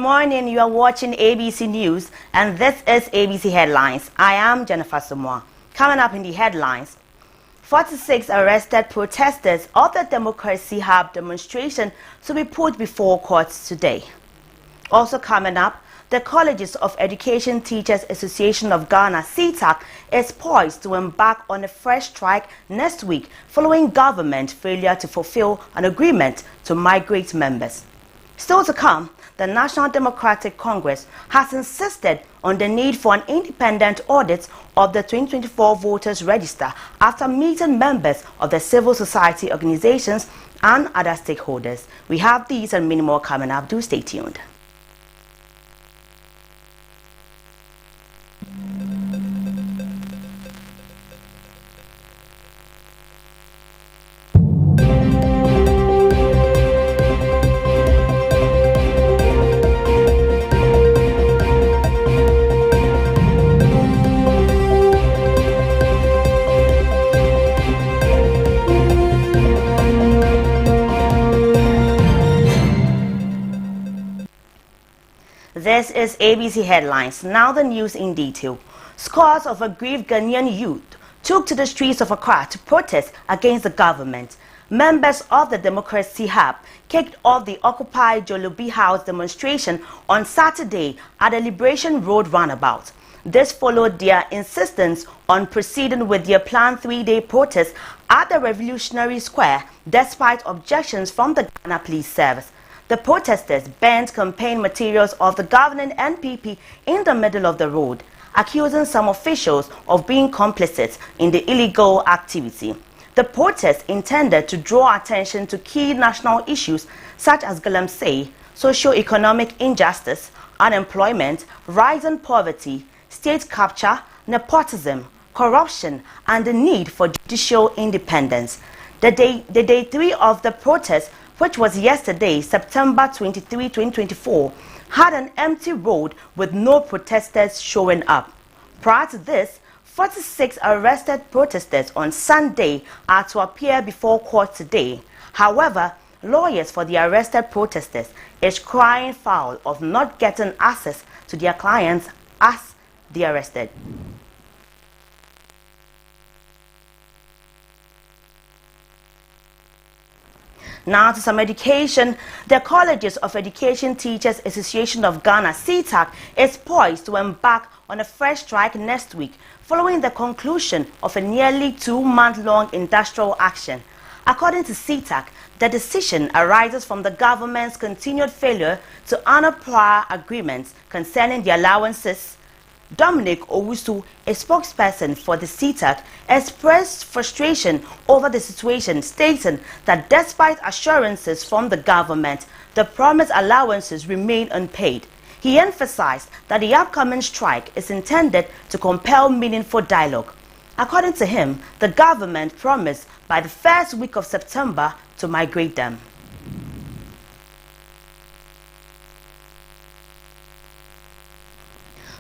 morning. You are watching ABC News, and this is ABC Headlines. I am Jennifer Samoa. Coming up in the headlines, 46 arrested protesters of the Democracy Hub demonstration to be put before courts today. Also coming up, the Colleges of Education Teachers Association of Ghana, CTAG, is poised to embark on a fresh strike next week following government failure to fulfill an agreement to migrate members. Still to come, the National Democratic Congress has insisted on the need for an independent audit of the 2024 voters register after meeting members of the civil society organizations and other stakeholders. We have these and many more coming up. Do stay tuned. This is ABC Headlines. Now the news in detail. Scores of aggrieved Ghanaian youth took to the streets of Accra to protest against the government. Members of the Democracy Hub kicked off the Occupy Jolobi House demonstration on Saturday at the Liberation Road roundabout. This followed their insistence on proceeding with their planned 3-day protest at the Revolutionary Square despite objections from the Ghana Police Service. The protesters burned campaign materials of the governing NPP in the middle of the road, accusing some officials of being complicit in the illegal activity. The protest intended to draw attention to key national issues such as galamsey, socio-economic injustice, unemployment, rising poverty, state capture, nepotism, corruption, and the need for judicial independence. The day 3 of the protest, which was yesterday, September 23, 2024, had an empty road with no protesters showing up. Prior to this, 46 arrested protesters on Sunday are to appear before court today. However, lawyers for the arrested protesters is crying foul of not getting access to their clients as they arrested. Now to some education. The Colleges of Education Teachers Association of Ghana, CTAG, is poised to embark on a fresh strike next week following the conclusion of a nearly 2-month-long industrial action. According to CTAG, the decision arises from the government's continued failure to honor prior agreements concerning the allowances. Dominic Owusu, a spokesperson for the CTAG, expressed frustration over the situation, stating that despite assurances from the government, the promised allowances remain unpaid. He emphasized that the upcoming strike is intended to compel meaningful dialogue. According to him, the government promised by the first week of September to migrate them.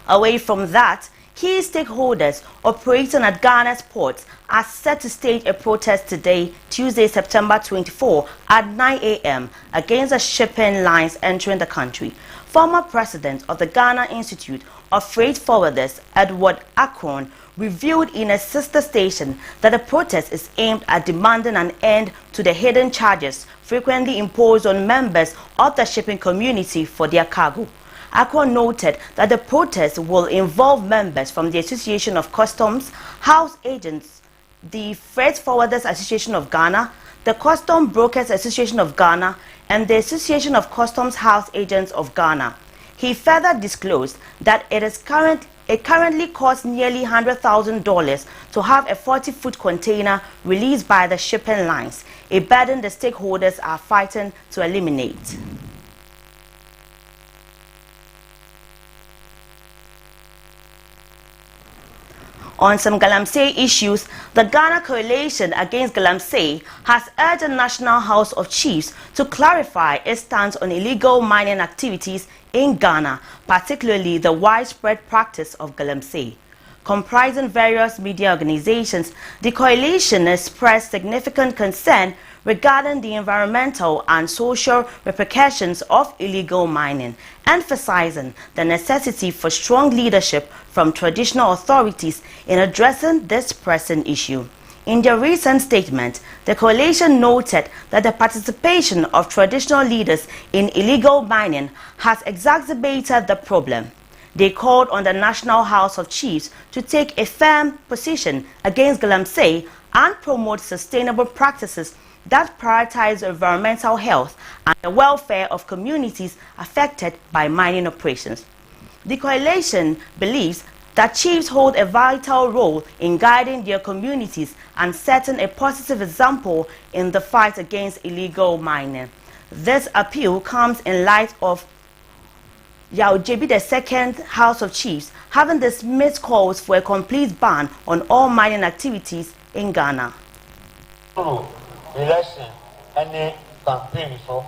Away from that, key stakeholders operating at Ghana's ports are set to stage a protest today, Tuesday, September 24 at 9 a.m. against the shipping lines entering the country. Former president of the Ghana Institute of Freight Forwarders, Edward Akron, revealed in a sister station that the protest is aimed at demanding an end to the hidden charges frequently imposed on members of the shipping community for their cargo. Akron noted that the protest will involve members from the Association of Customs House Agents, the Freight Forwarders Association of Ghana, the Custom Brokers Association of Ghana, and the Association of Customs House Agents of Ghana. He further disclosed that it currently costs nearly $100,000 to have a 40-foot container released by the shipping lines, a burden the stakeholders are fighting to eliminate. On some galamsey issues, the Ghana Coalition Against Galamsey has urged the National House of Chiefs to clarify its stance on illegal mining activities in Ghana, particularly the widespread practice of galamsey. Comprising various media organizations, the coalition expressed significant concern regarding the environmental and social repercussions of illegal mining, emphasizing the necessity for strong leadership from traditional authorities in addressing this pressing issue. In their recent statement, the coalition noted that the participation of traditional leaders in illegal mining has exacerbated the problem. They called on the National House of Chiefs to take a firm position against Galamsey and promote sustainable practices that prioritize environmental health and the welfare of communities affected by mining operations. The coalition believes that chiefs hold a vital role in guiding their communities and setting a positive example in the fight against illegal mining. This appeal comes in light of Yao JB II House of Chiefs having dismissed calls for a complete ban on all mining activities in Ghana. Election and campaign so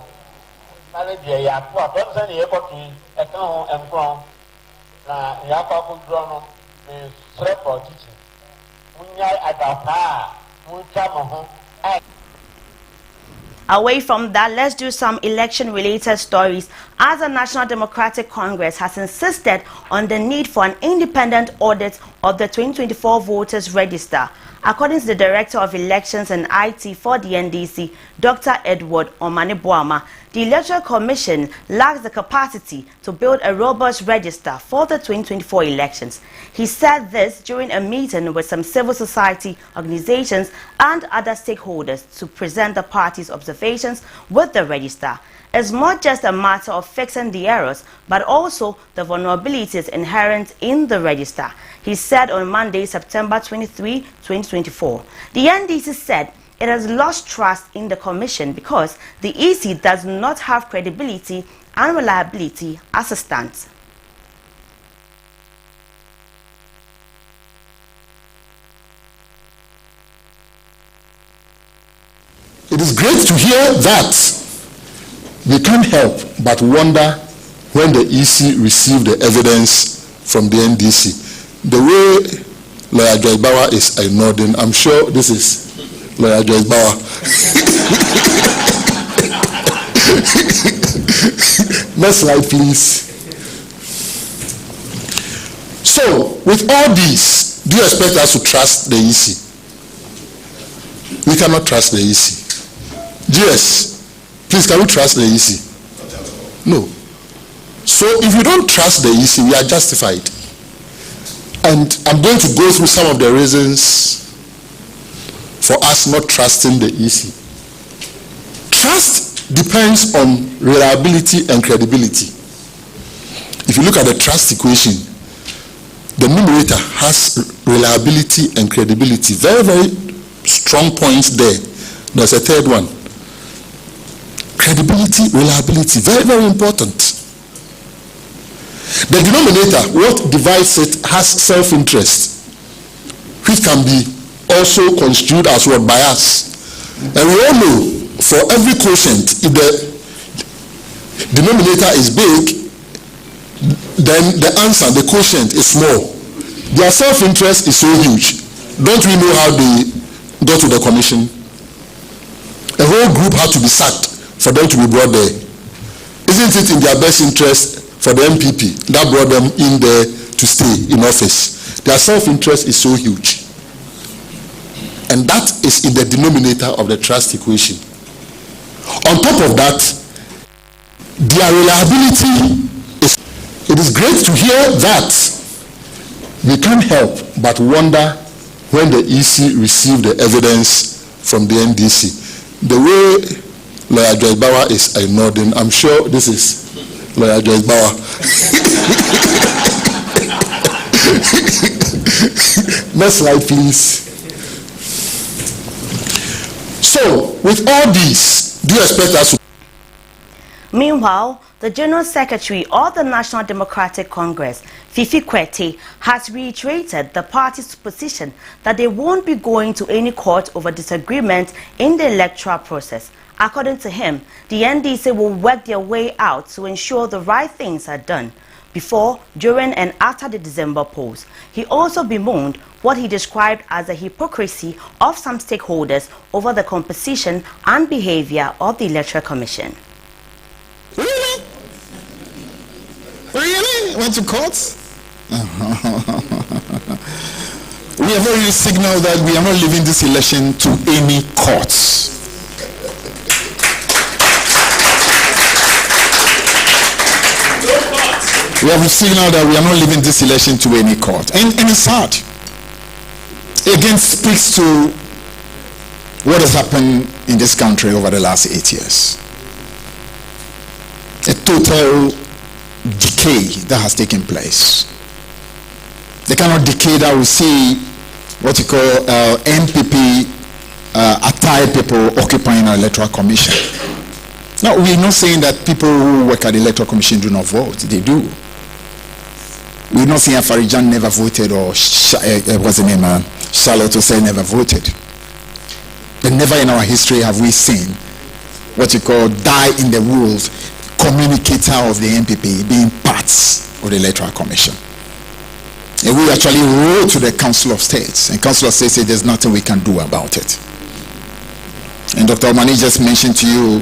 Away from that, let's do some election-related stories, as the National Democratic Congress has insisted on the need for an independent audit of the 2024 voters register. According to the Director of Elections and IT for the NDC, Dr. Edward Omane-Boama, the Electoral Commission lacks the capacity to build a robust register for the 2024 elections. He said this during a meeting with some civil society organizations and other stakeholders to present the party's observations with the register. It's not just a matter of fixing the errors, but also the vulnerabilities inherent in the register, he said on Monday, September 23, 2024. The NDC said it has lost trust in the Commission because the EC does not have credibility and reliability as a stance. It is great to hear that. We can't help but wonder when the EC received the evidence from the NDC. The way Lawyer Joyce Bauer is nodding, I'm sure this is Lawyer Joyce Bauer. Next slide, please. So, with all this, do you expect us to trust the EC? We cannot trust the EC. GS, please, can we trust the EC? No. So if you don't trust the EC, we are justified. And I'm going to go through some of the reasons for us not trusting the EC. Trust depends on reliability and credibility. If you look at the trust equation, the numerator has reliability and credibility. Very, very strong points there. There's a third one. Credibility, reliability, very, very important. The denominator, what divides it, has self-interest, which can be also construed as what bias. And we all know, for every quotient, if the denominator is big, then the answer, the quotient, is small. Their self-interest is so huge. Don't we know how they got to the commission? A whole group had to be sacked for them to be brought there. Isn't it in their best interest for the MPP that brought them in there to stay in office? Their self-interest is so huge. And that is in the denominator of the trust equation. On top of that, their reliability is... It is great to hear that. We can't help but wonder when the EC received the evidence from the NDC. The way Lawyer Joyce Bauer is nodding, I'm sure this is Lawyer Joyce Bauer. Next slide, please. So, with all these, do you expect us to... Meanwhile, the General Secretary of the National Democratic Congress, Fifi Kwete, has reiterated the party's position that they won't be going to any court over disagreement in the electoral process. According to him, the NDC will work their way out to ensure the right things are done. before, during and after the December polls. He also bemoaned what he described as the hypocrisy of some stakeholders over the composition and behavior of the Electoral Commission. Really? Really? Went to court? We have already signaled that we are not leaving this election to any courts. We have signaled that we are not leaving this election to any court. And it's sad. It again speaks to what has happened in this country over the last 8 years. A total decay that has taken place. The kind of decay that we see what you call MPP attired people occupying our electoral commission. Now, we're not saying that people who work at the electoral commission do not vote. They do. We're not saying Farijan never voted or what's the name? Charlotte Osei never voted. But never in our history have we seen what you call die in the wolves communicator of the MPP being parts of the electoral commission. And we actually wrote to the Council of States, and Council of States said there's nothing we can do about it. And Dr. Omani just mentioned to you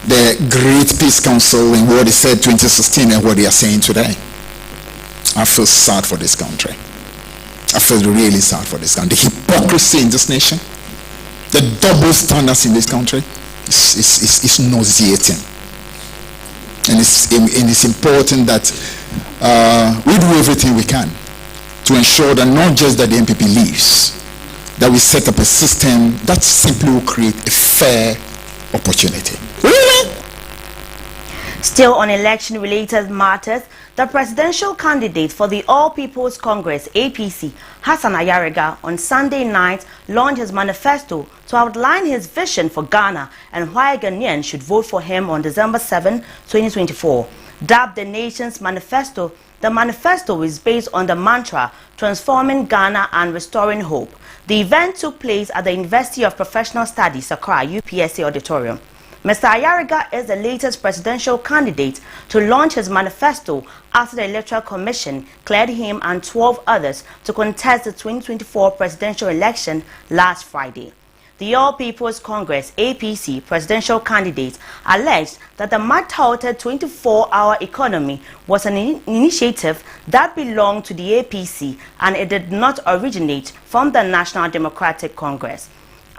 the Great Peace Council and what they said 2016 and what they are saying today. I feel sad for this country. I feel really sad for this country. The hypocrisy in this nation, the double standards in this country is nauseating. And it's important that we do everything we can to ensure that not just that the MPP leaves, that we set up a system that simply will create a fair opportunity. Really? Still on election-related matters, the presidential candidate for the All People's Congress, APC, Hassan Ayariga, on Sunday night launched his manifesto to outline his vision for Ghana and why Ghanaians should vote for him on December 7, 2024. Dubbed the nation's manifesto, the manifesto is based on the mantra, transforming Ghana and restoring hope. The event took place at the University of Professional Studies, Accra, UPSA Auditorium. Mr. Ayariga is the latest presidential candidate to launch his manifesto after the Electoral Commission cleared him and 12 others to contest the 2024 presidential election last Friday. The All People's Congress, APC, presidential candidate alleged that the much-touted 24-hour economy was an initiative that belonged to the APC and it did not originate from the National Democratic Congress.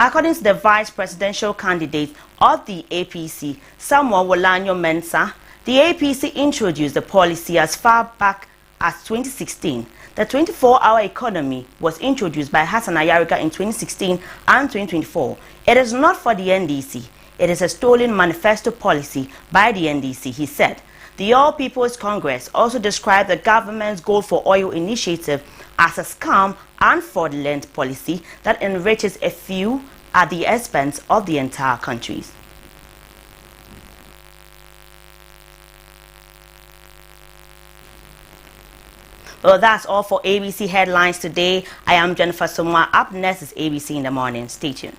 According to the vice presidential candidate of the APC, Samuel Wolanyo Mensah, the APC introduced the policy as far back as 2016. The 24-hour economy was introduced by Hassan Ayariga in 2016 and 2024. It is not for the NDC. It is a stolen manifesto policy by the NDC, he said. The All People's Congress also described the government's Gold for Oil initiative as a scam and fraudulent policy that enriches a few at the expense of the entire country. Well, that's all for ABC Headlines today. I am Jennifer Somwa. Up next is ABC in the Morning. Stay tuned.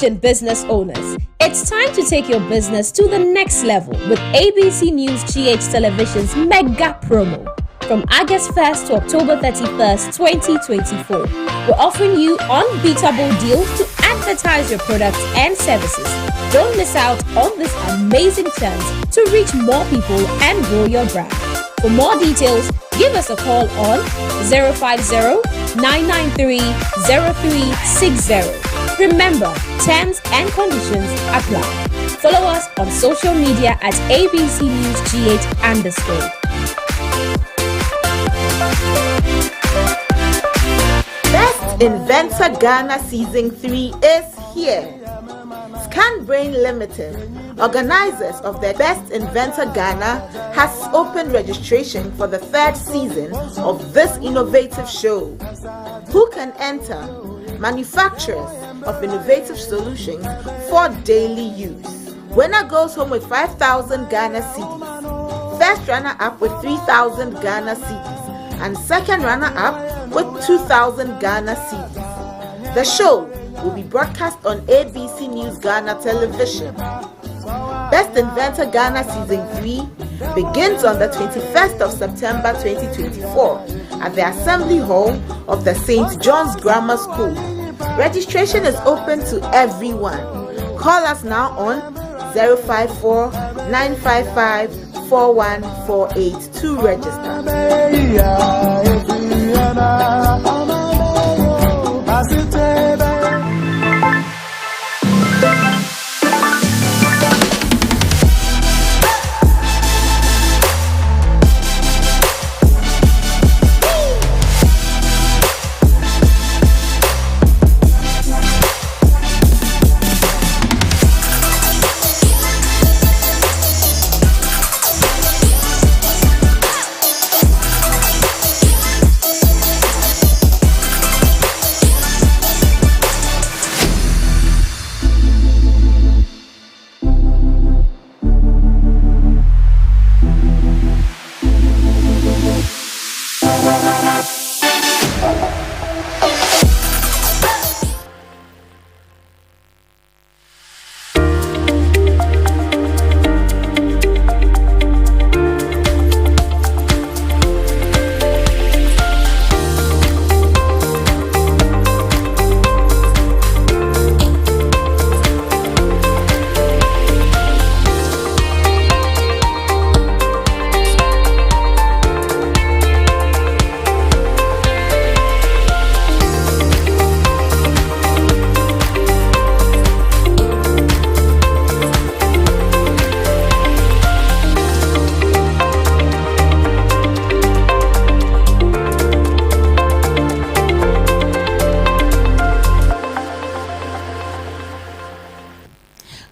Attention business owners, it's time to take your business to the next level with ABC News GH Television's mega promo. From August 1st to October 31st, 2024, we're offering you unbeatable deals to advertise your products and services. Don't miss out on this amazing chance to reach more people and grow your brand. For more details, give us a call on 050-993-0360. Remember, terms and conditions apply. Follow us on social media at ABC News GH _. Best Inventor Ghana Season 3 is here. ScanBrain Limited, organizers of the Best Inventor Ghana, has opened registration for the 3rd season of this innovative show. Who can enter? Manufacturers of innovative solutions for daily use. Winner goes home with 5,000 Ghana cedis. First runner-up with 3,000 Ghana cedis. And second runner-up with 2,000 Ghana cedis. The show will be broadcast on ABC News Ghana Television. Best Inventor Ghana Season 3 begins on the 21st of September 2024 at the Assembly Hall of the St. John's Grammar School. Registration is open to everyone. Call us now on 054-955-4148 to register.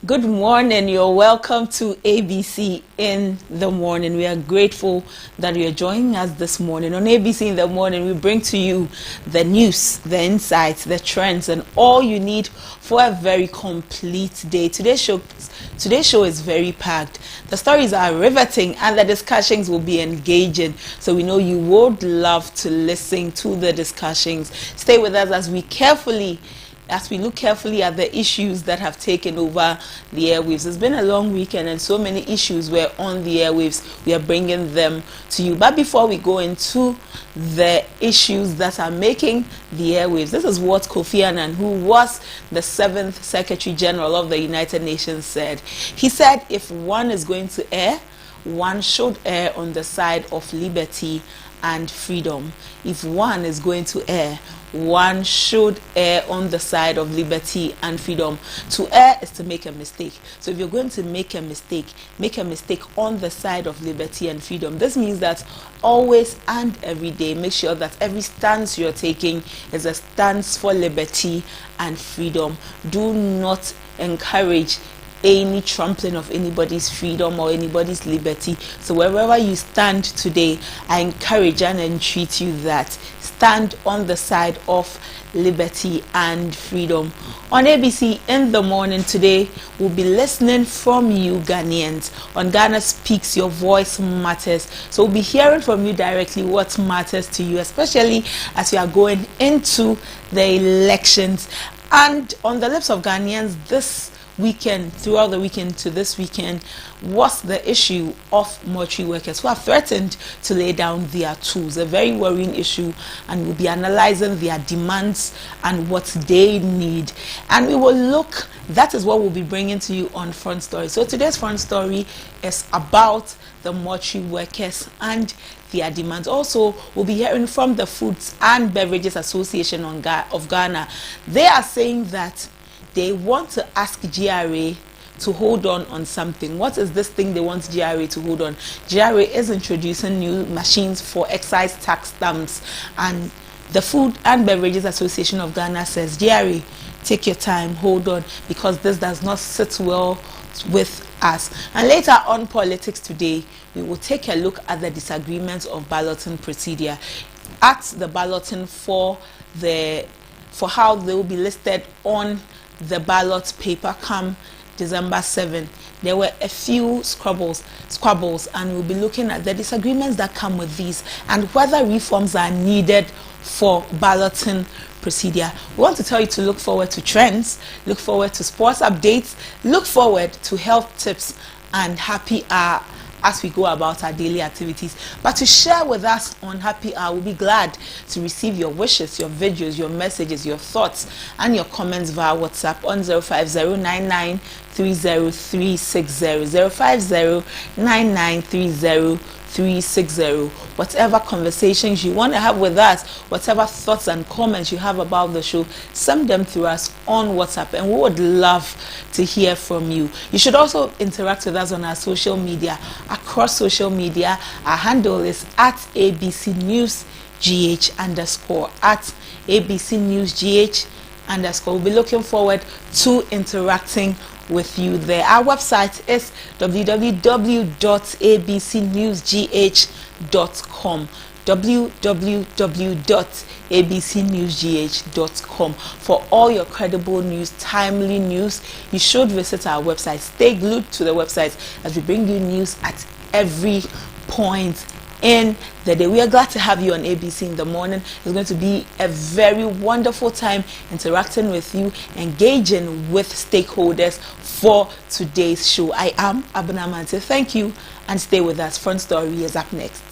Good morning. You're welcome to ABC in the Morning. We are grateful that you are joining us this morning. On ABC in the Morning, we bring to you the news, the insights, the trends, and all you need for a very complete day. Today's show is very packed. The stories are riveting and the discussions will be engaging. So we know you would love to listen to the discussions. Stay with us as we look carefully at the issues that have taken over the airwaves. It's been a long weekend and so many issues were on the airwaves. We are bringing them to you. But before we go into the issues that are making the airwaves, this is what Kofi Annan, who was the 7th Secretary General of the United Nations, said. He said, if one is going to err, one should err on the side of liberty and freedom. If one is going to err, one should err on the side of liberty and freedom. To err is to make a mistake. So if you're going to make a mistake on the side of liberty and freedom. This means that always and every day, make sure that every stance you're taking is a stance for liberty and freedom. Do not encourage any trampling of anybody's freedom or anybody's liberty. So wherever you stand today, I encourage and entreat you that stand on the side of liberty and freedom. On ABC in the Morning today, we'll be listening from you Ghanaians. On Ghana Speaks, your voice matters. So we'll be hearing from you directly what matters to you, especially as we are going into the elections. And on the lips of Ghanaians this weekend, throughout the weekend to this weekend, was the issue of mortuary workers who have threatened to lay down their tools. A very worrying issue, and we'll be analyzing their demands and what they need. And we will look, that is what we'll be bringing to you on Front Story. So today's Front Story is about the mortuary workers and their demands. Also, we'll be hearing from the Foods and Beverages Association of Ghana. They are saying that they want to ask GRA to hold on something. What is this thing they want GRA to hold on? GRA is introducing new machines for excise tax stamps, and the Food and Beverages Association of Ghana says, GRA, take your time, hold on, because this does not sit well with us. And later on Politics Today, we will take a look at the disagreements of balloting procedure at the balloting for how they will be listed on the ballot paper come December 7. There were a few squabbles, and we'll be looking at the disagreements that come with these and whether reforms are needed for balloting procedure. We want to tell you to look forward to trends, look forward to sports updates, look forward to health tips and happy hour as we go about our daily activities. But to share with us on Happy Hour, we'll be glad to receive your wishes, your videos, your messages, your thoughts, and your comments via WhatsApp on 050-9930-360, 050-9930-360. Whatever conversations you want to have with us, whatever thoughts and comments you have about the show, send them to us on WhatsApp, and we would love to hear from you. You should also interact with us on our social media. Across social media, our handle is at ABC News GH _ at ABC News GH _. We'll be looking forward to interacting with you there. Our website is www.abcnewsgh.com, www.abcnewsgh.com. For all your credible news, timely news, you should visit our website. Stay glued to the website as we bring you news at every point in the day. We are glad to have you on ABC in the morning. It's going to be a very wonderful time interacting with you, engaging with stakeholders for today's show. I am Abuna Mante. Thank you, and stay with us. Front Story is up next.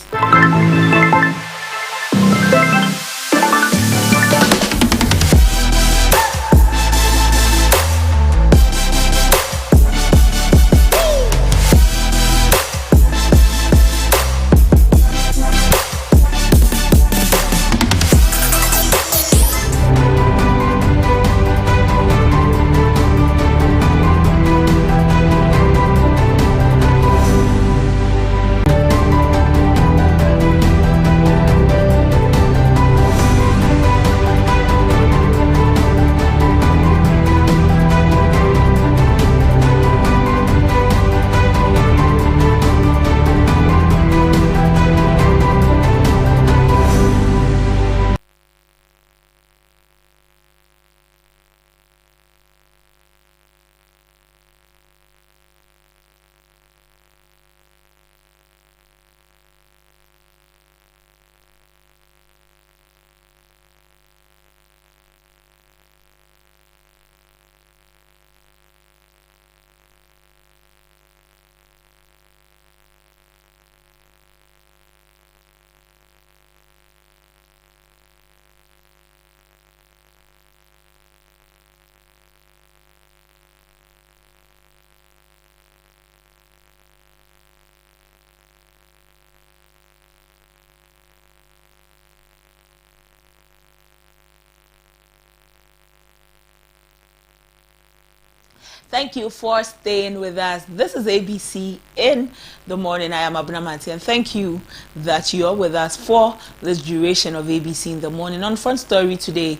Thank you for staying with us. This is ABC in the morning. I am Abuna Mante, and thank you that you are with us for this duration of ABC in the morning. On Front Story today,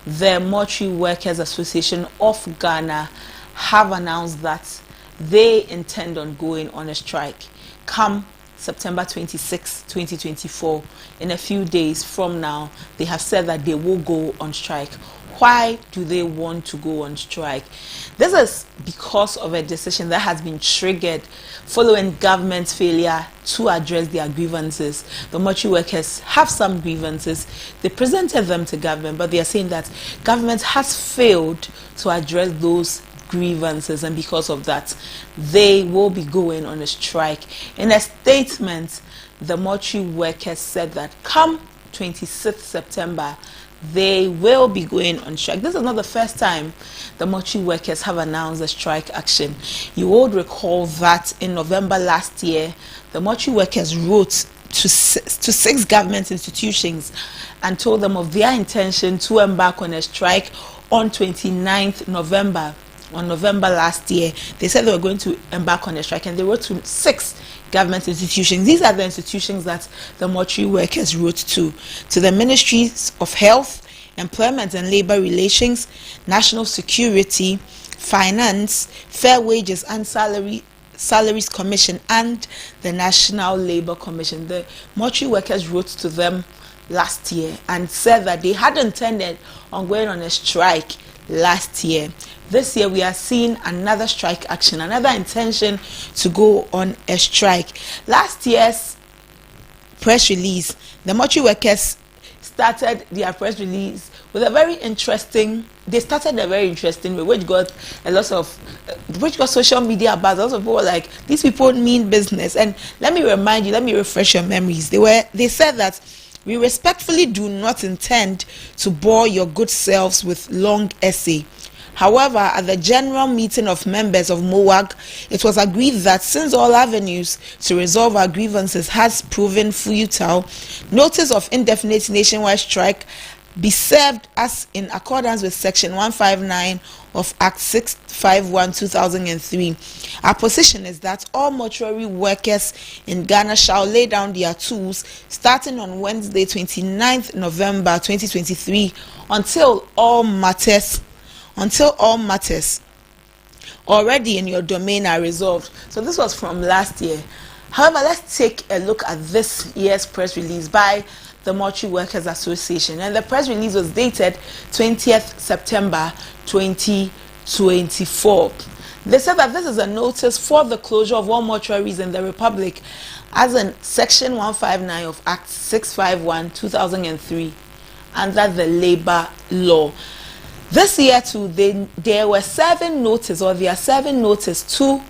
the Mortuary Workers Association of Ghana have announced that they intend on going on a strike come September 26, 2024. In a few days from now, they have said that they will go on strike. Why do they want to go on strike? This is because of a decision that has been triggered following government's failure to address their grievances. The mortuary workers have some grievances. They presented them to government, but they are saying that government has failed to address those grievances, and because of that, they will be going on a strike. In a statement, the mortuary workers said that come 26th September, they will be going on strike. This is not the first time the mortuary workers have announced a strike action. You would recall that in November last year, the mortuary workers wrote to six government institutions and told them of their intention to embark on a strike on 29th November. On November last year, they said they were going to embark on a strike, and they wrote to 6 government institutions. These are the institutions that the mortuary workers wrote to the Ministries of Health, Employment and Labor Relations, National Security, Finance, Fair Wages and Salaries Commission, and the National Labor Commission. The mortuary workers wrote to them last year and said that they had intended on going on a strike last year. This year we are seeing another strike action, another intention to go on a strike. Last year's press release, the mortuary workers started their press release with a very interesting way, which got social media buzz. Lots of people were like, these people mean business. And let me refresh your memories. They said that we respectfully do not intend to bore your good selves with long essay. However, at the general meeting of members of MOWAG, it was agreed that since all avenues to resolve our grievances has proven futile, notice of indefinite nationwide strike be served as in accordance with Section 159 of Act 651/2003. Our position is that all mortuary workers in Ghana shall lay down their tools starting on Wednesday, 29th November 2023, until all matters already in your domain are resolved. So this was from last year. However, let's take a look at this year's press release by the Mortuary Workers Association. And the press release was dated 20th September 2024. They said that this is a notice for the closure of all mortuaries in the Republic as in Section 159 of Act 651/2003 under the labor law. This year too, there are serving notice to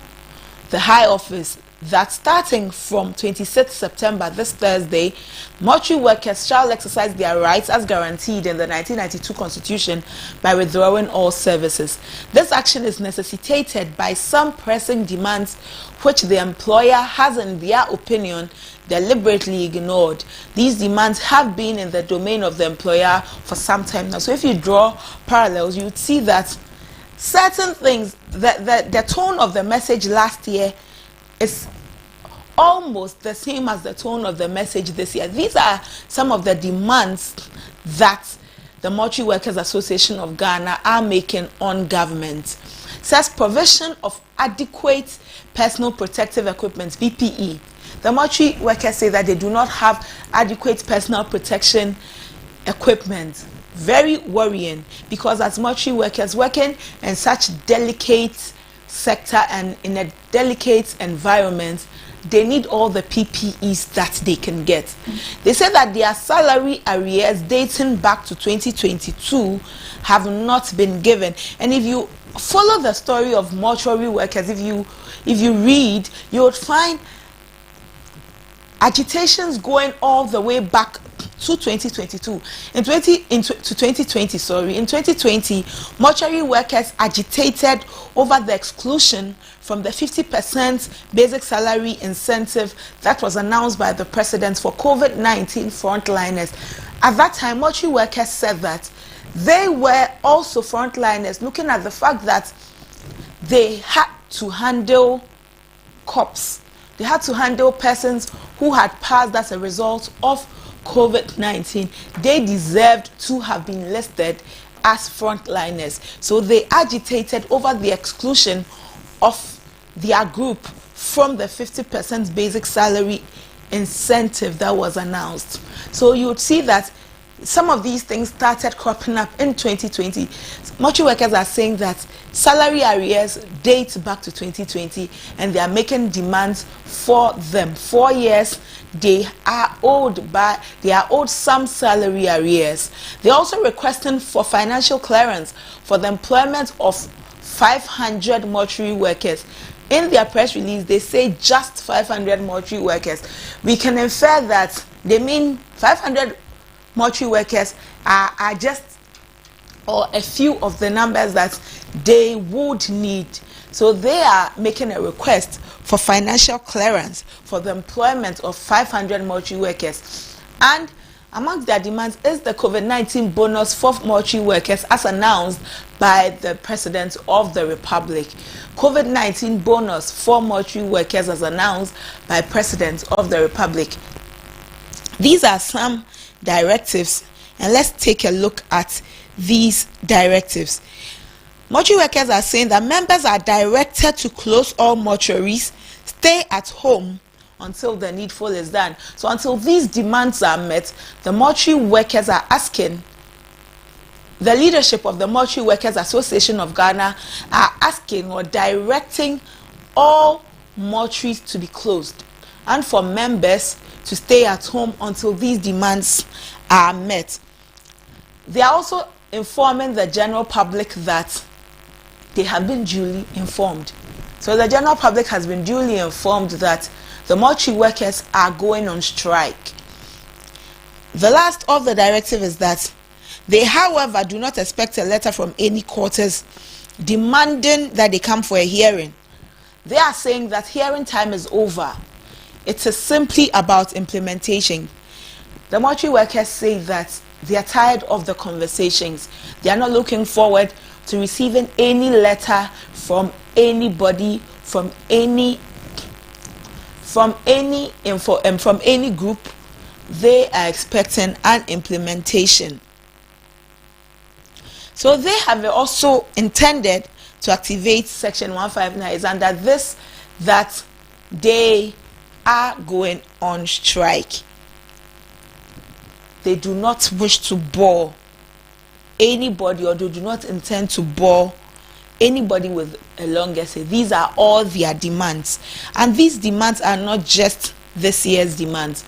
the High Office that starting from 26th September, this Thursday, mortuary workers shall exercise their rights as guaranteed in the 1992 Constitution by withdrawing all services. This action is necessitated by some pressing demands which the employer has, in their opinion, deliberately ignored. These demands have been in the domain of the employer for some time now. So if you draw parallels, you would see that certain things, the tone of the message last year is almost the same as the tone of the message this year. These are some of the demands that the Mortuary Workers Association of Ghana are making on government. It says provision of adequate personal protective equipment, PPE. The mortuary workers say that they do not have adequate personal protection equipment. Very worrying, because as mortuary workers working in such delicate sector and in a delicate environment, they need all the PPEs that they can get. They say that their salary arrears dating back to 2022 have not been given. And if you follow the story of mortuary workers, if you read, you would find agitations going all the way back to 2022. In 2020, mortuary workers agitated over the exclusion from the 50% basic salary incentive that was announced by the president for COVID-19 frontliners. At that time, mortuary workers said that they were also frontliners, looking at the fact that they had to handle corpses. They had to handle persons who had passed as a result of COVID-19. They deserved to have been listed as frontliners. So they agitated over the exclusion of their group from the 50% basic salary incentive that was announced. So you would see that some of these things started cropping up in 2020. Mortuary workers are saying that salary arrears date back to 2020, and they are making demands for them. 4 years they are owed some salary arrears. They are also requesting for financial clearance for the employment of 500 mortuary workers. In their press release, they say just 500 mortuary workers. We can infer that they mean 500 mortuary workers are just or a few of the numbers that they would need. So they are making a request for financial clearance for the employment of 500 mortuary workers. And amongst their demands is the COVID-19 bonus for mortuary workers as announced by the President of the Republic. COVID-19 bonus for mortuary workers as announced by President of the Republic. These are some directives, and let's take a look at these directives. Mortuary workers are saying that members are directed to close all mortuaries, stay at home until the needful is done. So until these demands are met, the mortuary workers are asking, the leadership of the Mortuary Workers Association of Ghana are asking or directing all mortuaries to be closed and for members to stay at home until these demands are met. They are also informing the general public that they have been duly informed. So the general public has been duly informed that the mortuary workers are going on strike. The last of the directive is that they, however, do not expect a letter from any quarters demanding that they come for a hearing. They are saying that hearing time is over. It is simply about implementation. The mortuary workers say that they are tired of the conversations. They are not looking forward to receiving any letter from anybody, from any group. They are expecting an implementation. So they have also intended to activate Section 159. It's under this that they are going on strike. They do not wish to bore anybody, or they do not intend to bore anybody with a long essay. These are all their demands. And these demands are not just this year's demands.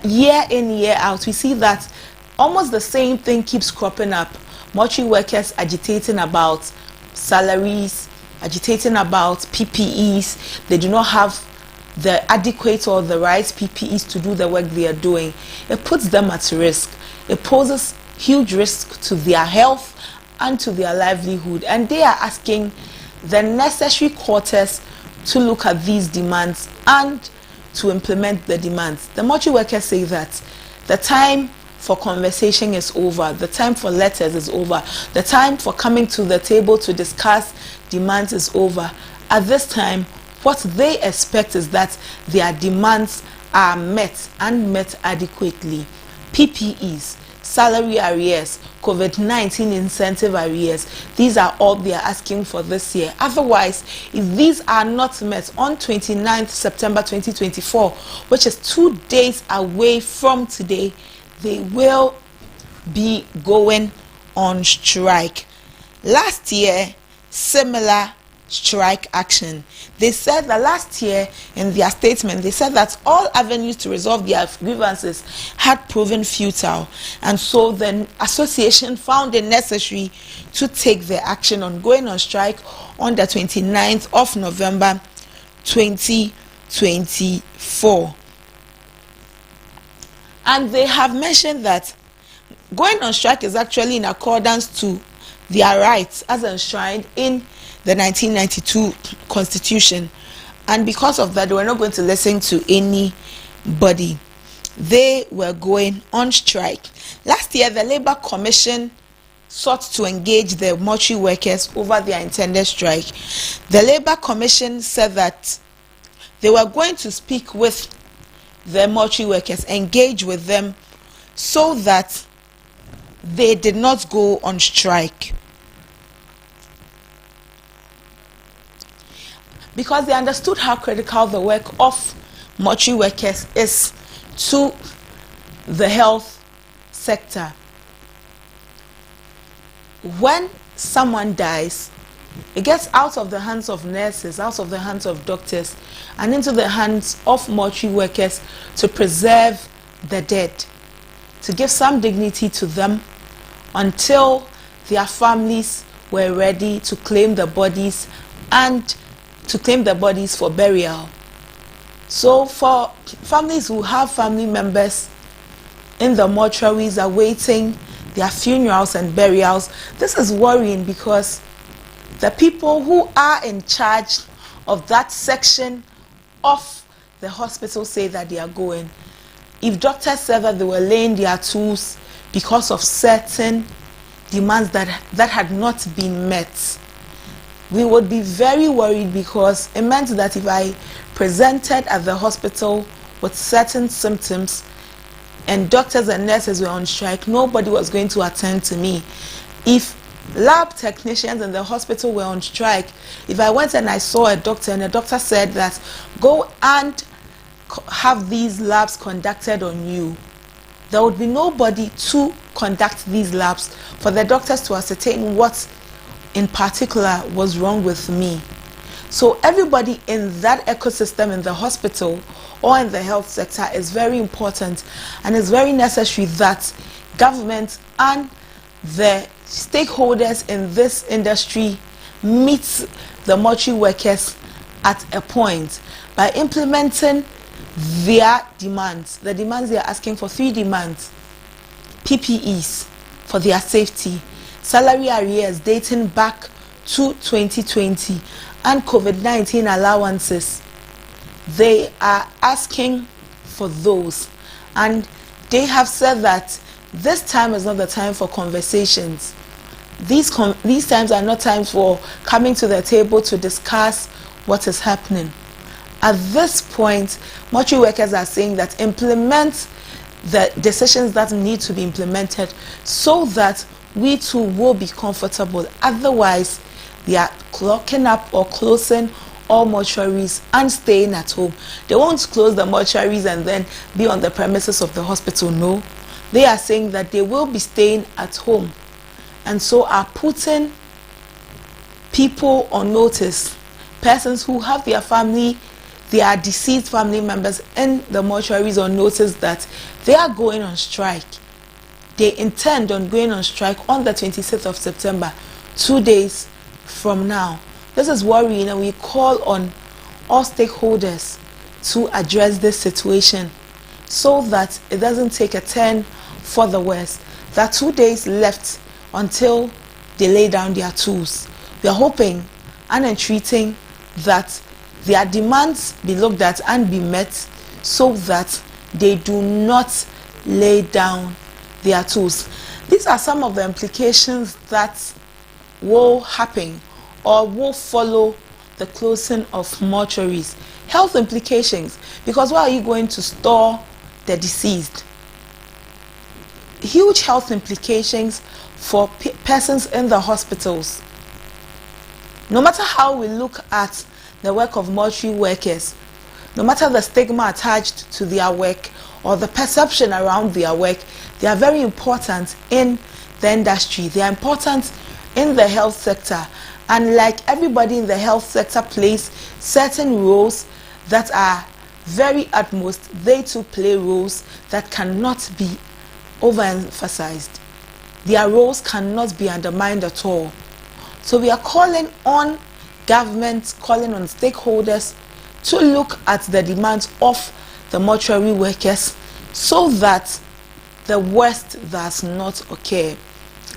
Year in, year out, we see that almost the same thing keeps cropping up. Mortuary workers agitating about salaries, agitating about PPEs. They do not have the adequate or the right PPEs to do the work they are doing. It puts them at risk. It poses huge risk to their health and to their livelihood. And they are asking the necessary quarters to look at these demands and to implement the demands. The mortuary workers say that the time for conversation is over. The time for letters is over. The time for coming to the table to discuss demands is over. At this time, what they expect is that their demands are met and met adequately. PPEs, salary arrears, COVID-19 incentive arrears, these are all they are asking for this year. Otherwise, if these are not met on 29th September 2024, which is 2 days away from today, they will be going on strike. Last year, similar strike action. They said that last year in their statement, they said that all avenues to resolve their grievances had proven futile, and so the association found it necessary to take the action on going on strike on the 29th of November 2024. And they have mentioned that going on strike is actually in accordance to their rights as enshrined in the 1992 Constitution. And because of that, they were not going to listen to anybody. They were going on strike. Last year, the Labour Commission sought to engage the mortuary workers over their intended strike. The Labour Commission said that they were going to speak with the mortuary workers, engage with them so that they did not go on strike. Because they understood how critical the work of mortuary workers is to the health sector, when someone dies, it gets out of the hands of nurses, out of the hands of doctors, and into the hands of mortuary workers to preserve the dead, to give some dignity to them until their families were ready to claim the bodies and to claim the bodies for burial. So for families who have family members in the mortuaries awaiting their funerals and burials, this is worrying because the people who are in charge of that section of the hospital say that they are going. If doctors said that they were laying their tools because of certain demands that had not been met, we would be very worried, because it meant that if I presented at the hospital with certain symptoms and doctors and nurses were on strike, nobody was going to attend to me. If lab technicians in the hospital were on strike, if I went and I saw a doctor and the doctor said that go and have these labs conducted on you, there would be nobody to conduct these labs for the doctors to ascertain what in particular was wrong with me. So everybody in that ecosystem in the hospital or in the health sector is very important, and it's very necessary that government and the stakeholders in this industry meet the mortuary workers at a point by implementing their demands. The demands they are asking for: 3 demands: PPEs for their safety, salary arrears dating back to 2020, and COVID-19 allowances. They are asking for those, and they have said that this time is not the time for conversations. These times are not times for coming to the table to discuss what is happening. At this point, mortuary workers are saying that implement the decisions that need to be implemented so that we too will be comfortable. Otherwise, they are clocking up or closing all mortuaries and staying at home. They won't close the mortuaries and then be on the premises of the hospital. No, they are saying that they will be staying at home, and so are putting people on notice, persons who have their deceased family members in the mortuaries on notice that they are going on strike. They intend on going on strike on the 26th of September, 2 days from now. This is worrying, and we call on all stakeholders to address this situation so that it doesn't take a turn for the worse. There are 2 days left until they lay down their tools. We are hoping and entreating that their demands be looked at and be met so that they do not lay down their tools. These are some of the implications that will happen or will follow the closing of mortuaries. Health implications, because where are you going to store the deceased? Huge health implications for persons in the hospitals. No matter how we look at the work of mortuary workers, no matter the stigma attached to their work or the perception around their work, they are very important in the industry. They are important in the health sector. And like everybody in the health sector plays certain roles that are very utmost, they too play roles that cannot be overemphasized. Their roles cannot be undermined at all. So we are calling on government, calling on stakeholders to look at the demands of the mortuary workers so that the worst does not occur.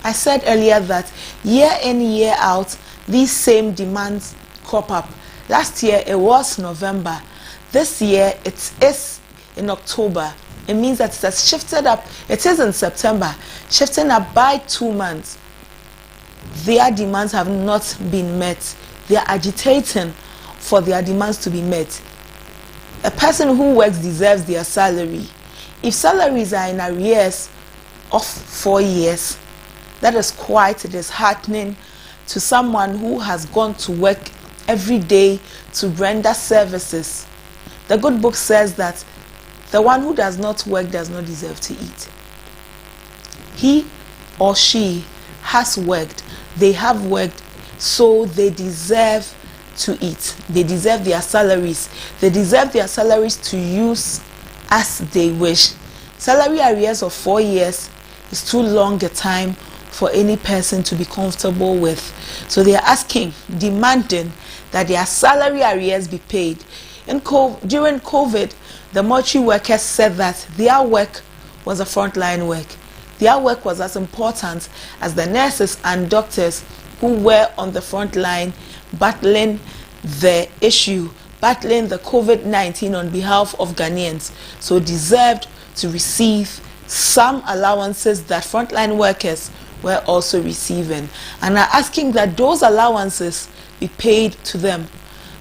I said earlier that year in, year out, these same demands crop up. Last year it was November. This year it is in October. It means that it has shifted up. It is in September, shifting up by 2 months. Their demands have not been met. They are agitating for their demands to be met. A person who works deserves their salary. If salaries are in arrears of 4 years, that is quite disheartening to someone who has gone to work every day to render services. The good book says that the one who does not work does not deserve to eat. he or she has worked, they have worked, so they deserve to eat. They deserve their salaries. They deserve their salaries to use as they wish. Salary arrears of 4 years is too long a time for any person to be comfortable with. So they are asking, demanding that their salary arrears be paid. During COVID, the mortuary workers said that their work was a frontline work. Their work was as important as the nurses and doctors who were on the front line battling the issue, battling the COVID-19 on behalf of Ghanaians, so deserved to receive some allowances that frontline workers were also receiving, and are asking that those allowances be paid to them.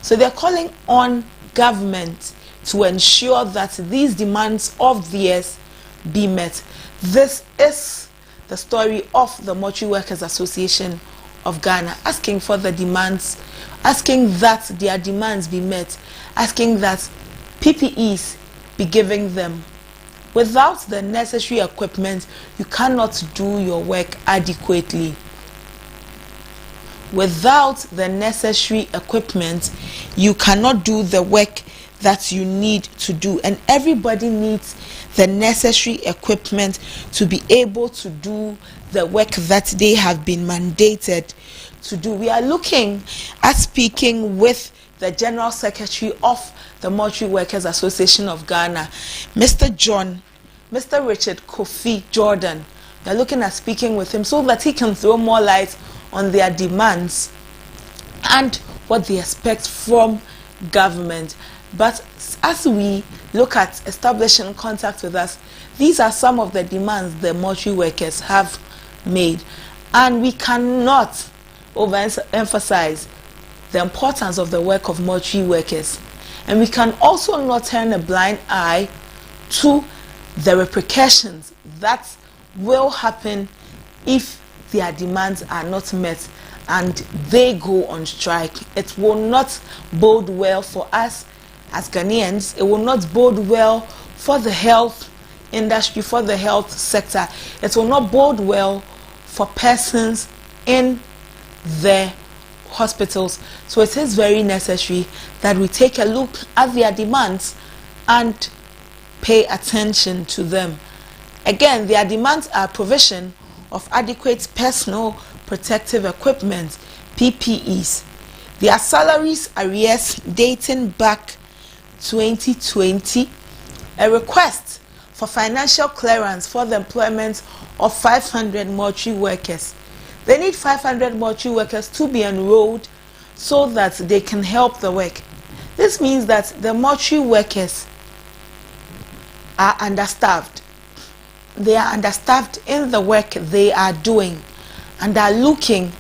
So they're calling on government to ensure that these demands of theirs be met. This is the story of the Mortuary Workers Association of Ghana, asking for the demands, asking that their demands be met, asking that PPEs be given them. Without the necessary equipment, you cannot do your work adequately. Without the necessary equipment, you cannot do the work that you need to do, and everybody needs the necessary equipment to be able to do the work that they have been mandated to do. We are looking at speaking with the General Secretary of the Mortuary Workers Association of Ghana, Mr. Richard Kofi Jordan. We are looking at speaking with him so that he can throw more light on their demands and what they expect from government. But as we look at establishing contact with us, these are some of the demands the mortuary workers have made, and we cannot overemphasize the importance of the work of mortuary workers, and we can also not turn a blind eye to the repercussions that will happen if their demands are not met and they go on strike. It will not bode well for us as Ghanaians. It will not bode well for the health industry, for the health sector. It will not bode well for persons in the hospitals. So it is very necessary that we take a look at their demands and pay attention to them. Again, their demands are provision of adequate personal protective equipment, PPEs. Their salaries arrears dating back 2020, a request for financial clearance for the employment of 500 mortuary workers. They need 500 mortuary workers to be enrolled so that they can help the work. This means that the mortuary workers are understaffed. They are understaffed in the work they are doing, and are looking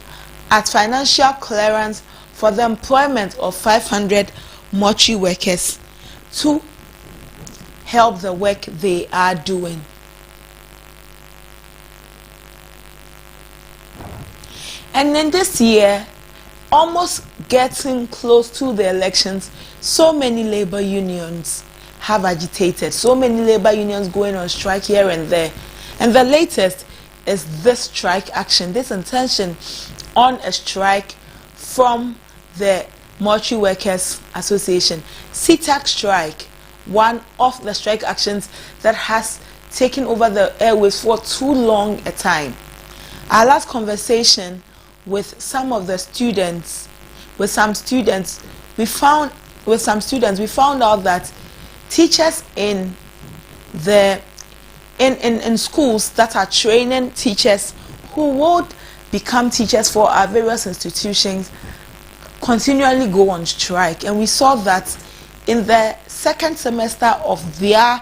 at financial clearance for the employment of 500 mortuary workers to help the work they are doing. And then this year, almost getting close to the elections, so many labor unions have agitated, so many labor unions going on strike here and there. And the latest is this strike action, this intention on a strike from the Mortuary Workers Association. CTAC strike, one of the strike actions that has taken over the airwaves for too long a time. Our last conversation with some of the students, we found out that teachers in schools that are training teachers who would become teachers for our various institutions continually go on strike. And we saw that in the second semester of their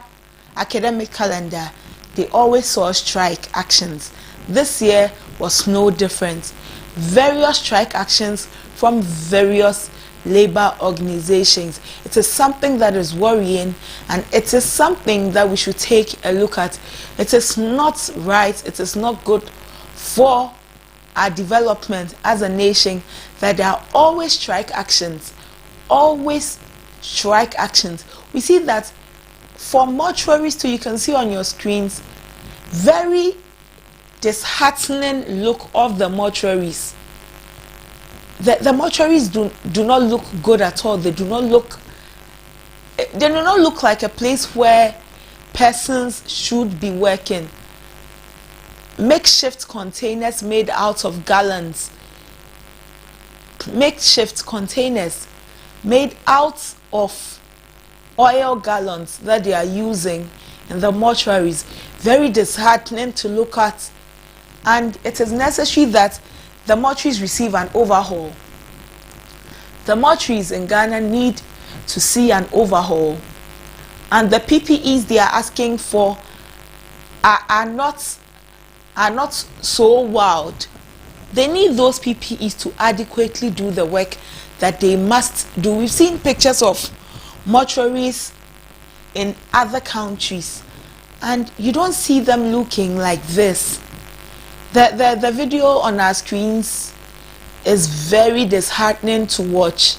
academic calendar, they always saw strike actions. This year was no different. Various strike actions from various labor organizations. It is something that is worrying, and it is something that we should take a look at. It is not right, it is not good for our development as a nation that there are always strike actions. Always strike actions. We see that for mortuaries too, you can see on your screens, very disheartening look of the mortuaries. The mortuaries do not look good at all. They do not look like a place where persons should be working. Makeshift containers made out of gallons. Makeshift containers made out of oil gallons that they are using in the mortuaries. Very disheartening to look at, and it is necessary that the mortuaries receive an overhaul. The mortuaries in Ghana need to see an overhaul, and the PPEs they are asking for are not so wild. They need those PPEs to adequately do the work that they must do. We've seen pictures of mortuaries in other countries, and you don't see them looking like this. The video on our screens is very disheartening to watch,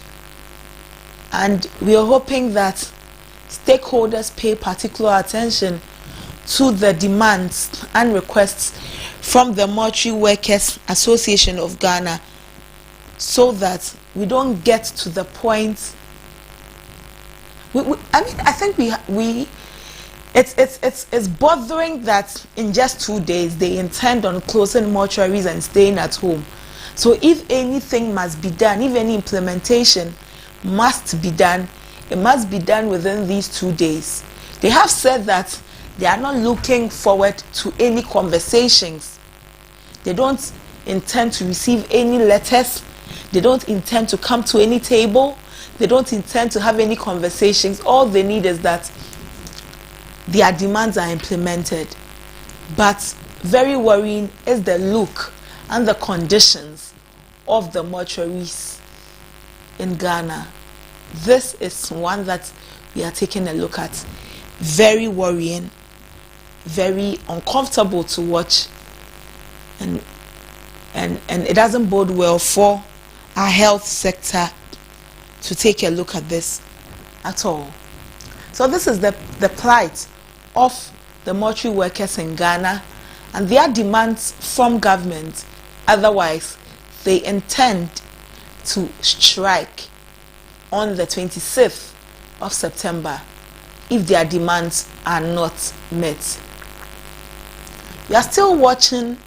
and we are hoping that stakeholders pay particular attention to the demands and requests from the Mortuary Workers Association of Ghana, so that we don't get to the point. I think it's bothering that in just 2 days they intend on closing mortuaries and staying at home. So if anything must be done, if any implementation must be done, it must be done within these 2 days. They have said that they are not looking forward to any conversations. They don't intend to receive any letters. They don't intend to come to any table. They don't intend to have any conversations. All they need is that their demands are implemented. But very worrying is the look and the conditions of the mortuaries in Ghana. This is one that we are taking a look at. Very worrying, very uncomfortable to watch, and it doesn't bode well for our health sector to take a look at this at all. So this is the plight of the mortuary workers in Ghana and their demands from government. Otherwise, they intend to strike on the 26th of September if their demands are not met. You are still watching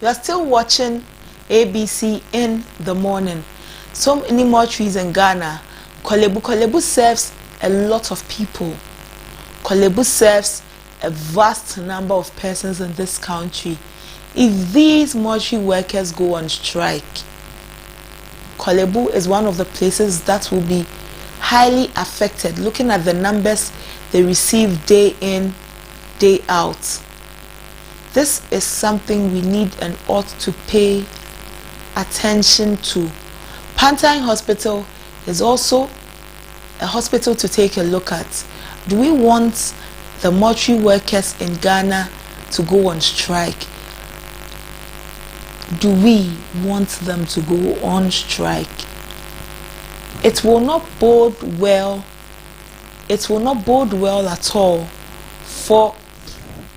ABC in the morning. So many mortuaries in Ghana. Kolebu serves a lot of people. Kolebu serves a vast number of persons in this country. If these mortuary workers go on strike, Kolebu is one of the places that will be highly affected, looking at the numbers they receive day in, day out. This is something we need and ought to pay attention to. Pantine Hospital is also a hospital to take a look at. Do we want the mortuary workers in Ghana to go on strike? Do we want them to go on strike? It will not bode well. It will not bode well at all for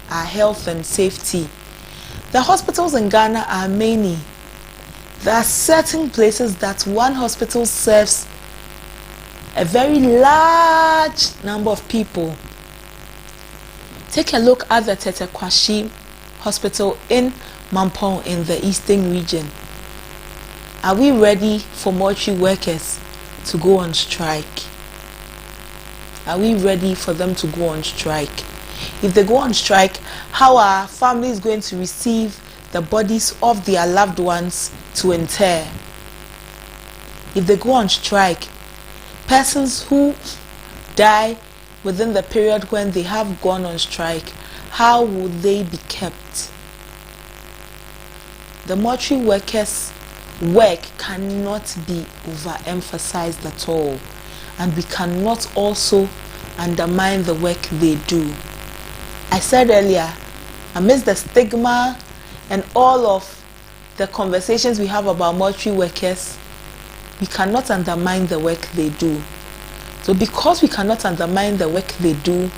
our health and safety. The hospitals in Ghana are many. There are certain places that one hospital serves a very large number of people. Take a look at the Tete Kwashi Hospital in Mampong in the eastern region. Are we ready for mortuary workers to go on strike? Are we ready for them to go on strike? If they go on strike, how are families going to receive the bodies of their loved ones to inter? If they go on strike, persons who die within the period when they have gone on strike, how will they be kept? The mortuary workers' work cannot be overemphasized at all, and we cannot also undermine the work they do. I said earlier, amidst the stigma and all of the conversations we have about mortuary workers, we cannot undermine the work they do. So because we cannot undermine the work they do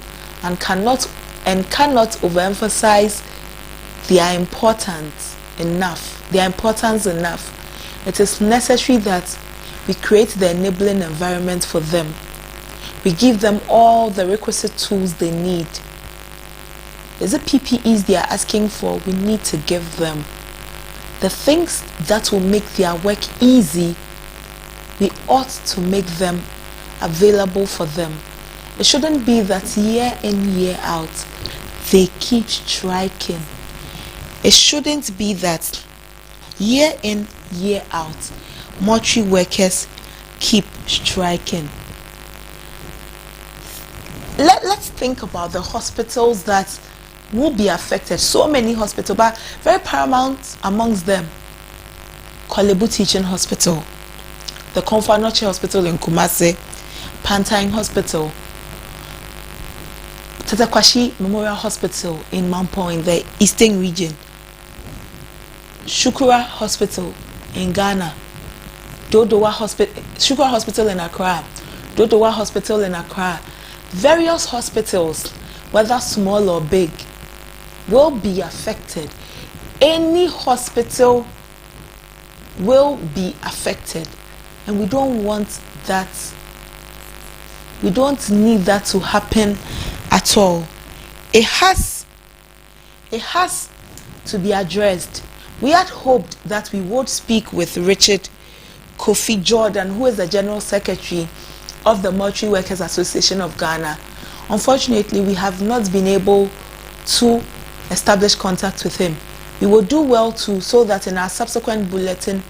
and cannot overemphasize their importance enough. It is necessary that we create the enabling environment for them. We give them all the requisite tools they need. Is it PPEs they are asking for? We need to give them. The things that will make their work easy, we ought to make them available for them. It shouldn't be that year in, year out, they keep striking. It shouldn't be that year in, year out, mortuary workers keep striking. Let's think about the hospitals that will be affected. So many hospitals, but very paramount amongst them, Korle Bu Teaching Hospital, the Komfo Anokye Hospital in Kumasi, Pantine Hospital, Tetekwashi Memorial Hospital in Mampong in the Eastern region, Shukura Hospital in Ghana, Dodowa Hospital, Shukura Hospital in Accra, Dodowa Hospital in Accra. Various hospitals, whether small or big, will be affected. Any hospital will be affected, and we don't want that. We don't need that to happen at all. It has to be addressed. We had hoped that we would speak with Richard Kofi Jordan, who is the General Secretary of the Mortuary Workers Association of Ghana. Unfortunately, we have not been able to establish contact with him. We will do well to, so that in our subsequent bulletin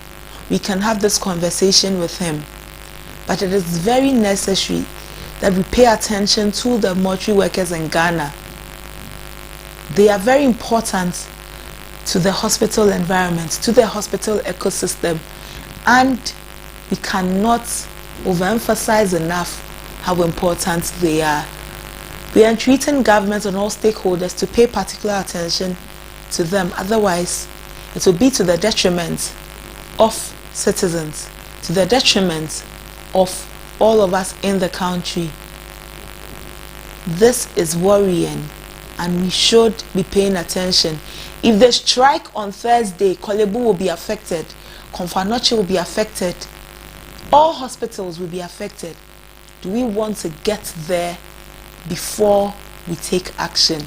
we can have this conversation with him. But it is very necessary that we pay attention to the mortuary workers in Ghana. They are very important to the hospital environment, to the hospital ecosystem, and we cannot overemphasize enough how important they are. We are entreating government and all stakeholders to pay particular attention to them. Otherwise, it will be to the detriment of citizens, to the detriment of all of us in the country. This is worrying, and we should be paying attention. If they strike on Thursday, Korle Bu will be affected, Komfo Anokye will be affected, all hospitals will be affected. Do we want to get there before we take action?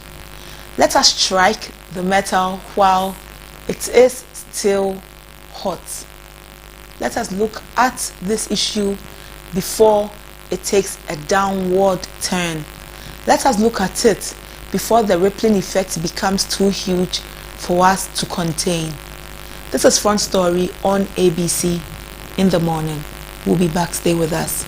Let us strike the metal while it is still hot. Let us look at this issue before it takes a downward turn. Let us look at it before the rippling effect becomes too huge for us to contain. This is Front Story on ABC in the morning. We'll be back. Stay with us.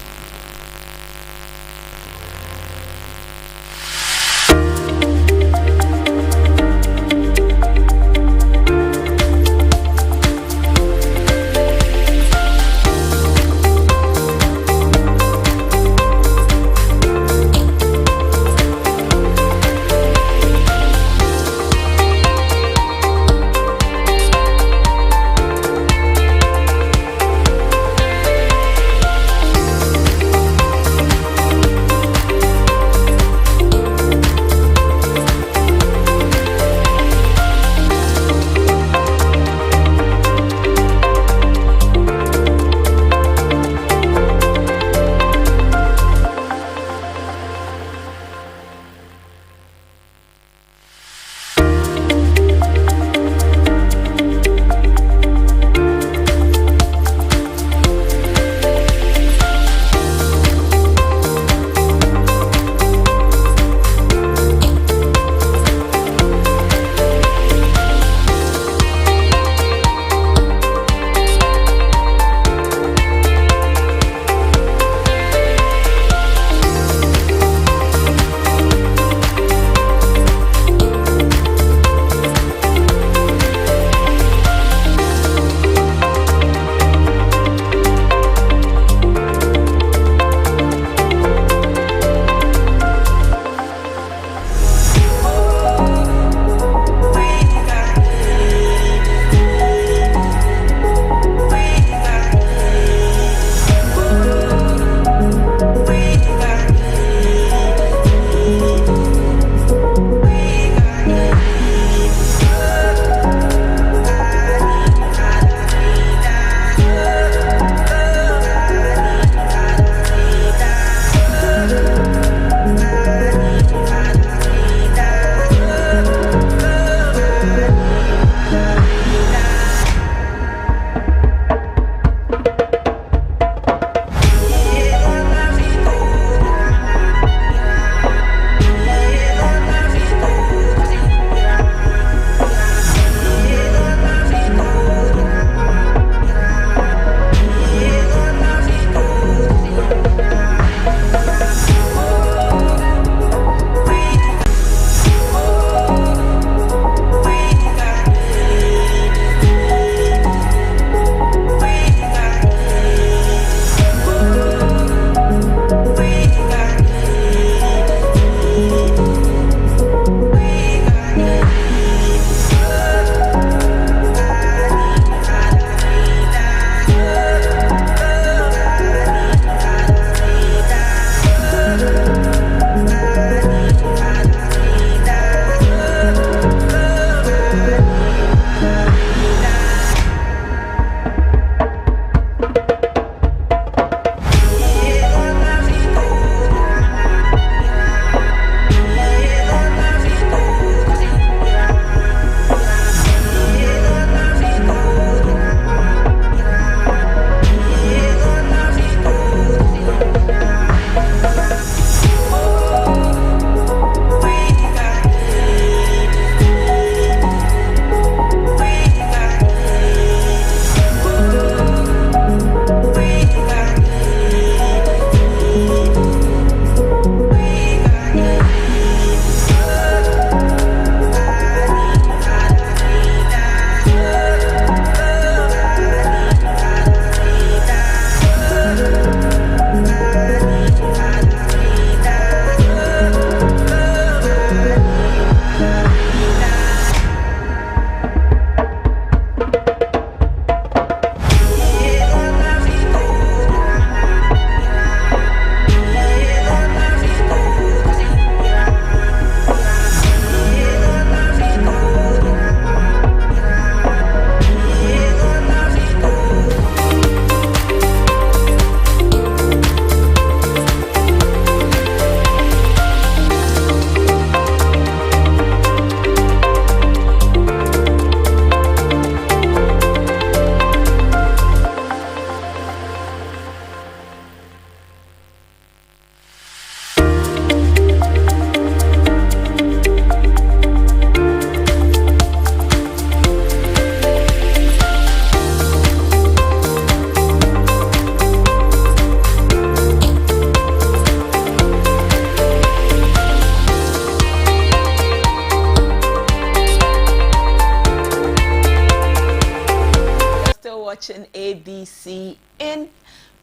ABC in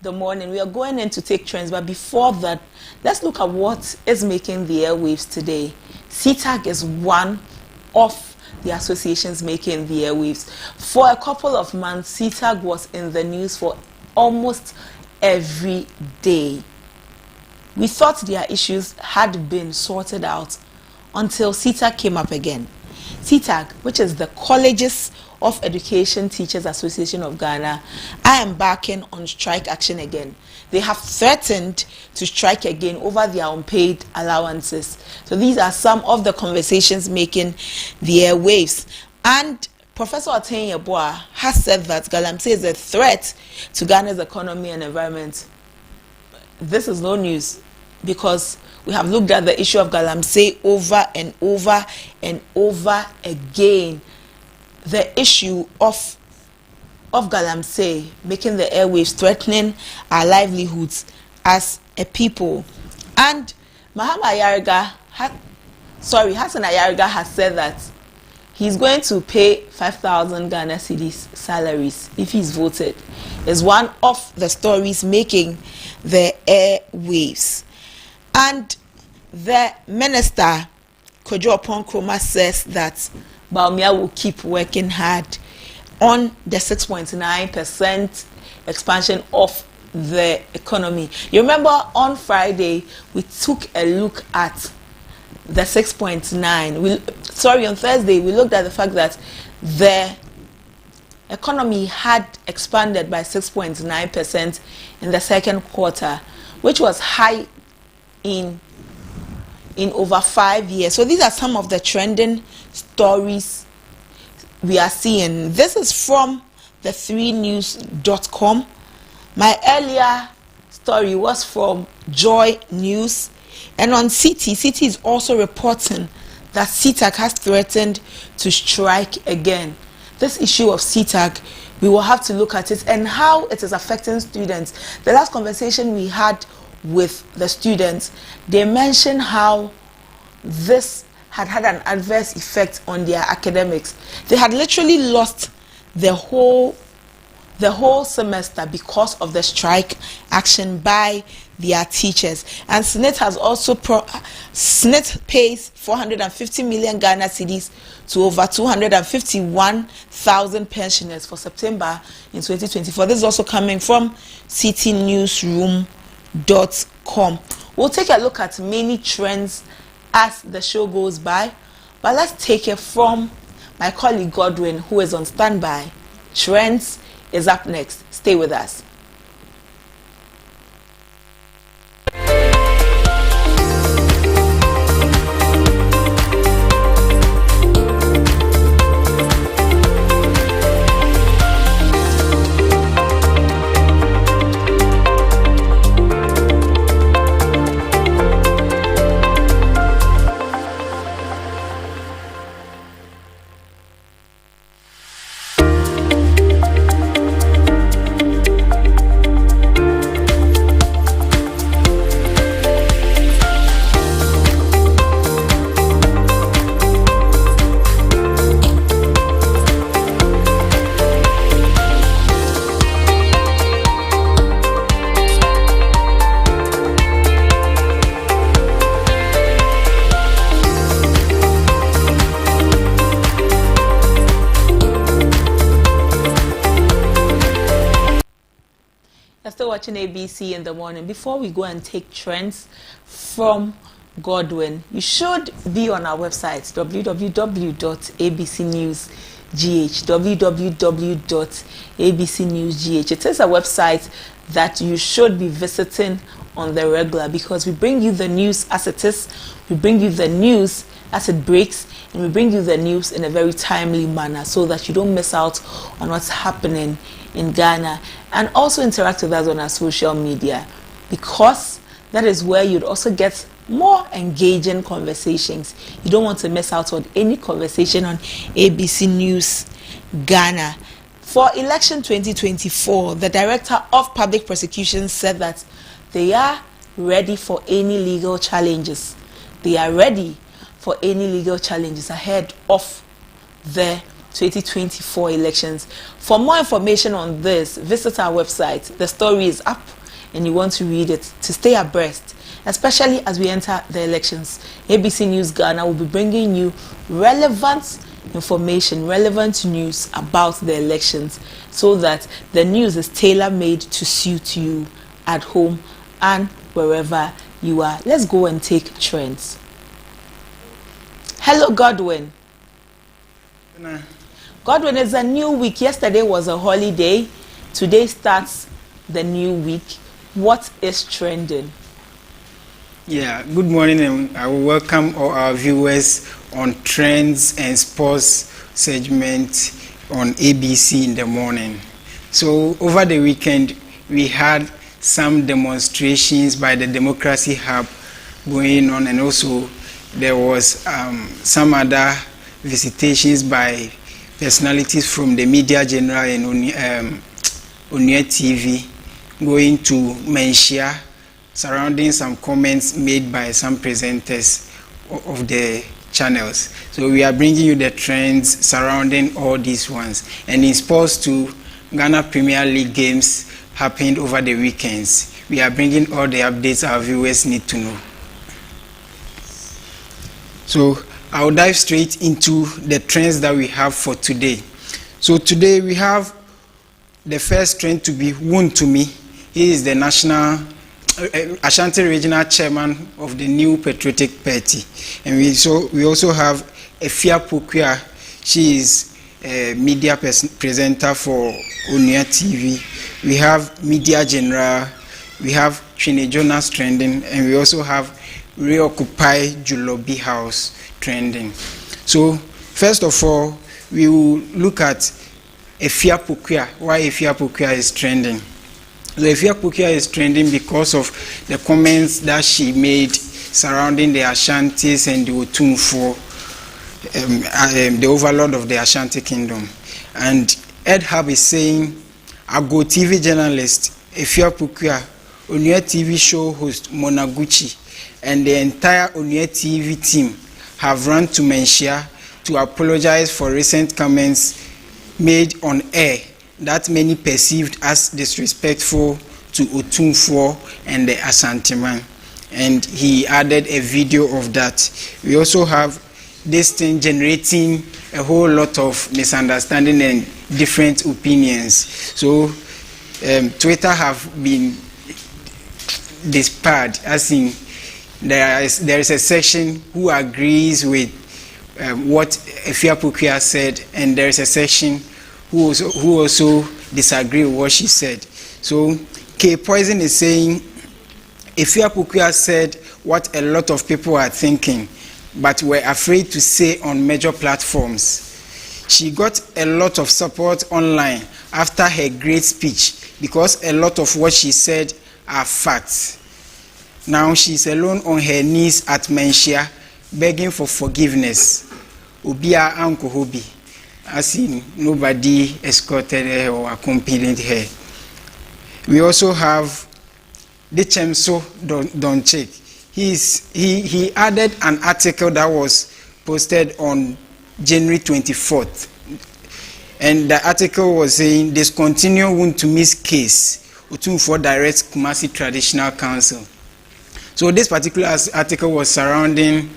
the morning. We are going in to take trends, but before that, let's look at what is making the airwaves today. CTAG is one of the associations making the airwaves. For a couple of months, CTAG was in the news for almost every day. We thought their issues had been sorted out until CTAG came up again. CTAG, which is the Colleges of Education Teachers Association of Ghana, are embarking on strike action again. They have threatened to strike again over their unpaid allowances. So these are some of the conversations making the airwaves. And Professor Oteng Yeboah has said that Galamsey is a threat to Ghana's economy and environment. This is no news, because we have looked at the issue of Galamsey over and over and over again. The issue of Galamsey making the airwaves, threatening our livelihoods as a people. And Hassan Ayariga has said that he's going to pay 5,000 Ghana cedis salaries if he's voted. Is one of the stories making the airwaves. And the minister, Kojo Oppong-Nkrumah, says that Bawumia will keep working hard on the 6.9% expansion of the economy. You remember on Friday, we took a look at the 6.9. On Thursday, we looked at the fact that the economy had expanded by 6.9% in the second quarter, which was high in over 5 years. So these are some of the trending stories we are seeing. This is from the 3news.com. My earlier story was from Joy News, and on CT is also reporting that CTAG has threatened to strike again. This issue of CTAG, we will have to look at it and how it is affecting students. The last conversation we had with the students, they mentioned how this had an adverse effect on their academics. They had literally lost the whole semester because of the strike action by their teachers. And SNIT has also SNIT pays 450 million Ghana cedis to over 251,000 pensioners for September in 2024. This is also coming from citynewsroom.com. We'll take a look at many trends as the show goes by, but let's take it from my colleague Godwin, who is on standby. Trends is up next. Stay with us. Still watching ABC in the morning. Before we go and take trends from Godwin, you should be on our website, www.abcnewsgh, www.abcnewsgh. It is a website that you should be visiting on the regular, because we bring you the news as it is, we bring you the news as it breaks, and we bring you the news in a very timely manner so that you don't miss out on what's happening in Ghana. And also interact with us on our social media, because that is where you'd also get more engaging conversations. You don't want to miss out on any conversation on ABC News Ghana. For election 2024, the Director of Public Prosecutions said that they are ready for any legal challenges. They are ready for any legal challenges ahead of the 2024 elections. For more information on this, visit our website. The story is up and you want to read it to stay abreast, especially as we enter the elections. ABC News Ghana will be bringing you relevant information, relevant news about the elections, so that the news is tailor-made to suit you at home and wherever you are. Let's go and take trends. Hello, Godwin. Godwin, it's a new week. Yesterday was a holiday. Today starts the new week. What is trending? Yeah, good morning, and I will welcome all our viewers on Trends and Sports segment on ABC in the morning. So over the weekend, we had some demonstrations by the Democracy Hub going on, and also there was some other visitations by personalities from the Media General and Onua TV going to Menchia, surrounding some comments made by some presenters of the channels. So we are bringing you the trends surrounding all these ones. And in sports too, Ghana Premier League games happened over the weekends. We are bringing all the updates our viewers need to know. So I'll dive straight into the trends that we have for today. So today we have the first trend to be Wontumi. He is the national Ashanti Regional Chairman of the New Patriotic Party. And we also have Efia Pokuah. She is a media presenter for Onua TV. We have Media General. We have Twene Jonas trending. And we also have Reoccupy Julobi House trending. So first of all, we will look at Efia Pokuah. Why Efia Pokuah is trending. So Efia Pokuah is trending because of the comments that she made surrounding the Ashantis and the Otumfuo, the overlord of the Ashanti Kingdom. And Ed Hub is saying, Ago TV journalist Efia Pokuah, Onua TV show host Monaguchi, and the entire Onua TV team have run to Menchia to apologize for recent comments made on air that many perceived as disrespectful to Otumfuo and the Asanteman. And he added a video of that. We also have this thing generating a whole lot of misunderstanding and different opinions. So Twitter have been disparate, as in there is a section who agrees with what Efia Pokuah said, and there is a section who also disagree with what she said. So K Poison is saying Efia Pokuah said what a lot of people are thinking, but were afraid to say on major platforms. She got a lot of support online after her great speech because a lot of what she said are facts. Now she's alone on her knees at Menchia, begging for forgiveness. Ubia Anko Hobi. As in, nobody escorted her or accompanied her. We also have Dechemso Donchek. He added an article that was posted on January 24th. And the article was saying, discontinue Wontumi's case. Otumfuo directs Kumasi Traditional Council. So this particular article was surrounding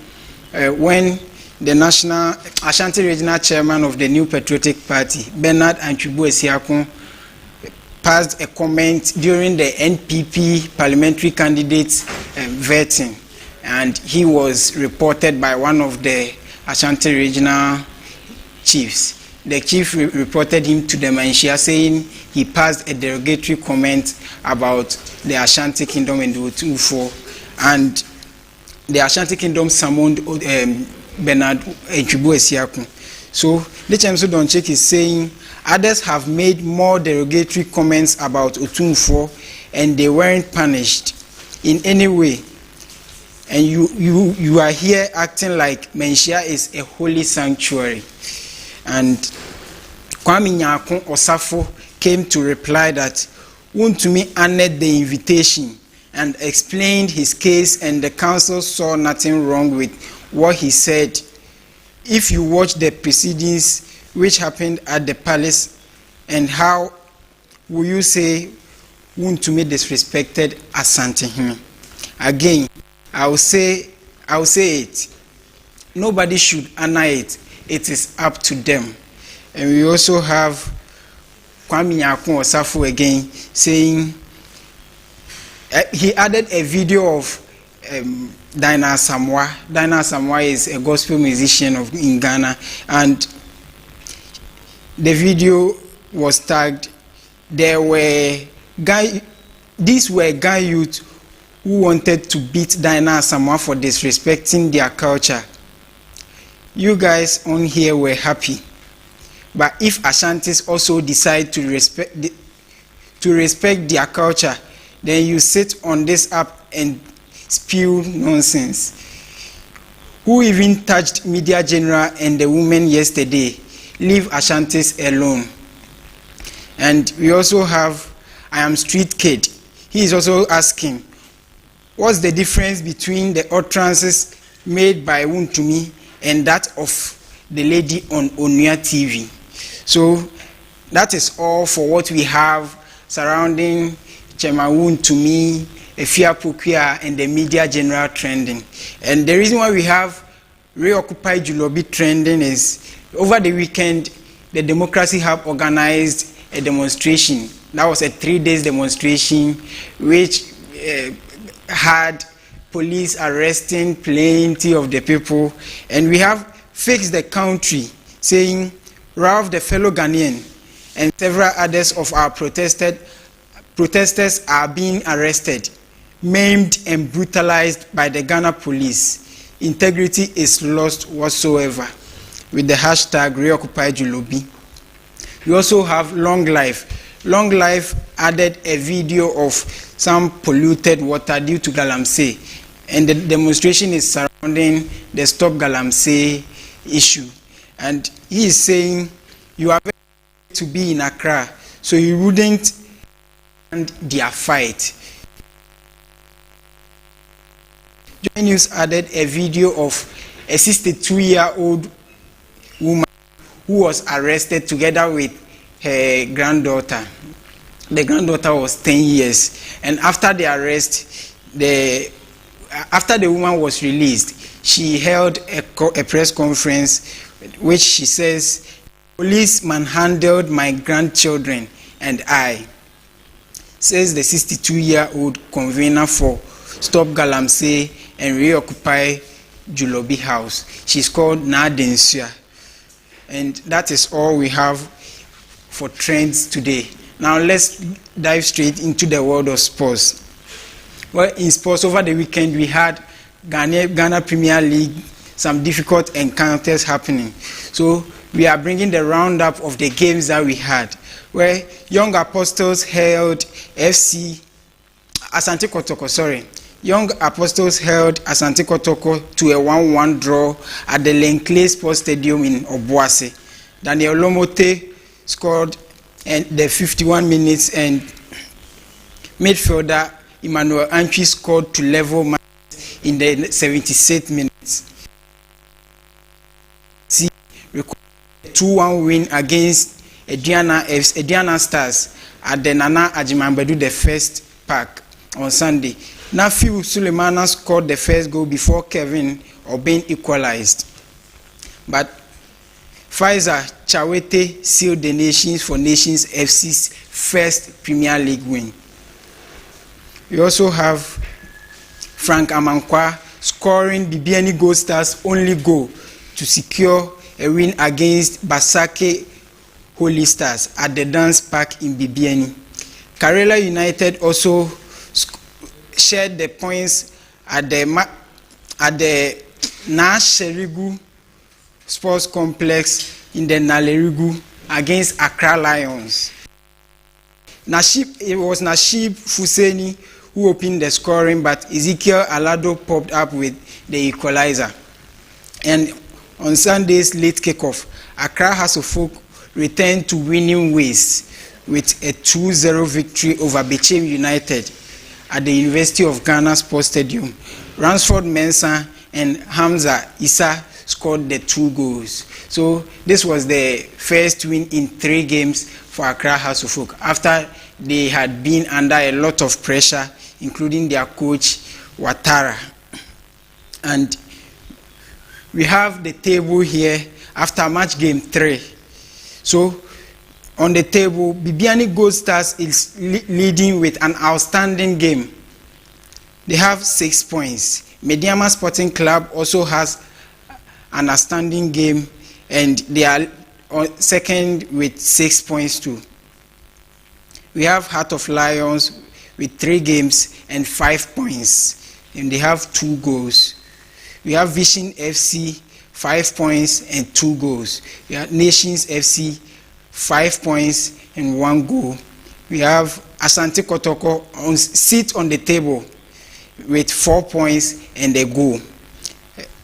when the National Ashanti Regional Chairman of the New Patriotic Party, Bernard Antwibu Esiakun, passed a comment during the NPP parliamentary candidates vetting, and he was reported by one of the Ashanti regional chiefs. The chief reported him to the Menchia, saying he passed a derogatory comment about the Ashanti Kingdom and the Otumfuo, and the Ashanti Kingdom summoned Bernard Antwibu Esiakun. So Dechemso Donchek is saying others have made more derogatory comments about Otumfuo and they weren't punished in any way. And you are here acting like Menchia is a holy sanctuary. And Kwame Nyakun Osafo came to reply that Wontumi honored the invitation and explained his case, and the council saw nothing wrong with what he said. If you watch the proceedings which happened at the palace, and how will you say Wontumi disrespected Asantehene? Again, I will say it. Nobody should honor it. It is up to them. And we also have Kwame Nyankwo Osafo again saying he added a video of Dinah Samoa. Dinah Samoa is a gospel musician in Ghana, and the video was tagged. These were Ghana youth who wanted to beat Dinah Samoa for disrespecting their culture. You guys on here were happy, but if Ashantis also decide to respect their culture, then you sit on this app and spew nonsense. Who even touched Media General and the women yesterday? Leave Ashantis alone. And we also have I Am Street Kid. He is also asking, what's the difference between the utterances made by Wontumi and that of the lady on Onua TV? So that is all for what we have surrounding Chairman Wontumi, Efia Pokuya, and the Media General trending. And the reason why we have Reoccupy Julobi trending is over the weekend, the Democracy Hub organized a demonstration. That was a 3-day demonstration which had police arresting plenty of the people. And we have Fix the Country saying Ralph, the fellow Ghanaian, and several others of our protesters are being arrested, maimed and brutalized by the Ghana police. Integrity is lost whatsoever, with the hashtag Reoccupy Julobi. We also have Long Life. Long Life added a video of some polluted water due to Galamsey, and the demonstration is surrounding the Stop Galamsey issue. And he is saying you are to be in Accra, so you wouldn't end their fight. Joy News added a video of a 62-year-old woman who was arrested together with her granddaughter. The granddaughter was 10 years, and after the arrest, after the woman was released, she held a press conference which she says, "Police manhandled my grandchildren and I," says the 62-year-old convener for Stop Galamsey and Reoccupy Julobi House. She's called Nadensua. And that is all we have for trends today. Now let's dive straight into the world of sports. Well, in sports over the weekend we had Ghana Premier League, some difficult encounters happening. So we are bringing the roundup of the games that we had, where Young Apostles held Asante Kotoko, Young Apostles held Asante Kotoko to a 1-1 draw at the Lenkley Sports Stadium in Obuasi. Daniel Lomote scored in the 51 minutes, and midfielder Emmanuel Antwi scored to level match in the 76th minutes. Recorded a 2-1 win against Ediana Stars at the Nana Ajimambedu the First Park on Sunday. Nafiu Sulemana scored the first goal before Kevin Obin equalized. But Pfizer Chawete sealed the Nations for Nations FC's first Premier League win. We also have Frank Amankwa scoring Bibiani Gold Stars' only goal to secure a win against Basake Holy Stars at the Dance Park in Bibiani. Karela United also shared the points at the Nasherigu Sports Complex in the Nalerigu against Accra Lions. It was Nashib Fuseni who opened the scoring, but Ezekiel Alado popped up with the equalizer. And on Sunday's late kickoff, Accra House of Folk returned to winning ways with a 2-0 victory over Bechem United at the University of Ghana Sports Stadium. Ransford Mensah and Hamza Issa scored the 2 goals. So this was the first win in 3 games for Accra Hearts of Oak after they had been under a lot of pressure, including their coach Ouattara. And we have the table here after match game 3. So on the table, Bibiani Gold Stars is leading with an outstanding game. They have 6 points. Mediama Sporting Club also has an outstanding game, and they are second with 6 points too. We have Heart of Lions with 3 games and 5 points, and they have 2 goals. We have Vision FC 5 points and 2 goals. We have Nations FC 5 points and 1 goal. We have Asante Kotoko on sit on the table with 4 points and a goal.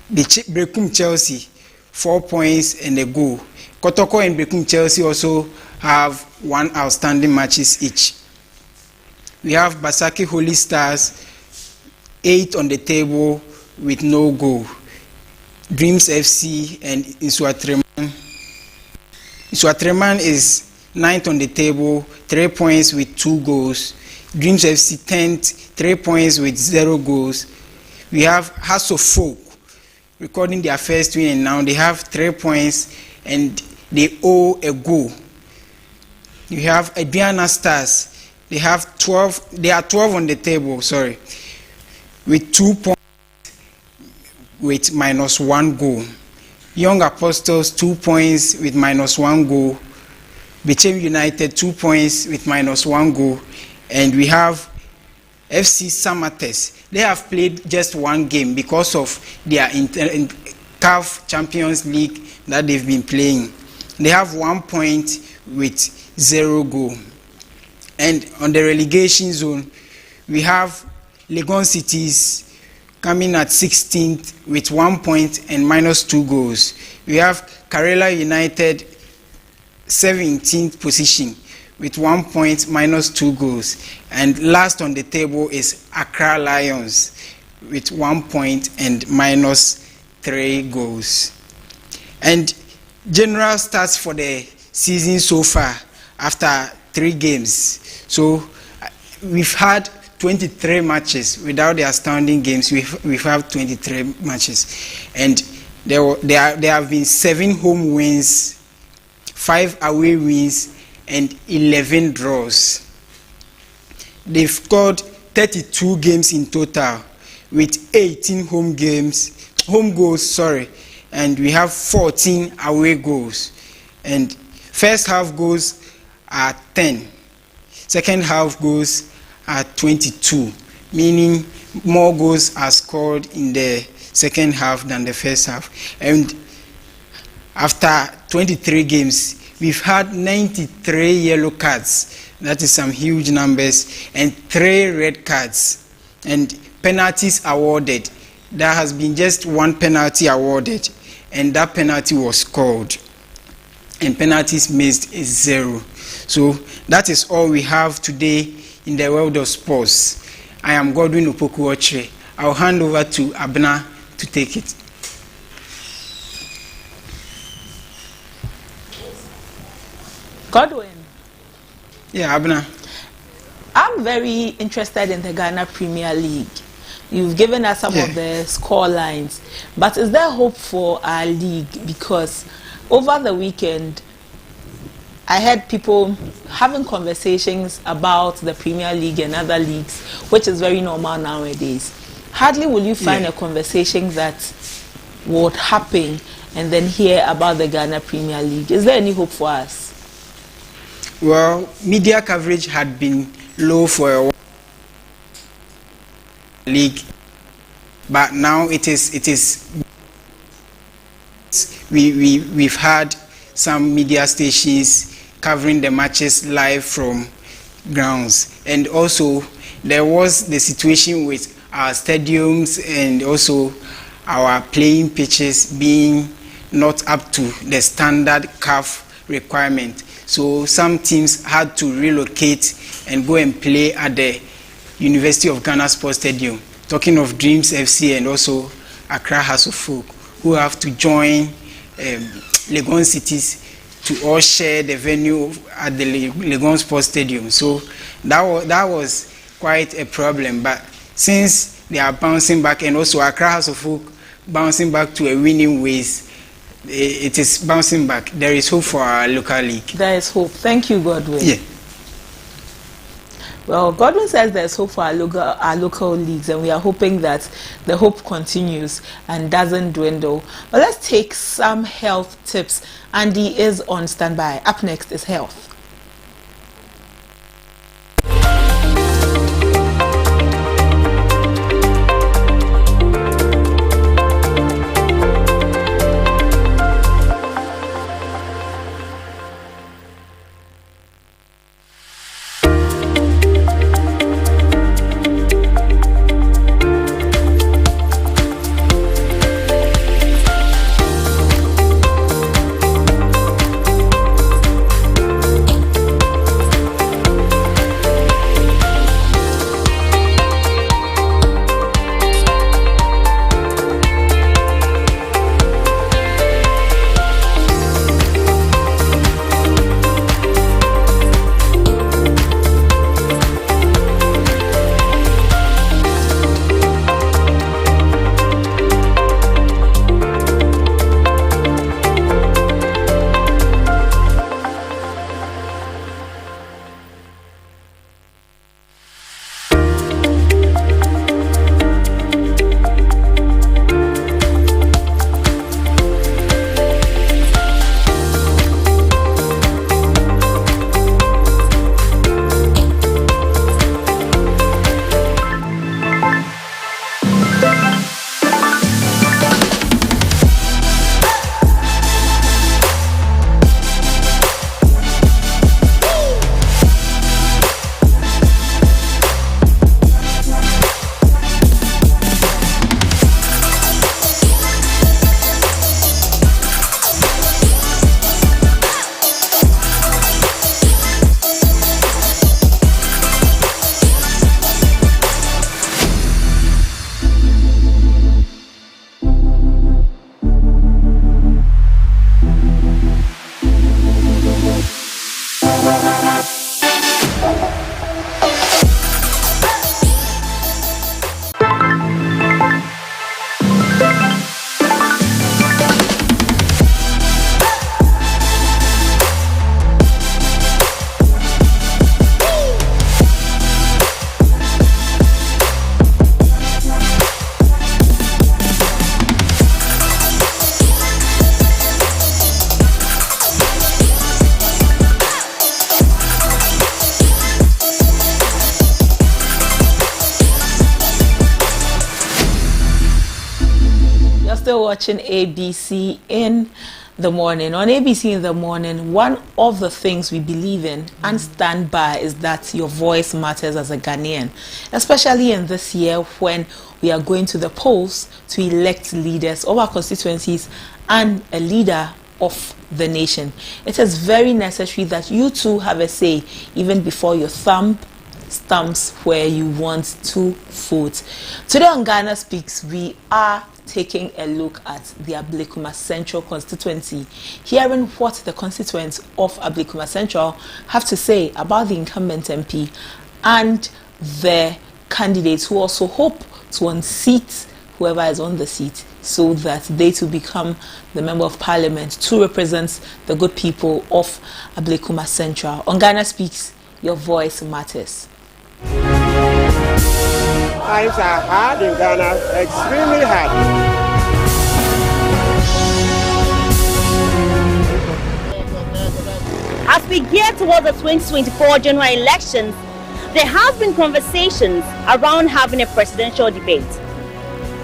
The Berekum Chelsea 4 points and a goal. Kotoko and Berekum Chelsea also have 1 outstanding matches each. We have Basaki Holy Stars 8 on the table with no goal. Dreams FC and Isuatreman. Isuatreman is 9th on the table, 3 points with 2 goals. Dreams FC 10th, 3 points with 0 goals. We have Hearts of Folk recording their first win, and now they have 3 points and they owe a goal. You have Aduana Stars. They have 12. They are 12 on the table. Sorry, with 2 points with minus 1 goal. Young Apostles 2 points with minus 1 goal. Bechem United 2 points with minus 1 goal. And we have FC Samates. They have played just 1 game because of their CAF Champions League that they've been playing. They have 1 point with 0 goal. And on the relegation zone, we have Legon Cities coming at 16th with 1 point and minus 2 goals. We have Karela United 17th position with 1 point minus 2 goals. And last on the table is Accra Lions with 1 point and minus 3 goals. And general stats for the season so far after 3 games. So we've had 23 matches without the outstanding games. We've had 23 matches, and there have been 7 home wins, 5 away wins, and 11 draws. They've scored 32 games in total, with 18 home goals, and we have 14 away goals. And first half goals are 10, second half goals are 22, meaning more goals are scored in the second half than the first half. And after 23 games, we've had 93 yellow cards. That is some huge numbers, and 3 red cards, and penalties awarded. There has been just 1 penalty awarded, and that penalty was scored, and penalties missed is 0. So that is all we have today in the world of sports. I am Godwin Opoku-Ochre. I'll hand over to Abna to take it. Godwin. Yeah, Abna. I'm very interested in the Ghana Premier League. You've given us some of the score lines, but is there hope for our league? Because over the weekend, I heard people having conversations about the Premier League and other leagues, which is very normal nowadays. Hardly will you find a conversation that would happen and then hear about the Ghana Premier League. Is there any hope for us? Well, media coverage had been low for a while, league, but now we've had some media stations covering the matches live from grounds, and also there was the situation with our stadiums and also our playing pitches being not up to the standard CAF requirement. So some teams had to relocate and go and play at the University of Ghana Sports Stadium. Talking of Dreams FC and also Accra Hearts of Folk, who have to join Legon cities to all share the venue at the Legon Sports Stadium. So that was quite a problem. But since they are bouncing back, and also Accra House of Folk bouncing back to a winning ways, it is bouncing back. There is hope for our local league. There is hope. Thank you, Godwin. Yeah. Well, Godwin says there's hope for our local leagues, and we are hoping that the hope continues and doesn't dwindle. But let's take some health tips. Andy is on standby. Up next is health. Still watching ABC in the morning. On ABC in the morning, one of the things we believe in and stand by is that your voice matters as a Ghanaian, especially in this year when we are going to the polls to elect leaders of our constituencies and a leader of the nation. It is very necessary that you too have a say even before your thumb stamps where you want to vote. Today on Ghana Speaks, we are taking a look at the Ablekuma Central constituency, hearing what the constituents of Ablekuma Central have to say about the incumbent MP and the candidates who also hope to unseat whoever is on the seat so that they too become the Member of Parliament to represent the good people of Ablekuma Central. On Ghana Speaks, your voice matters. Times are hard in Ghana, extremely hard. As we gear towards the 2024 general elections, there have been conversations around having a presidential debate.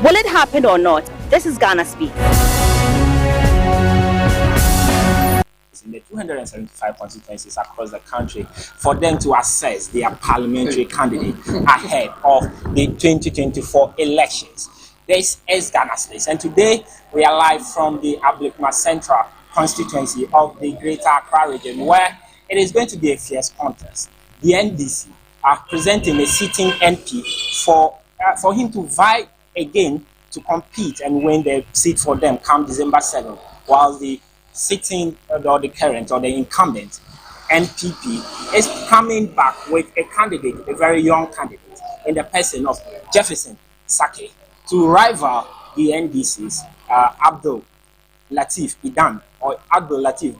Will it happen or not? This is Ghana Speaks. In the 275 constituencies across the country for them to assess their parliamentary candidate ahead of the 2024 elections. This is Ghana Speaks, and today we are live from the Ablekuma Central constituency of the Greater Accra region, where it is going to be a fierce contest. The NDC are presenting a sitting MP for him to vie again to compete and win the seat for them come December 7th, while the sitting or the current or the incumbent NPP is coming back with a candidate, a very young candidate, in the person of Jefferson Saki, to rival the NDC's Abdul Latif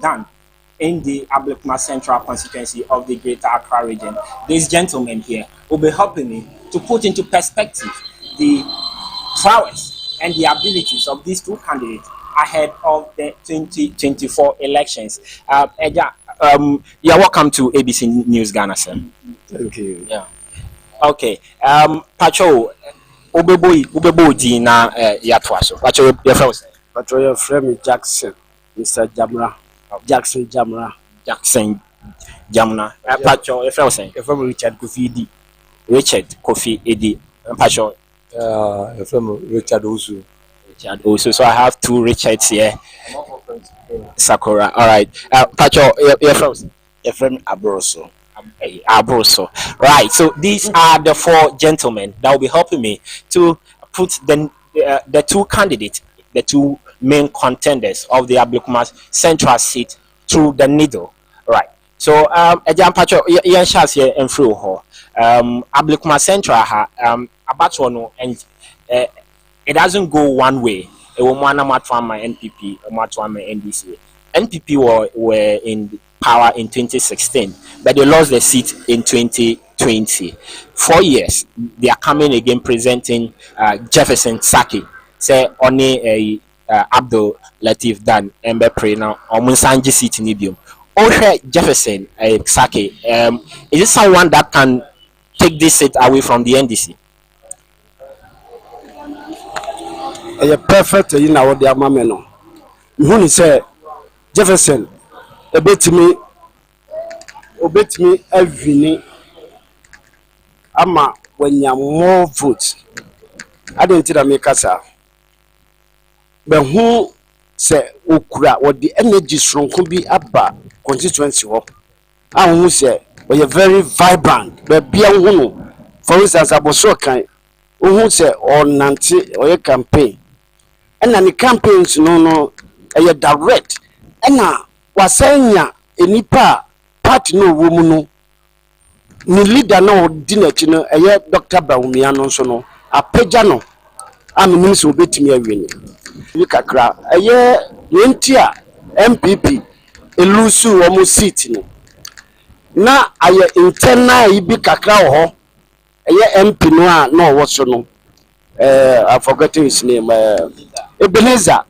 Dan in the Ablekuma Central constituency of the Greater Accra region. This gentleman here will be helping me to put into perspective the prowess and the abilities of these two candidates ahead of the 2024 elections. You're welcome to ABC News Ghana, sir. Thank you. Yeah. Okay. Pacho, Ubebo di na yatwaso. Pacho, your friend. Pacho, your friend Jackson, Mr. Jamra. Jackson Jamra. Pacho, your friend. Your friend Richard Kofi Edi. Richard Kofi Edi. Pacho. Your friend Richard Osu. So I have two Richards here. Sakura. All right. Pacho, your friend. Your friend Abroso. Right. So these are the four gentlemen that will be helping me to put the two candidates, the two main contenders of the Ablekuma Central seat through the needle. Right. So Ejam Pacho, yan chance here in through ho. Ablekuma Central about one and it doesn't go one way. It will one my NPP, my NDC. NPP were in power in 2016, but they lost the seat in 2020. 4 years, they are coming again presenting Jefferson Saki. Say only Abdul Latif Dan Embe Pre now or Munsanji seat in Ibium. Okay, Jefferson Saki. Is it someone that can take this seat away from the NDC? A perfect in our dear mameno. You say Jefferson. Obet me every ama when you more votes. I don't think I make us out. But who say Okura or the energy strong could be about constituency? I who say we are very vibrant, but be a woman. For instance, I was so kind who say or Nancy or a campaign. And then the campaigns no a direct and now. Wasanya enipa party no woman no ni leader no dinner no eye Dr. Bawumia no so no apeja no aminim so betimi awini wi kakra eye yentia MPP elusu omo seat no na aye internal ibi kakra ho eye MP no a no wo so no I forgot his name Ebenezer.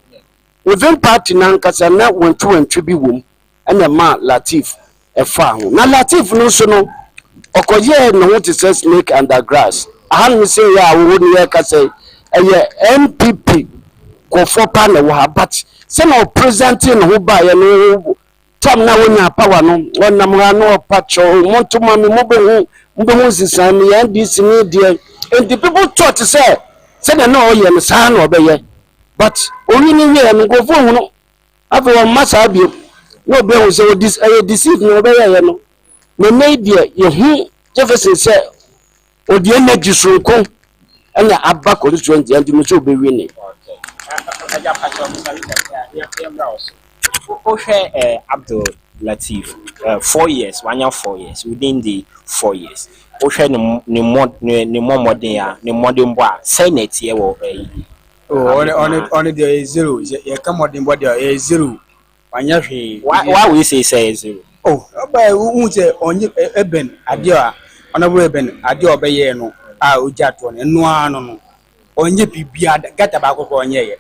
Within party nankasa na wentwe bi wom ena ma Latif efa ho na Latif no so no okoye no what is snake under grass ahan me say ya wo ni ya ka say MPP ko for pa na wo ha but say no presenting no ba ye no tam na wonya power no wonam ha no pacho monto ma me mo be hu sisan ni NDC ni de and the people thought say na no ye no sa na obeye. But only ni we go for no after one massa bi no be say this deceive no be ya no me made ye hu Jefferson say o the energy so ko anya abba ko 20 and me so be win Abdul Latif 4 years 1 year 4 years within the 4 years ni modern boy senate here wo on the zero. You come on in body a zero. Why will you say zero? Oh, but who say on you Eben Adia, honorable Eben Adia Bayeno, Ujatron, and no, on ye Pibia, get about on ye.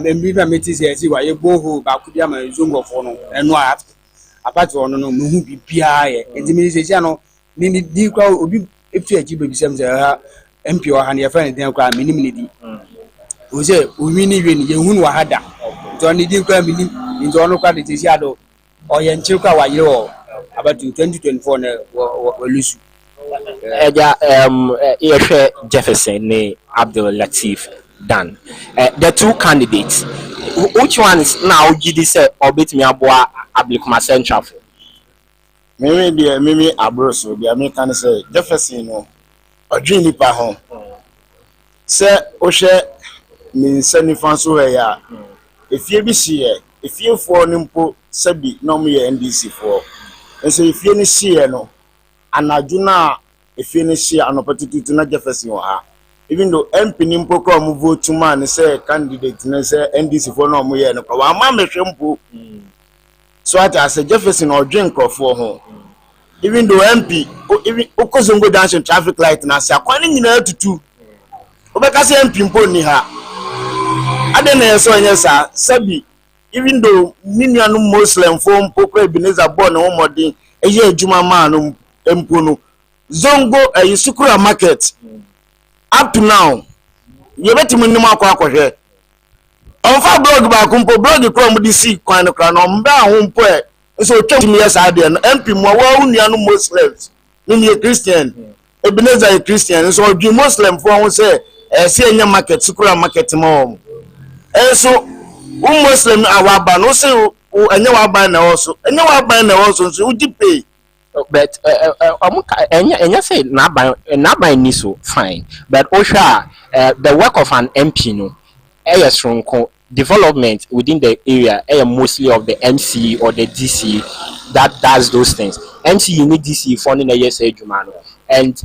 Maybe metis see why you go who Bakuyama Zungo Fono, and no after. Apart from no movie PI, and the minister, Nini Dico will be if you achieve some MP or Hania friend, then cry minimity. We say, we need you wahada. Johnny Dinka in John quality shadow or Yanchuka wa yo about 2024 or lose. Jefferson ne Abdul Latif Dan. The two candidates. Which one is now GD say or bit me aboa Ablekuma Central? Mimi Abroso, the American say Jefferson no. Odwini pa ho se o hwe ni sanifa so ya efie bi hye efie fo ni mpo sabi no mo ye NDC fo enso efie ni hye no anaju na efie ni hye anopatutu na Jefferson wo ha even though MP ni mpo ko mo vote man say candidate na say NDC fo no mo ye no ko wa ma mehwe mpo so as a Jefferson or drink crofo ho even though MP even okozongo dance traffic light na say akwa ni nyina tutu obeka say MP mpo ni ha ade na yeso anya sa sabi even though ninianu Muslim fo mpo kwa Ebenezer born no modin eye adwuma ma no mpo no zongo Sukura market up to now ye betimu nim akwa onfa blog ba kumpo blog kro mu disi kwan no kra no mba ho mpo so twetimi yes ade no MP mo wa unianu Muslims ni Christian Ebenezer a Christian so odwi Muslim fo ho say see enya market Sukura market mo so Muslim awaba no say enya wa ban na also enya wa ban na also so udi pay but enya say na ban ni so fine but osha the work of an MP no development within the area mostly of the MC or the DC that does those things. MC you need DC funding a yes and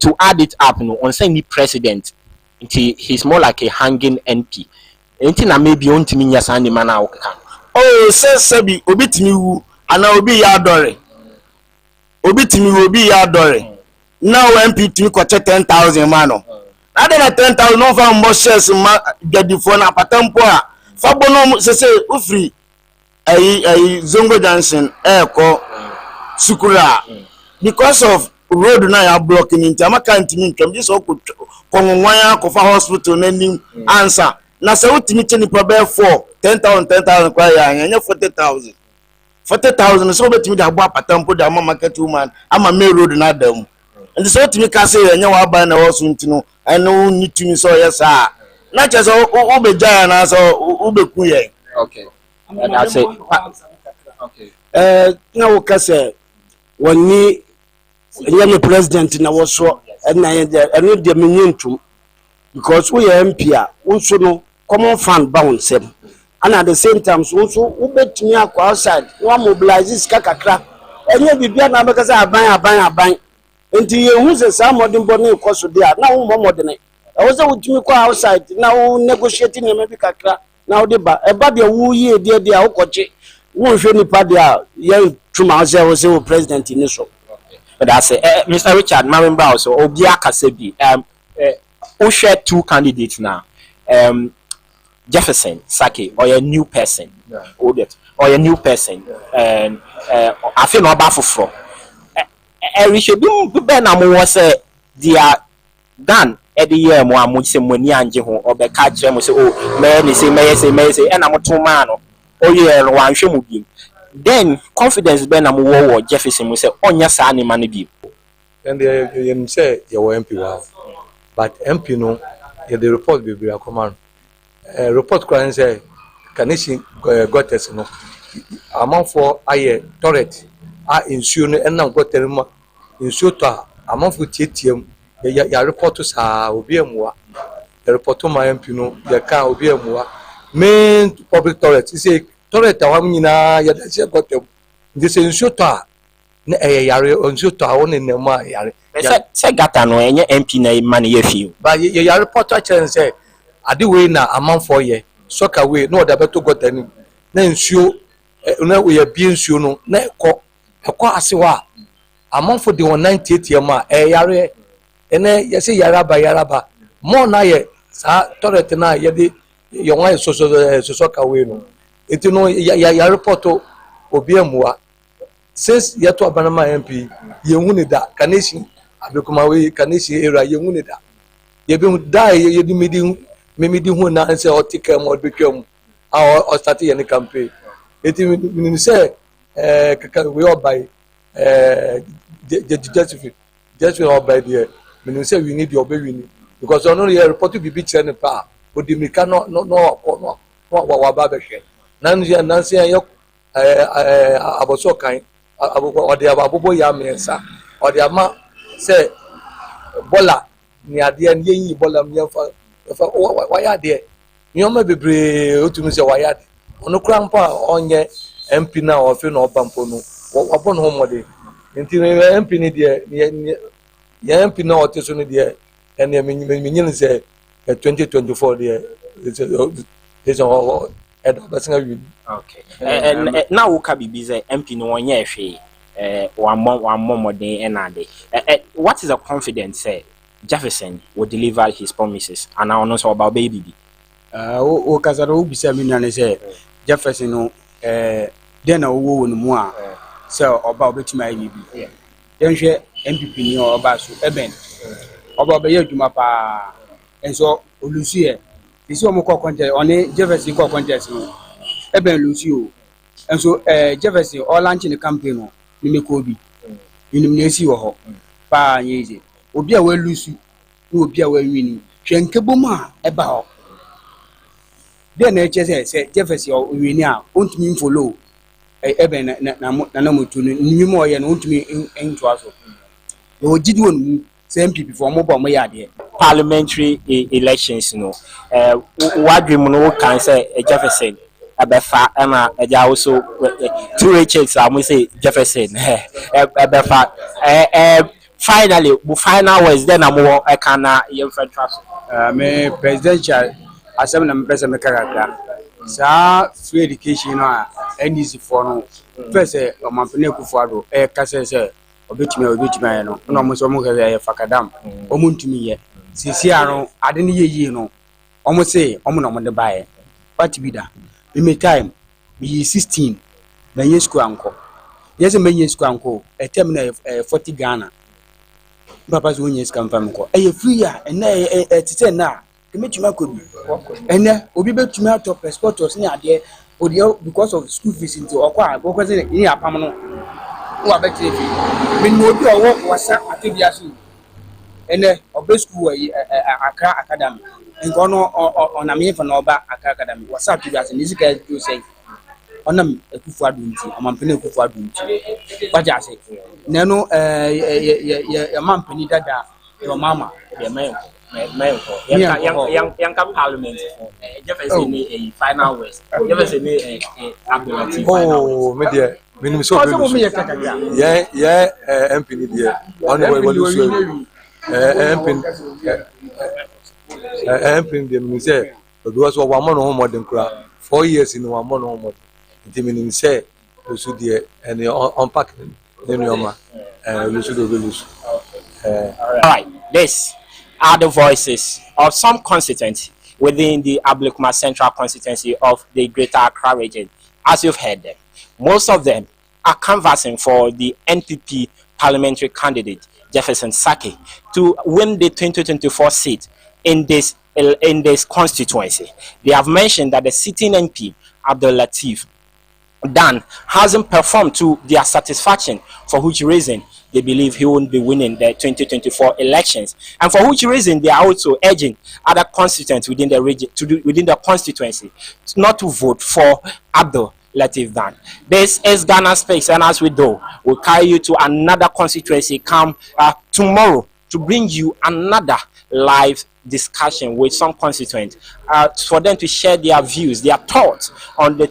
to add it up no on say president he's more like a hanging MP. Anything that maybe on to me yes and man oh says sabi obitimi wu ana obi ya adore obitimi wu obi ya adore now MP to ko 10,000 man no ade na 10,000 no fa mbo shares ma gadi fo na patampo a fa bono se ufri ai Zongo Junction ko Sukura because of road na ya blocking in Jamaica ntimi ntwam ji so ko konwan ko fa hospital na nim answer na se utimi cheni problem 10,000 kwa ya anya 40,000 so betimi da gbo patampo da ma market woman ama main road na dam and so utimi ka se anya wa ban na wo so ntino eno ni tumi so yes ah na che so obeja na so obeku ye okay and I say okay na wo ka se woni enya president na wo so na eno de menyintum because we MP a wonso no common fund bounce and at the same time so ubetumi akwa outside no mobilize kakakra enya bibia na beka say aban enti ye hu se sa modern born koso dia na wo modern e wo se wutumi kwa outside na wo negotiate ne mabi kakra na wo de ba e ba de wo ye de a wo koche wo hwe nipa de a ye tuma say wo se wo president ni so but I say Mr. Richard Mamemba also obi akasebi who share two candidates now Jefferson Saki or a new person or a new person and I feel no bad for we should be ben am say they are done at the year mo am say money anje ho or be catch them say oh me say and am to man oh yeah wan hwe mu bi then confidence ben am wo Jefferson say onya sa ni man bi and they say you MP wow but MP no the report be command report crying say Kaneshi got us no amount for aye turret ensure no enam got terima ensure to amount for tietiem ya report sa obi emwa the report my MP no ya ka obi emwa main public turret say turret awam nyina ya da got them this ensure to na yare ensure to awon nema yare say gata no enye MP na man ye feel but ya report actually say ade we na amount for ye soccer we no da beto got any na nsuo na we bie nsuo no na ekọ asewa amount for the 198 yema yare ene ye say yaraba more na ye sa torrent na ye de ye wan so soccer we no enti no ya report obi amua since ye to abanama MP ye hu ne da Kaneshi abekuma we Kaneshi era ye hu ne da ye bi da ye di medi hu na say o take am o become o start any campaign eti me say we all buy just all buy there me say we need your baby because only your report to be channel pa o di me can no wa ba be hwe nan say yo aboso kan o de abobo ya mensa o de ama say bola ni adeɛ ne yɛnyi bɔla mu yɛmfa wayɛ adeɛ nneɛma bebree otumi sɛ wayɛ adeɛ ɔno kora mpo a ɔnyɛ mp na ɔfe na ɔba mpo no wabɔ ne ho mmɔden nti mp ne deɛ yɛ mp na ɔte so no deɛ ɛne menyini sɛ 2024 deɛ ɛsɛ ɛda bɛsɛn awi. Okay. Na woka bibi sɛ mp no wɔnyɛ hwee wammɔ mmɔden ɛna ade what is the confidence say Jefferson will deliver his promises and now also about baby o kasara o bisa mi nane say Jefferson no den na wo no mu a say oba obetuma ayi bi den hwe MPP ni oba so eben oba obeye adwuma pa enso olusu ye isi o mo ko contest oni Jefferson ko contest no eben lusu o enso Jefferson o launch the campaign no ni me ko bi ni me esi wo ho pa nyeze obi a welusu na obi a wawini hwenkebom a eba ho de na eche se Jefferson o wini a ontumi follow ebe na motu no nyim o ye no ontumi ento aso o gidi won mu se MPP for mo ba mo ya de parliamentary elections no wadwem no kan say Jefferson abefa na eja also two Richards am say Jefferson abefa finally the final words then am I can yemfa trust me presidential asem na mpesa me kakaka sa free education no NDC for no first omanpene kufuado kase se obetime no na mo so mo kase fakadam omuntumi ye sisi aro ade ne yeyi no omo se omo na mo de bae what be da me time be 16 na yes school anko yes me yes school anko etem na 40 Ghana papa so yes kan fam ko free ya na tete na kemetuma ko bi ene obi betuma atop passports ni ade odio because of school fees into okwa go kwese ni apam no wa betire fi me no obi owo wasa atebia so ene obe school Accra Academy nko no oname fa na oba Accra Academy wasa atebia so ni sika do say onam ekufu adunti amampene ekufu adunti baja say na no ya mampeni dada your mama the man young parliament Jefferson a final west Jefferson a ability oh me there minimum so yeah MP ni there on the evolution MP dem ni say do was one man no more than 4 years in one man no more the minimum say so there and unpack then your man you should lose all right this are the voices of some constituents within the Ablekuma Central constituency of the Greater Accra region. As you've heard them, most of them are canvassing for the NPP parliamentary candidate Jefferson Saki to win the 2024 seat in this constituency. They have mentioned that the sitting MP Abdul Latif Dan hasn't performed to their satisfaction, for which reason they believe he won't be winning the 2024 elections, and for which reason they are also urging other constituents within the region within the constituency not to vote for Abdul Latif Dan. This is Ghana Speaks, and as we do, we'll carry you to another constituency come tomorrow to bring you another live discussion with some constituents for them to share their views, their thoughts on the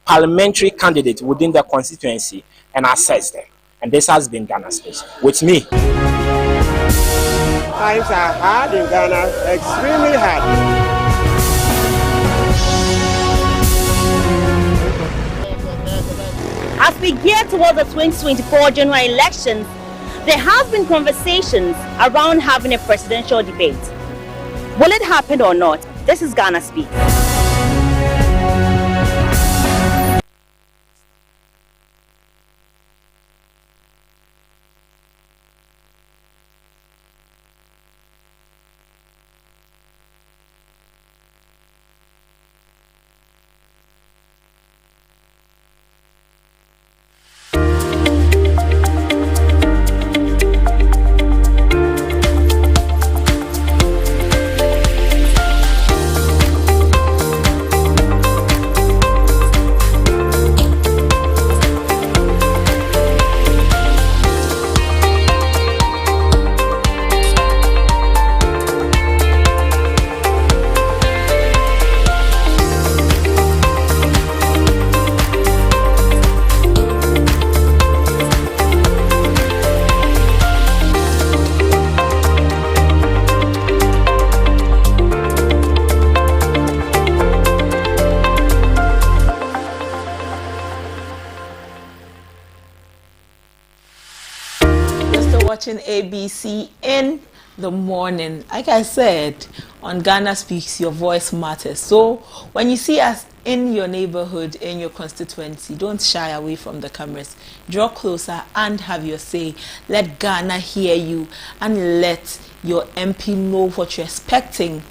parliamentary candidate within the constituency and assess them. And this has been Ghana Space. With me. Times are hard in Ghana, extremely hard. As we gear towards the 2024 general elections, there have been conversations around having a presidential debate. Will it happen or not? This is Ghana Speaks. watching ABC in the morning. Like I said, on Ghana Speaks, your voice matters. So when you see us in your neighborhood, in your constituency, don't shy away from the cameras. Draw closer and have your say. Let Ghana hear you and let your MP know what you're expecting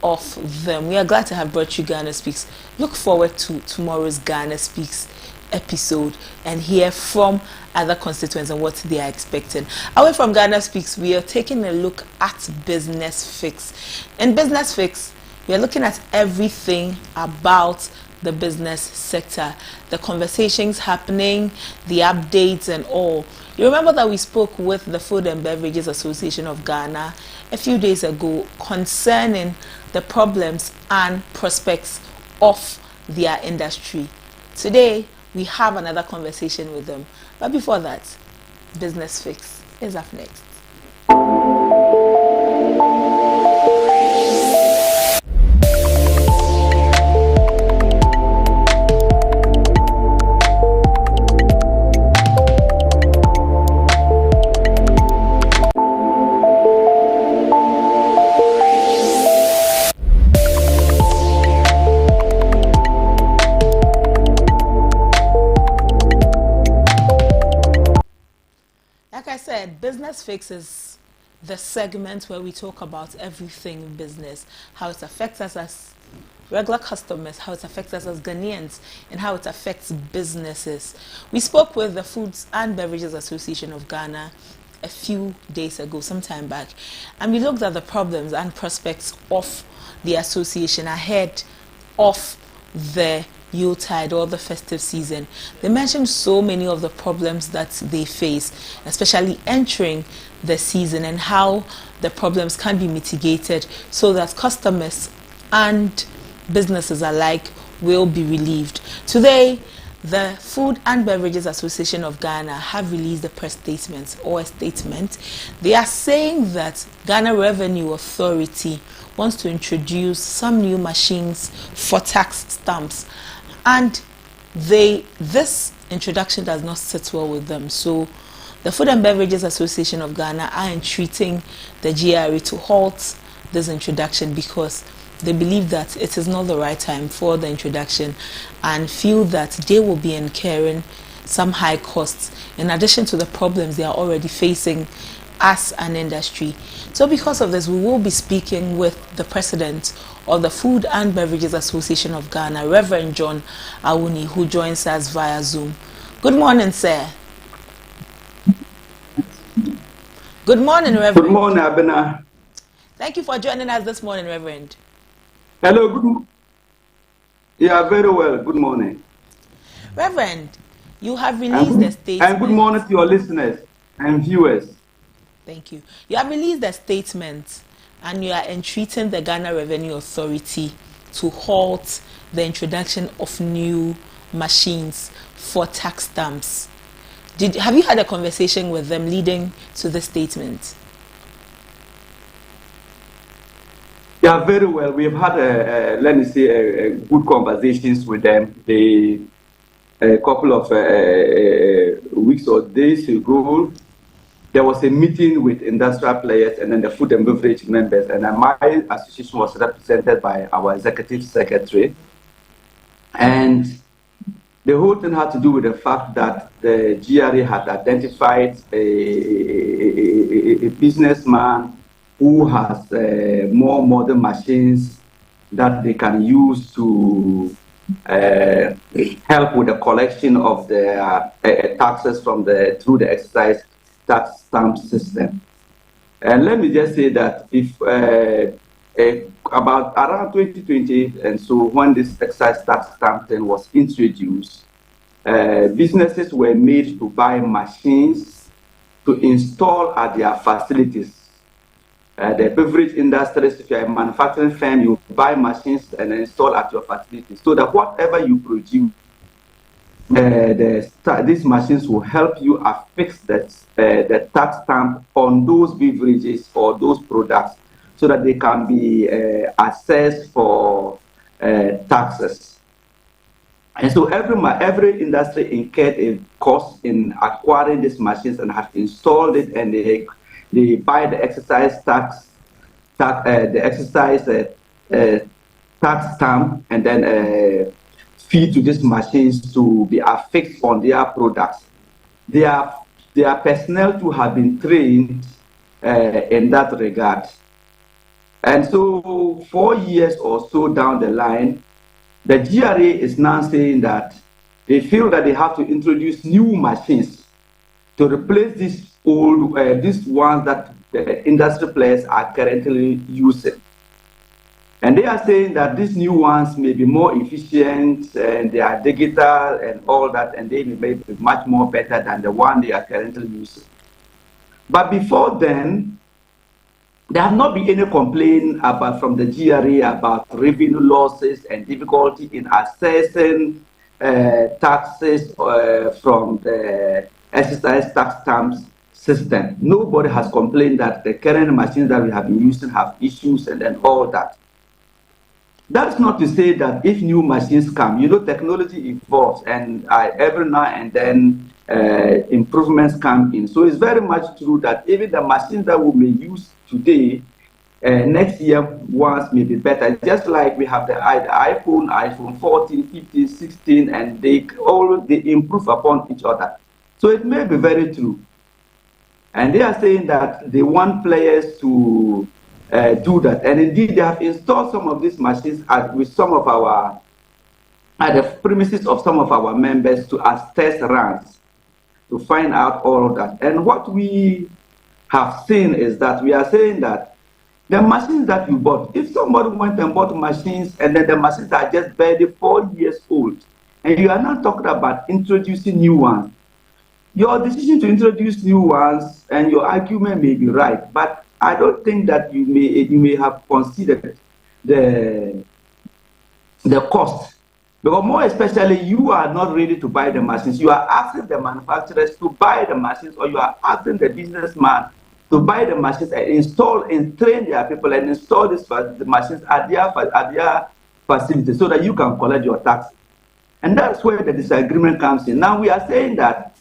of them. We are glad to have brought you Ghana Speaks. Look forward to tomorrow's Ghana Speaks episode and hear from other constituents and what they are expecting. Away from Ghana Speaks, we are taking a look at Business Fix. In Business Fix, we are looking at everything about the business sector, the conversations happening, the updates and all. You remember that we spoke with the Food and Beverages Association of Ghana a few days ago concerning the problems and prospects of their industry. Today, we have another conversation with them. But before that, Business Fix is up next. Business Fix is the segment where we talk about everything in business, how it affects us as regular customers, how it affects us as Ghanaians, and how it affects businesses. We spoke with the Foods and Beverages Association of Ghana a few days ago, some time back, and we looked at the problems and prospects of the association ahead of the Yuletide or the festive season. They mentioned so many of the problems that they face, especially entering the season, and how the problems can be mitigated so that customers and businesses alike will be relieved. Today, the Food and Beverages Association of Ghana have released a press statement or a statement. They are saying that Ghana Revenue Authority wants to introduce some new machines for tax stamps, and this introduction does not sit well with them. So the Food and Beverages Association of Ghana are entreating the GRA to halt this introduction because they believe that it is not the right time for the introduction and feel that they will be incurring some high costs in addition to the problems they are already facing as an industry. So because of this, we will be speaking with the president of the Food and Beverages Association of Ghana, Reverend John Awuni, who joins us via Zoom. Good morning, sir. Good morning, Reverend. Good morning, Abena. Thank you for joining us this morning, Reverend. Hello, good morning. Yeah, very well. Good morning. Reverend, you have released a statement. And good morning to your listeners and viewers. Thank you. You have released a statement and you are entreating the Ghana Revenue Authority to halt the introduction of new machines for tax stamps. Have you had a conversation with them leading to the statement? Yeah, very well. We've had let me say, good conversations with them. A couple of weeks or days ago, there was a meeting with industrial players and then the food and beverage members, and my association was represented by our executive secretary. And the whole thing had to do with the fact that the GRA had identified a businessman who has more modern machines that they can use to help with the collection of the taxes through the excise tax stamp system. And let me just say that if about around 2020, and so when this excise tax stamp thing was introduced, businesses were made to buy machines to install at their facilities. The beverage industries, if you're a manufacturing firm, you buy machines and install at your facilities so that whatever you produce, these machines will help you affix the tax stamp on those beverages or those products so that they can be assessed for taxes. And so every industry incurred a cost in acquiring these machines and have installed it, and they buy the exercise tax stamp, and then feed to these machines to be affixed on their products. Their personnel too have been trained in that regard. And so 4 years or so down the line, the GRA is now saying that they feel that they have to introduce new machines to replace these ones that the industry players are currently using. And they are saying that these new ones may be more efficient and they are digital and all that, and they may be much more better than the one they are currently using. But before then, there have not been any complaint from the GRA about revenue losses and difficulty in assessing taxes from the exercise tax stamps system. Nobody has complained that the current machines that we have been using have issues and then all that. That's not to say that if new machines come, technology evolves, and every now and then improvements come in. So it's very much true that even the machines that we may use today, next year ones may be better. Just like we have the iPhone 14, 15, 16, and they improve upon each other. So it may be very true. And they are saying that they want players to do that. And indeed, they have installed some of these machines at the premises of some of our members as test runs to find out all of that. And what we have seen is that we are saying that the machines that you bought, if somebody went and bought machines and then the machines are just barely 4 years old, and you are not talking about introducing new ones, your decision to introduce new ones and your argument may be right, but I don't think that you may have considered the cost. Because more especially, you are not ready to buy the machines. You are asking the manufacturers to buy the machines, or you are asking the businessman to buy the machines and install and train their people and install the machines at their facility so that you can collect your tax. And that's where the disagreement comes in. Now we are saying that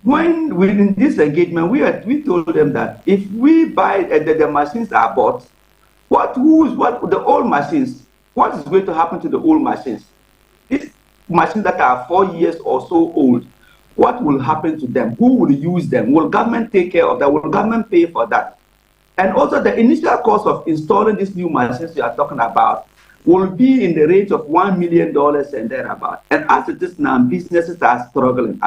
when within this engagement, we told them that if we buy the machines are bought, what the old machines, what is going to happen to the old machines? These machines that are 4 years or so old, what will happen to them? Who will use them? Will government take care of that? Will government pay for that? And also the initial cost of installing these new machines you are talking about will be in the range of $1 million and thereabout. And as it is now, businesses are struggling.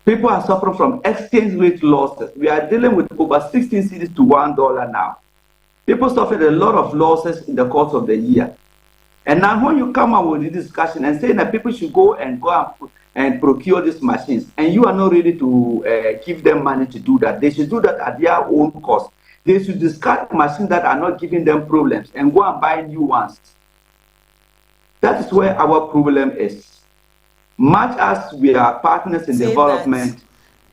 People are suffering from exchange rate losses. We are dealing with over 16 cedis to $1 now. People suffered a lot of losses in the course of the year. And now when you come up with this discussion and saying that people should go and procure these machines, and you are not ready to give them money to do that, they should do that at their own cost. They should discard machines that are not giving them problems and go and buy new ones. That is where our problem is. Much as we are partners in development,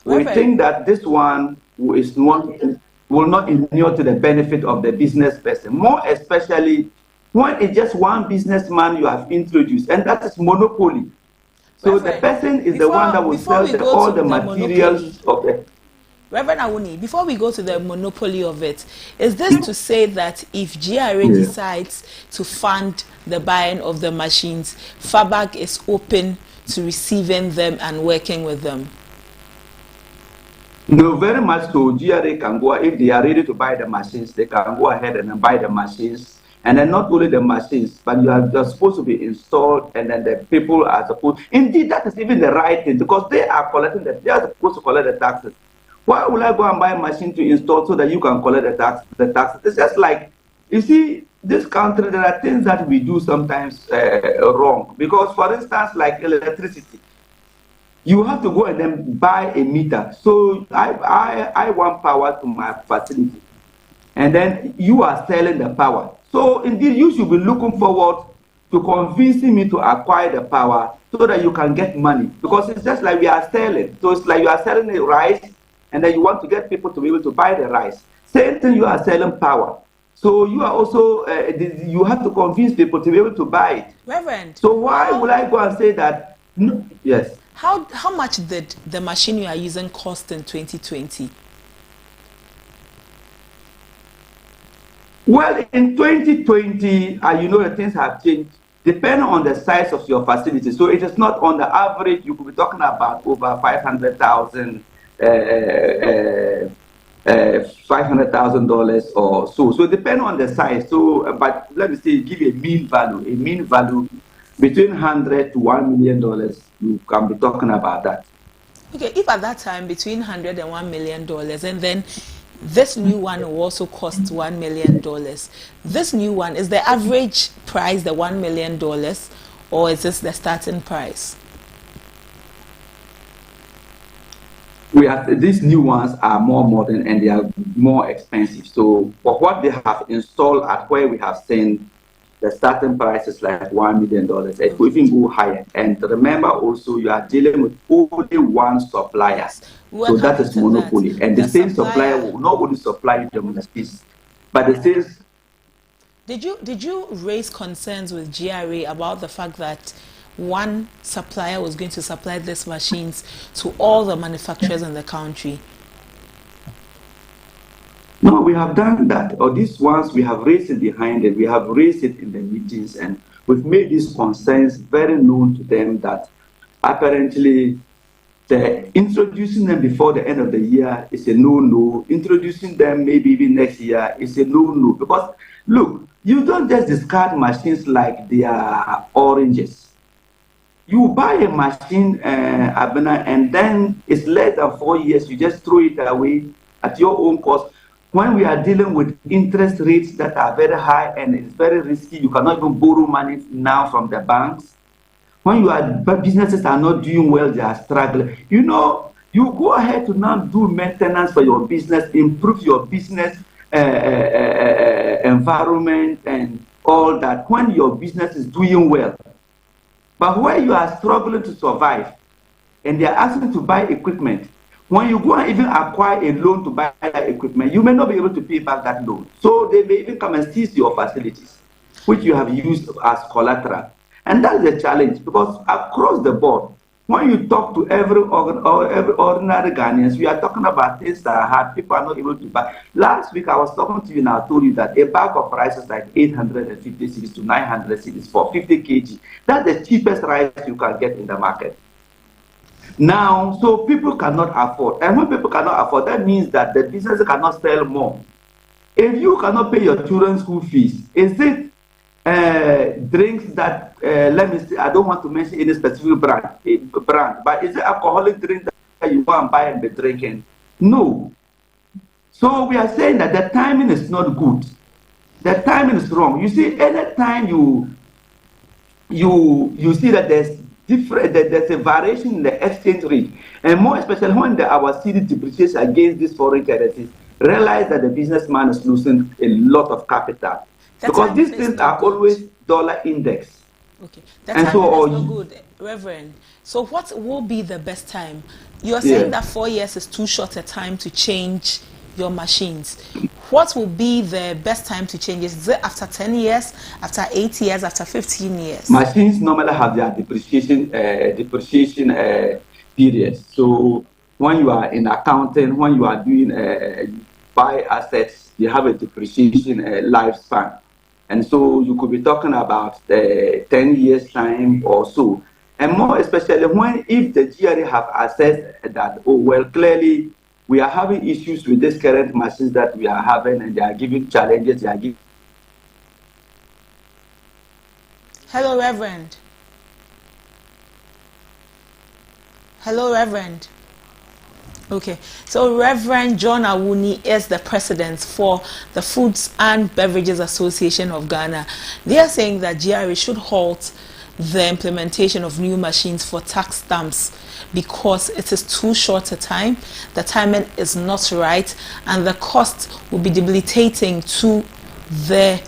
we think that this one will not inure to the benefit of the business person, more especially when it's just one businessman you have introduced, and that is monopoly. So the person is the one that will sell all the materials of the... Reverend Awuni, before we go to the monopoly of it, is this to say that if GRA decides to fund the buying of the machines, FABAG is open to receiving them and working with them? No, very much so. GRA can go, if they are ready to buy the machines, they can go ahead and buy the machines. And then not only the machines, but they're supposed to be installed, and then the people are supposed... Indeed, that is even the right thing, because they are supposed to collect the taxes. Why would I go and buy a machine to install so that you can collect the taxes? It's just like, you see, this country, there are things that we do sometimes wrong. Because, for instance, like electricity, you have to go and then buy a meter. So I want power to my facility, and then you are selling the power. So indeed, you should be looking forward to convincing me to acquire the power so that you can get money. Because it's just like we are selling. So it's like you are selling the rice, and then you want to get people to be able to buy the rice. Same thing, you are selling power. So you are also, you have to convince people to be able to buy it. Reverend. So why would I go and say that? No, yes. How much did the machine you are using cost in 2020? Well, in 2020, you know, the things have changed depending on the size of your facility. So it is not on the average, you could be talking about over 500,000 $500,000 or so. So depending on the size. So, but let me say, give a mean value between $100 to $1 million. You can be talking about that. Okay, if at that time between $100 and $1 million, and then this new one will also cost $1 million. This new one, is the average price the $1 million, or is this the starting price? These new ones are more modern and they are more expensive. So for what they have installed at where we have seen, the starting price is like $1 million. It could even go higher. And remember also, you are dealing with only one supplier. So that is monopoly. And the same supplier will not only supply you the machines, but the sales. Did you raise concerns with GRA about the fact that one supplier was going to supply these machines to all the manufacturers in the country? No, we have done that. Or these ones, we have raised it behind it. We have raised it in the meetings, and we've made these concerns very known to them that apparently introducing them before the end of the year is a no-no. Introducing them maybe even next year is a no-no. Because, look, you don't just discard machines like they are oranges. You buy a machine, and then it's less than 4 years, you just throw it away at your own cost. When we are dealing with interest rates that are very high and it's very risky, you cannot even borrow money now from the banks. When businesses are not doing well, they are struggling. You know, you go ahead to now do maintenance for your business, improve your business environment and all that when your business is doing well. But where you are struggling to survive and they are asking to buy equipment, when you go and even acquire a loan to buy that equipment, you may not be able to pay back that loan. So they may even come and seize your facilities, which you have used as collateral. And that's the challenge, because across the board, when you talk to every ordinary Ghanaians, we are talking about things that are hard. People are not able to buy. Last week, I was talking to you and I told you that a bag of rice is like 850 cedis to 900 cedis for 50 kg. That's the cheapest rice you can get in the market. Now, so people cannot afford. And when people cannot afford, that means that the business cannot sell more. If you cannot pay your children's school fees, is it drinks that, let me see, I don't want to mention any specific brand, but is it alcoholic drink that you go and buy and be drinking? No. So we are saying that the timing is not good. The timing is wrong. You see, anytime you see that there's a variation in the exchange rate, and more especially when our cedi depreciates against these foreign currencies, realize that the businessman is losing a lot of capital. Because these things are always dollar index. Okay, that's so no good, Reverend. So what will be the best time? You're saying that 4 years is too short a time to change your machines. What will be the best time to change? Is it after 10 years, after 8 years, after 15 years? Machines normally have their depreciation periods. So when you are in accounting, when you are doing buy assets, you have a depreciation lifespan. And so you could be talking about 10 years time or so. And more especially if the GRA have assessed that, oh, well, clearly we are having issues with these current machines that we are having, and they are giving challenges. Hello, Reverend. Hello, Reverend. Okay, so Reverend John Awuni is the president for the Foods and Beverages Association of Ghana. They are saying that GRA should halt the implementation of new machines for tax stamps because it is too short a time, the timing is not right, and the cost will be debilitating to the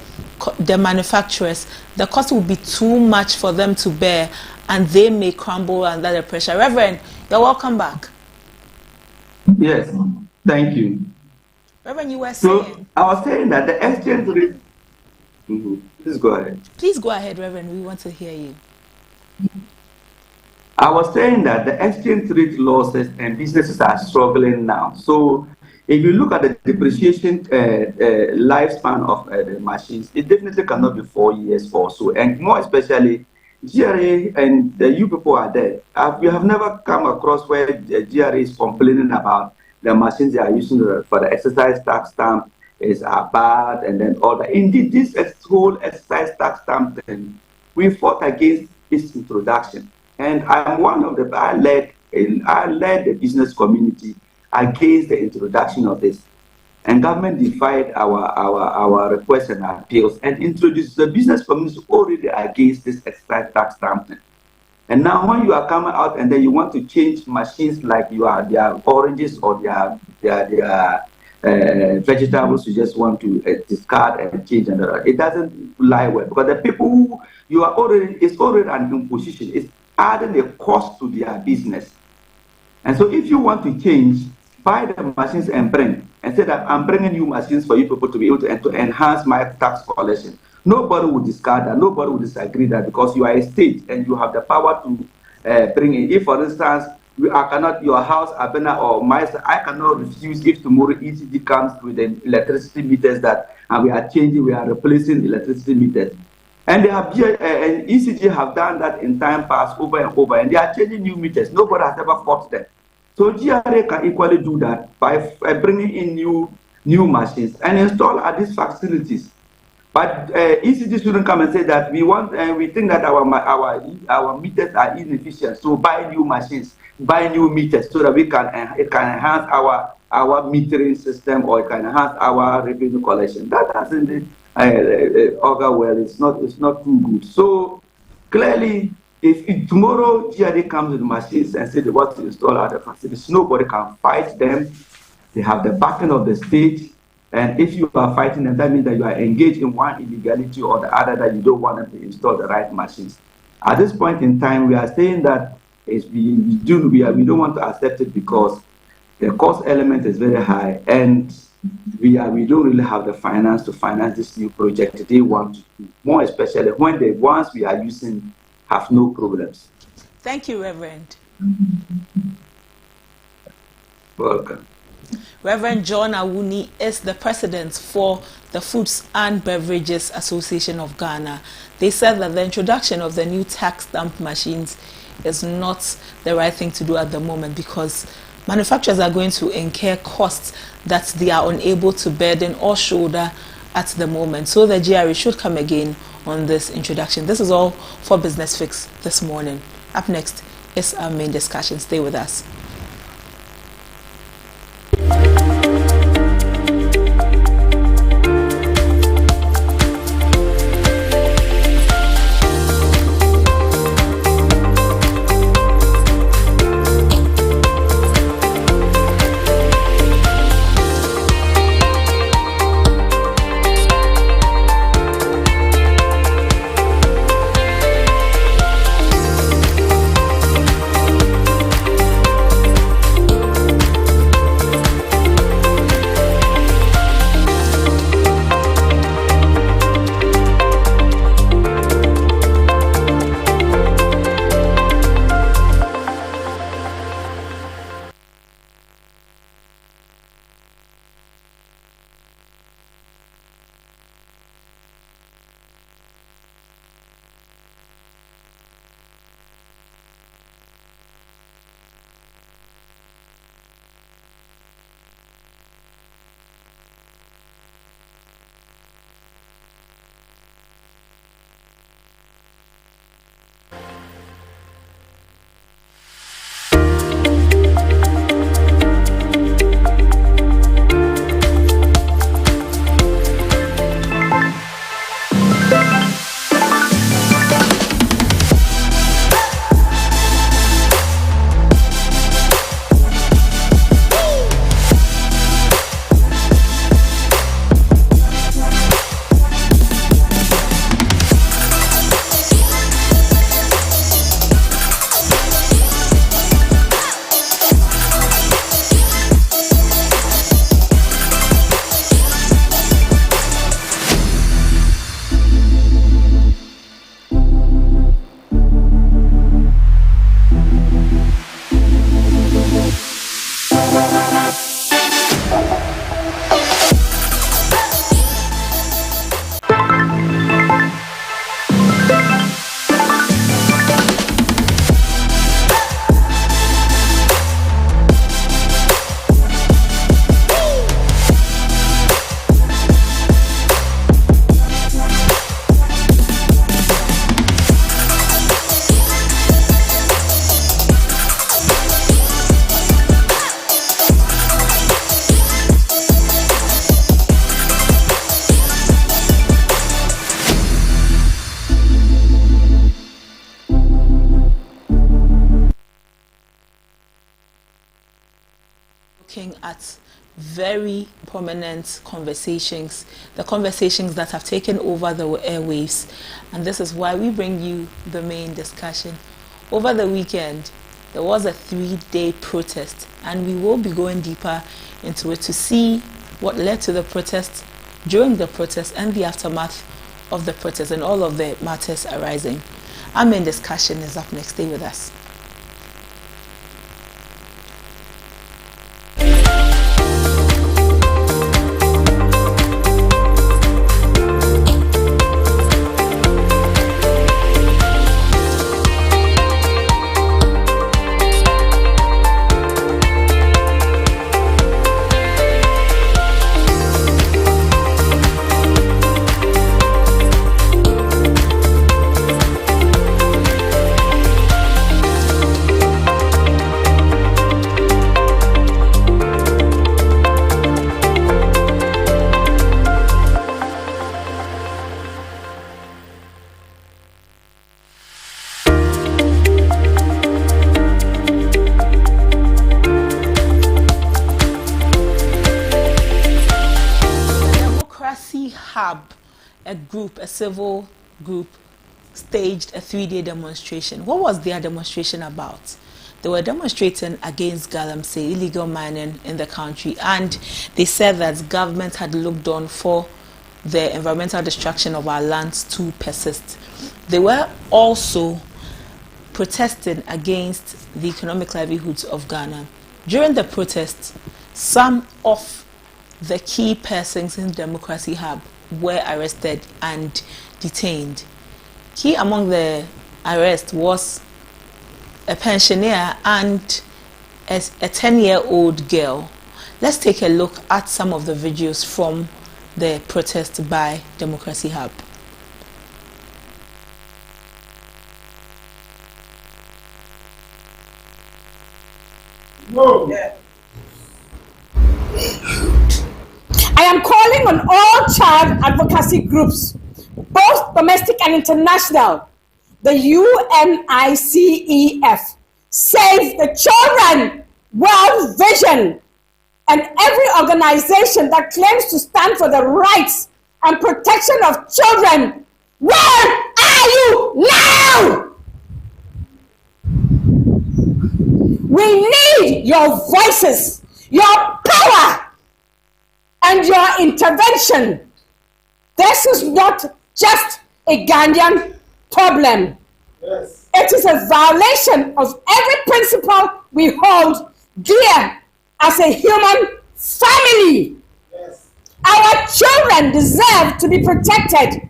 manufacturers. The cost will be too much for them to bear, and they may crumble under the pressure. Reverend, you're welcome back. Yes, thank you. Reverend, you were saying. I was saying that the exchange rate. Please go ahead. Please go ahead, Reverend. We want to hear you. I was saying that the exchange rate losses and businesses are struggling now. So if you look at the depreciation lifespan of the machines, it definitely cannot be 4 years or so. And more especially, GRA and you people are there. We have never come across where the GRA is complaining about the machines they are using for the exercise tax stamp are bad and then all that. Indeed, this whole exercise tax stamp thing, we fought against its introduction. And I'm one of I led the business community against the introduction of this. And government defied our requests and appeals and introduced the business community already against this exercise tax stamping. And now when you are coming out and then you want to change machines like their oranges or their vegetables, you just want to discard and change, and it doesn't lie well, because the people who you are already, it's already an imposition. It's adding a cost to their business. And so if you want to change, buy the machines and bring, and say that I'm bringing you machines for you people to be able to enhance my tax collection. Nobody will discard that. Nobody will disagree that, because you are a state and you have the power to bring in. If, for instance, I cannot, your house, Abena or my, I cannot refuse if tomorrow ECG comes with the electricity meters that, and we are changing, we are replacing electricity meters. And they have, and ECG have done that in time past over and over, and they are changing new meters. Nobody has ever fought them. So GRA can equally do that by bringing in new machines and install at these facilities. But ECG shouldn't come and say that we want, we think that our meters are inefficient, so buy new machines, buy new meters, so that we can it can enhance our metering system, or it can enhance our revenue collection. That doesn't augur well. It's not too good. So clearly, if tomorrow GRA comes with machines and say they want to install at the facilities, nobody can fight them. They have the backing of the state. And if you are fighting them, that means that you are engaged in one illegality or the other, that you don't want them to install the right machines. At this point in time, we are saying that we don't want to accept it, because the cost element is very high, and we don't really have the finance to finance this new project they want to do, more especially when the ones we are using have no problems. Thank you, Reverend. Welcome. Reverend John Awuni is the president for the Foods and Beverages Association of Ghana. They said that the introduction of the new tax stamp machines is not the right thing to do at the moment, because manufacturers are going to incur costs that they are unable to burden or shoulder at the moment. So the GRA should come again on this introduction. This is all for Business Fix this morning. Up next is our main discussion. Stay with us. looking at very prominent conversations, the conversations that have taken over the airwaves, and this is why we bring you the main discussion. Over the weekend, there was a 3-day protest, and we will be going deeper into it to see what led to the protest, during the protest, and the aftermath of the protest, and all of the matters arising. Our main discussion is up next. Stay with us. A civil group staged a 3-day demonstration. What was their demonstration about? They were demonstrating against galamsey, illegal mining in the country, and they said that government had looked on for the environmental destruction of our lands to persist. They were also protesting against the economic livelihoods of Ghana. During the protest, some of the key persons in Democracy Hub were arrested and detained. Key among the arrests was a pensioner and a 10-year-old girl. Let's take a look at some of the videos from the protest by Democracy Hub. No. Yeah. I am calling on all child advocacy groups, both domestic and international, the UNICEF, Save the Children, World Vision, and every organization that claims to stand for the rights and protection of children. Where are you now? We need your voices, your power, and your intervention. This is not just a Ghanaian problem. Yes. It is a violation of every principle we hold dear as a human family. Yes. Our children deserve to be protected,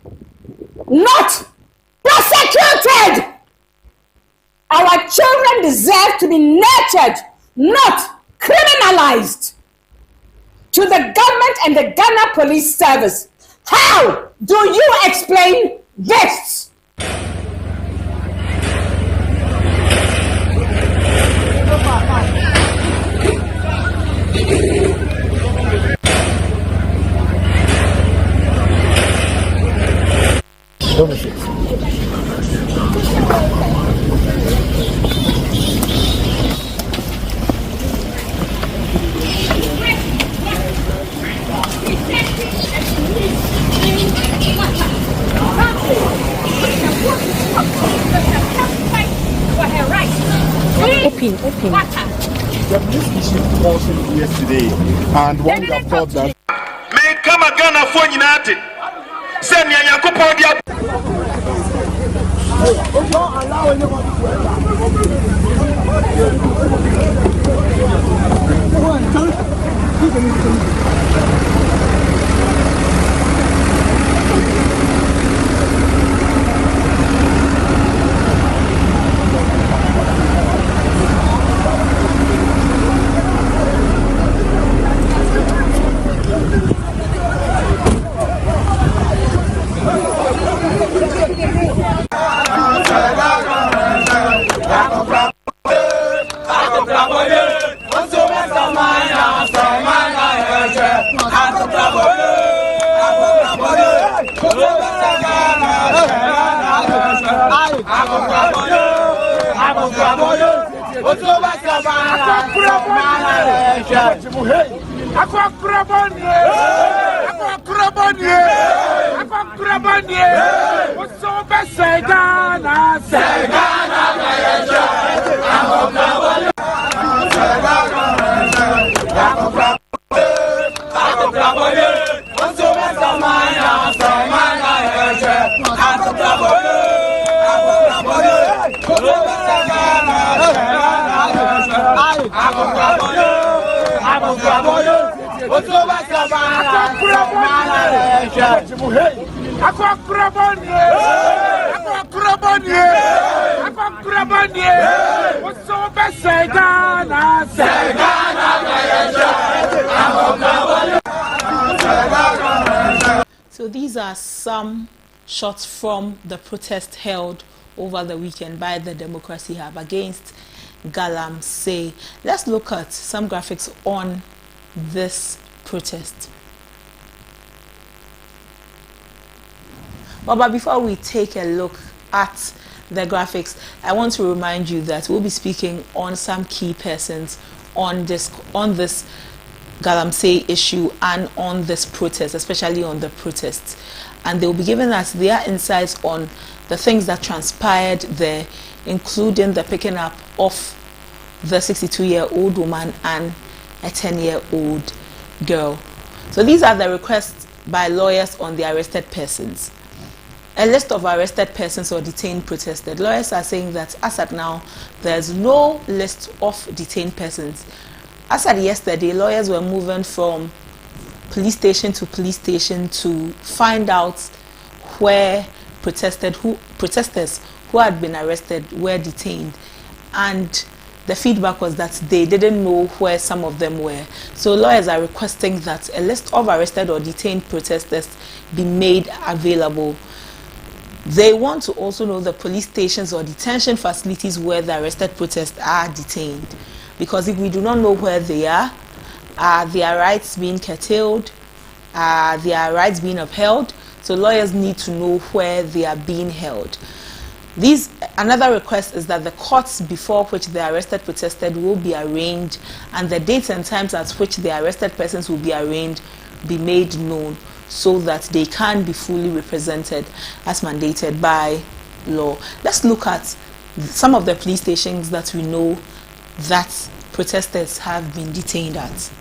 not persecuted. Our children deserve to be nurtured, not criminalized. To the government and the Ghana Police Service, how do you explain this? Open. The police issued caution yesterday, and one would have thought that. May come a Ghana for United. Send me a Yakupo. Don't allow anyone So these are some shots from the protest held over the weekend by the Democracy Hub against Galamsey. Let's look at some graphics on this protest. But before we take a look at the graphics, I want to remind you that we'll be speaking on some key persons on this Galamsey issue and on this protest, especially on the protests. And they will be giving us their insights on the things that transpired there, including the picking up of the 62-year-old woman and a 10-year-old girl. So these are the requests by lawyers on the arrested persons. A list of arrested persons or detained protesters. Lawyers are saying that as at now, there's no list of detained persons. As at yesterday, lawyers were moving from police station to police station to find out where protesters who had been arrested were detained, and the feedback was that they didn't know where some of them were. So lawyers are requesting that a list of arrested or detained protesters be made available. They want to also know the police stations or detention facilities where the arrested protesters are detained, because if we do not know where they are their rights being curtailed? Are their rights being upheld? So lawyers need to know where they are being held. Another request is that the courts before which the arrested protesters will be arraigned and the dates and times at which the arrested persons will be arraigned be made known, so that they can be fully represented as mandated by law. Let's look at some of the police stations that we know that protesters have been detained at.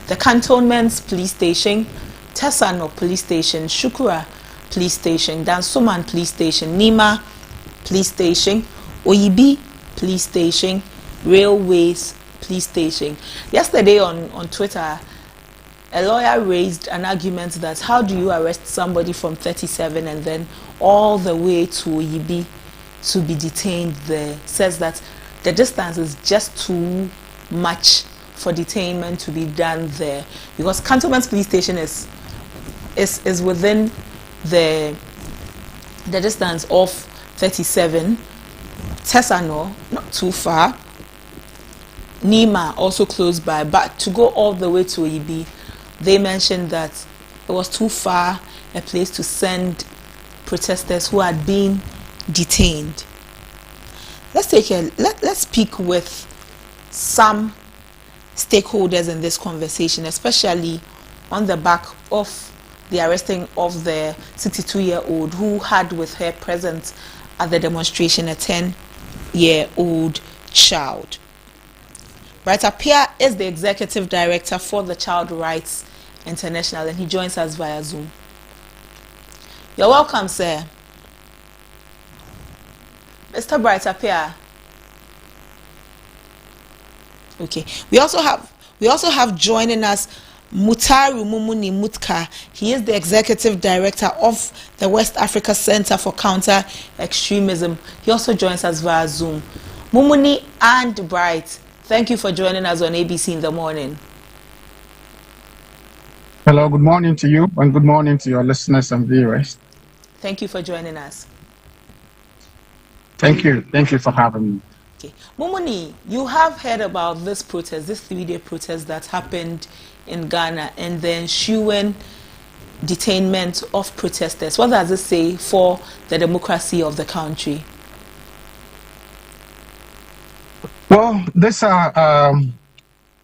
The Cantonments Police Station, Tesano Police Station, Shukura Police Station, Dansoman Police Station, Nima Police Station, Oyibi Police Station, Railways Police Station. Yesterday on Twitter, a lawyer raised an argument that how do you arrest somebody from 37 and then all the way to Oyibi to be detained there? Says that the distance is just too much for detainment to be done there, because Cantonment Police Station is within the distance of 37. Tesano, not too far. Nima, also close by, but to go all the way to Oyibi, they mentioned that it was too far a place to send protesters who had been detained. Let's speak with some stakeholders in this conversation, especially on the back of the arresting of the 62-year-old who had with her present at the demonstration a 10-year-old child. Bright Appiah is the executive director for the Child Rights International, and he joins us via Zoom. You're welcome, sir. Mr. Bright Appiah. Okay. We also have joining us Mutaru Mumuni Mutka. He is the executive director of the West Africa Center for Counter Extremism. He also joins us via Zoom. Mumuni and Bright, thank you for joining us on ABC in the morning. Hello, good morning to you and good morning to your listeners and viewers. Thank you for joining us. Thank you. Thank you for having me. Okay. Mumuni, you have heard about this protest, this 3-day protest that happened in Ghana and the ensuing detainment of protesters. What does it say for the democracy of the country? Well, these are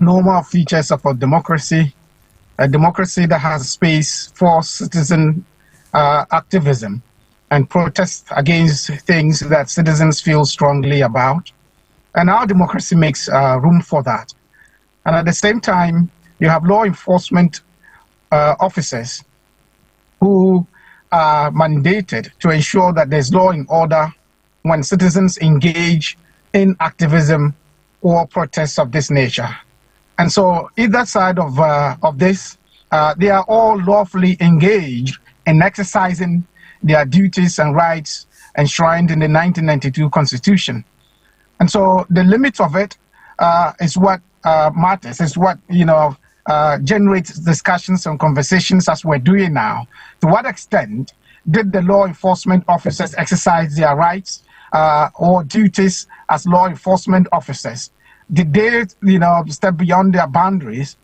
normal features of a democracy that has space for citizen activism and protest against things that citizens feel strongly about. And our democracy makes room for that. And at the same time, you have law enforcement officers who are mandated to ensure that there's law and order when citizens engage in activism or protests of this nature. And so either side of this, they are all lawfully engaged in exercising their duties and rights enshrined in the 1992 Constitution. And so the limit of it is what matters, is what, generates discussions and conversations as we're doing now. To what extent did the law enforcement officers exercise their rights or duties as law enforcement officers? Did they, step beyond their boundaries?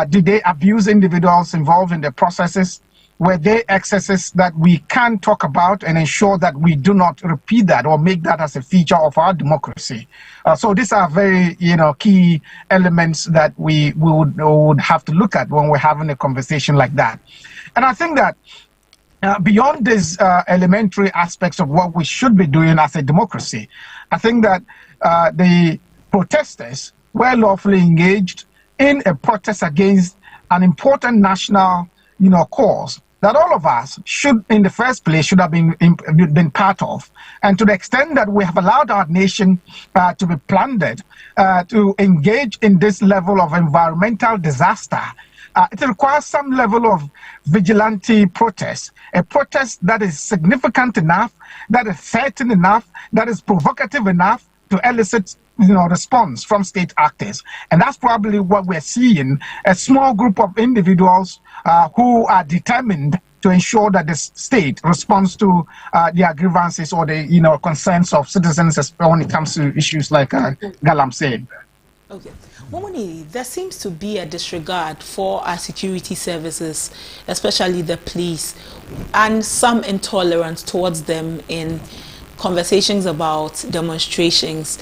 Did they abuse individuals involved in the processes? Were there excesses that we can talk about and ensure that we do not repeat that or make that as a feature of our democracy? So these are very, key elements that we would have to look at when we're having a conversation like that. And I think that beyond these elementary aspects of what we should be doing as a democracy, I think that the protesters were lawfully engaged in a protest against an important national, cause that all of us should, in the first place, should have been part of. And to the extent that we have allowed our nation to be plundered, to engage in this level of environmental disaster, it requires some level of vigilante protest, a protest that is significant enough, that is certain enough, that is provocative enough to elicit response from state actors. And that's probably what we're seeing, a small group of individuals who are determined to ensure that the state responds to their grievances or the concerns of citizens when it comes to issues like Galam said. Okay. Momoni, there seems to be a disregard for our security services, especially the police, and some intolerance towards them in conversations about demonstrations.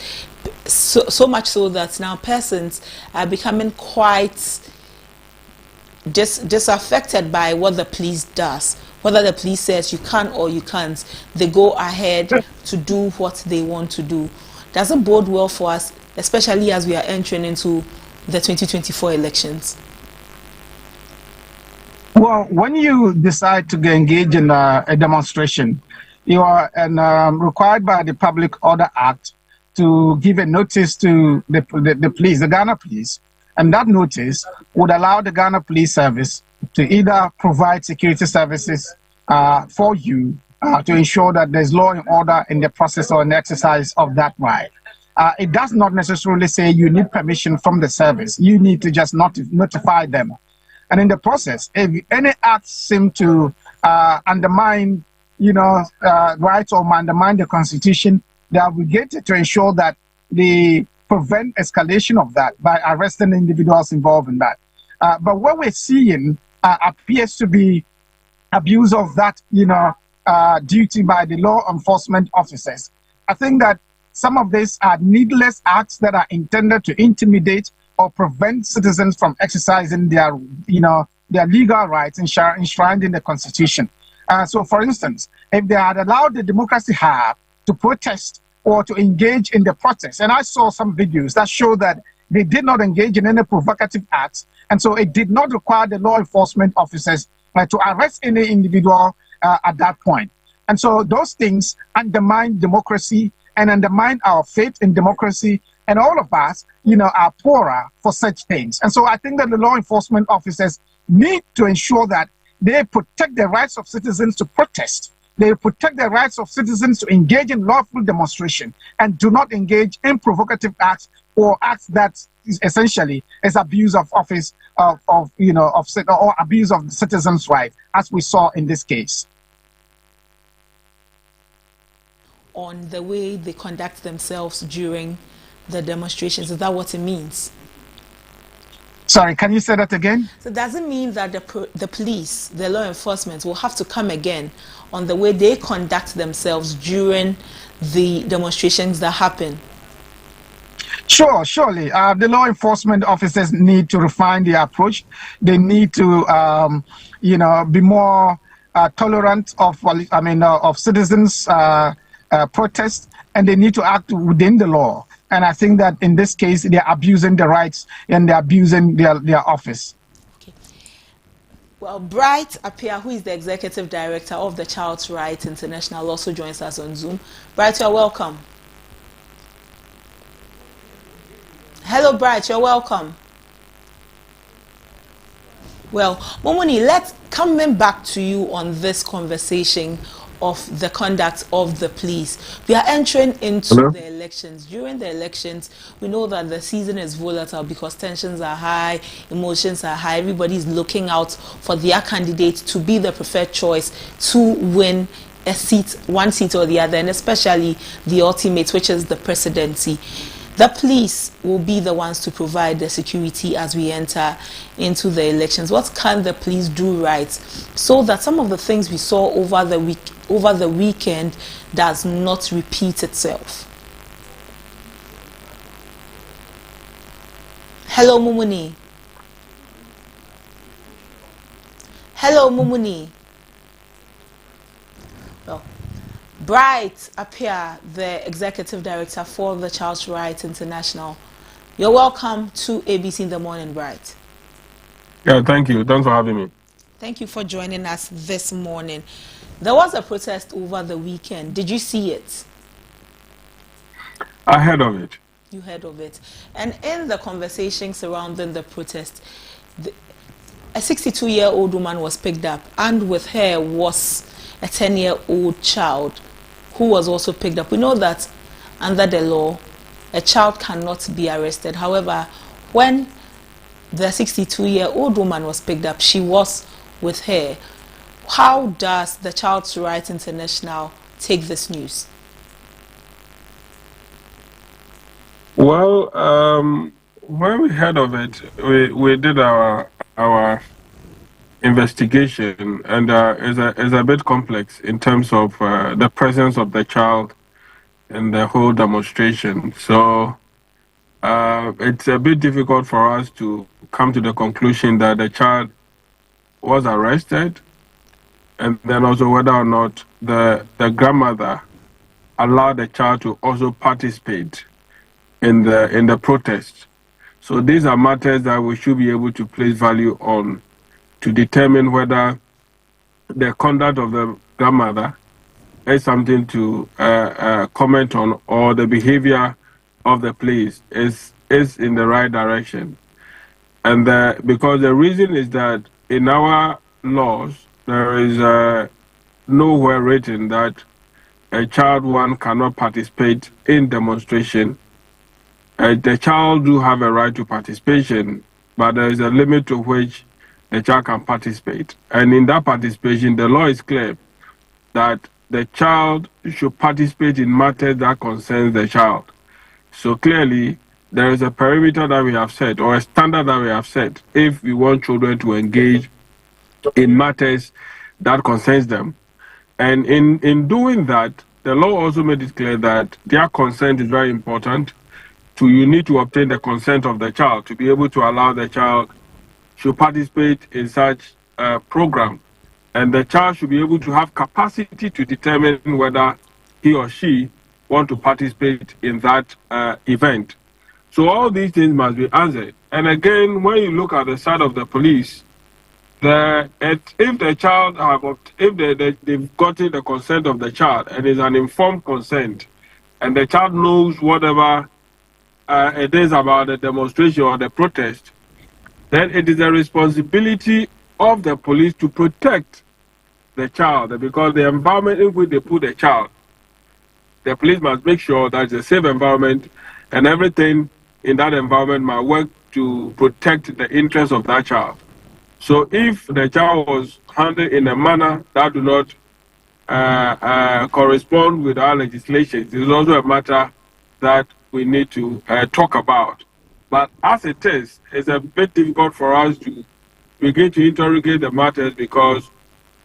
So much so that now persons are becoming quite disaffected by what the police does. Whether the police says you can or you can't, they go ahead to do what they want to do. Doesn't bode well for us, especially as we are entering into the 2024 elections. Well, when you decide to engage in a demonstration, you are required by the Public Order Act to give a notice to the police, the Ghana Police, and that notice would allow the Ghana Police Service to either provide security services for you to ensure that there's law and order in the process or in the exercise of that right. It does not necessarily say you need permission from the service. You need to just notify them. And in the process, if any acts seem to undermine, rights or undermine the Constitution, they are obligated to ensure that they prevent escalation of that by arresting individuals involved in that. But what we're seeing appears to be abuse of that, duty by the law enforcement officers. I think that some of these are needless acts that are intended to intimidate or prevent citizens from exercising their legal rights enshrined in the Constitution. So, for instance, if they had allowed the Democracy Hub to protest or to engage in the protest, and I saw some videos that show that they did not engage in any provocative acts, and so it did not require the law enforcement officers to arrest any individual at that point. And so those things undermine democracy and undermine our faith in democracy, and all of us, are poorer for such things. And so I think that the law enforcement officers need to ensure that they protect the rights of citizens to protest. They protect the rights of citizens to engage in lawful demonstration and do not engage in provocative acts or acts that essentially is abuse of office or abuse of the citizens' rights, as we saw in this case. On the way they conduct themselves during the demonstrations, is that what it means? Sorry, can you say that again? So does it mean that the police, the law enforcement, will have to come again on the way they conduct themselves during the demonstrations that happen? Sure, surely. The law enforcement officers need to refine their approach. They need to, be more tolerant of citizens' protests, and they need to act within the law. And I think that in this case, they're abusing the rights and they're abusing their office. Okay. Well, Bright Appiah, who is the executive director of the Child's Rights International, also joins us on Zoom. Bright, you're welcome. Hello, Bright, you're welcome. Well, Momoni, coming back to you on this conversation of the conduct of the police. We are entering into the elections. During the elections, we know that the season is volatile because tensions are high, emotions are high. Everybody's looking out for their candidate to be the preferred choice to win a seat, one seat or the other, and especially the ultimate, which is the presidency. The police will be the ones to provide the security as we enter into the elections. What can the police do right so that some of the things we saw over the weekend does not repeat itself? Hello, Mumuni. Hello, Mumuni. Well, Bright Appiah, the executive director for the Child's Rights International. You're welcome to ABC in the Morning, Bright. Yeah, thank you. Thanks for having me. Thank you for joining us this morning. There was a protest over the weekend. Did you see it? I heard of it. You heard of it. And in the conversation surrounding the protest, a 62-year-old woman was picked up, and with her was a 10-year-old child who was also picked up. We know that under the law, a child cannot be arrested. However, when the 62-year-old woman was picked up, she was with her. How does the Child's Rights International take this news? Well, when we heard of it, we did our investigation, and it's a bit complex in terms of the presence of the child in the whole demonstration. So it's a bit difficult for us to come to the conclusion that the child was arrested, and then also whether or not the grandmother allowed the child to also participate in the protest. So these are matters that we should be able to place value on to determine whether the conduct of the grandmother is something to comment on, or the behavior of the police is in the right direction. And because the reason is that in our laws, there is nowhere written that a child one cannot participate in demonstration. The child do have a right to participation, but there is a limit to which the child can participate. And in that participation, the law is clear that the child should participate in matters that concerns the child. So clearly, there is a perimeter that we have set, or a standard that we have set, if we want children to engage in matters that concerns them. And in doing that, the law also made it clear that their consent is very important. You need to obtain the consent of the child to be able to allow the child to participate in such a program. And the child should be able to have capacity to determine whether he or she want to participate in that event. So all these things must be answered. And again, when you look at the side of the police, if the child they've gotten the consent of the child, and it's an informed consent, and the child knows whatever it is about the demonstration or the protest, then it is a responsibility of the police to protect the child, because the environment in which they put the child, the police must make sure that it's a safe environment, and everything in that environment must work to protect the interests of that child. So if the child was handled in a manner that do not correspond with our legislation, it is also a matter that we need to talk about. But as it is, it's a bit difficult for us to begin to interrogate the matters, because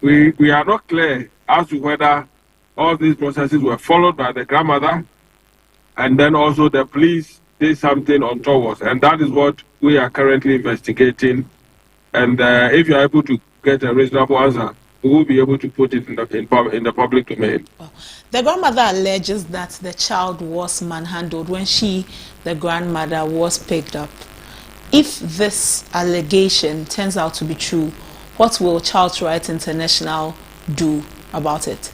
we are not clear as to whether all these processes were followed by the grandmother, and then also the police did something untoward, and that is what we are currently investigating. And if you are able to get a reasonable answer, we will be able to put it in the public domain. The grandmother alleges that the child was manhandled when she, the grandmother, was picked up. If this allegation turns out to be true, what will Child Rights International do about it?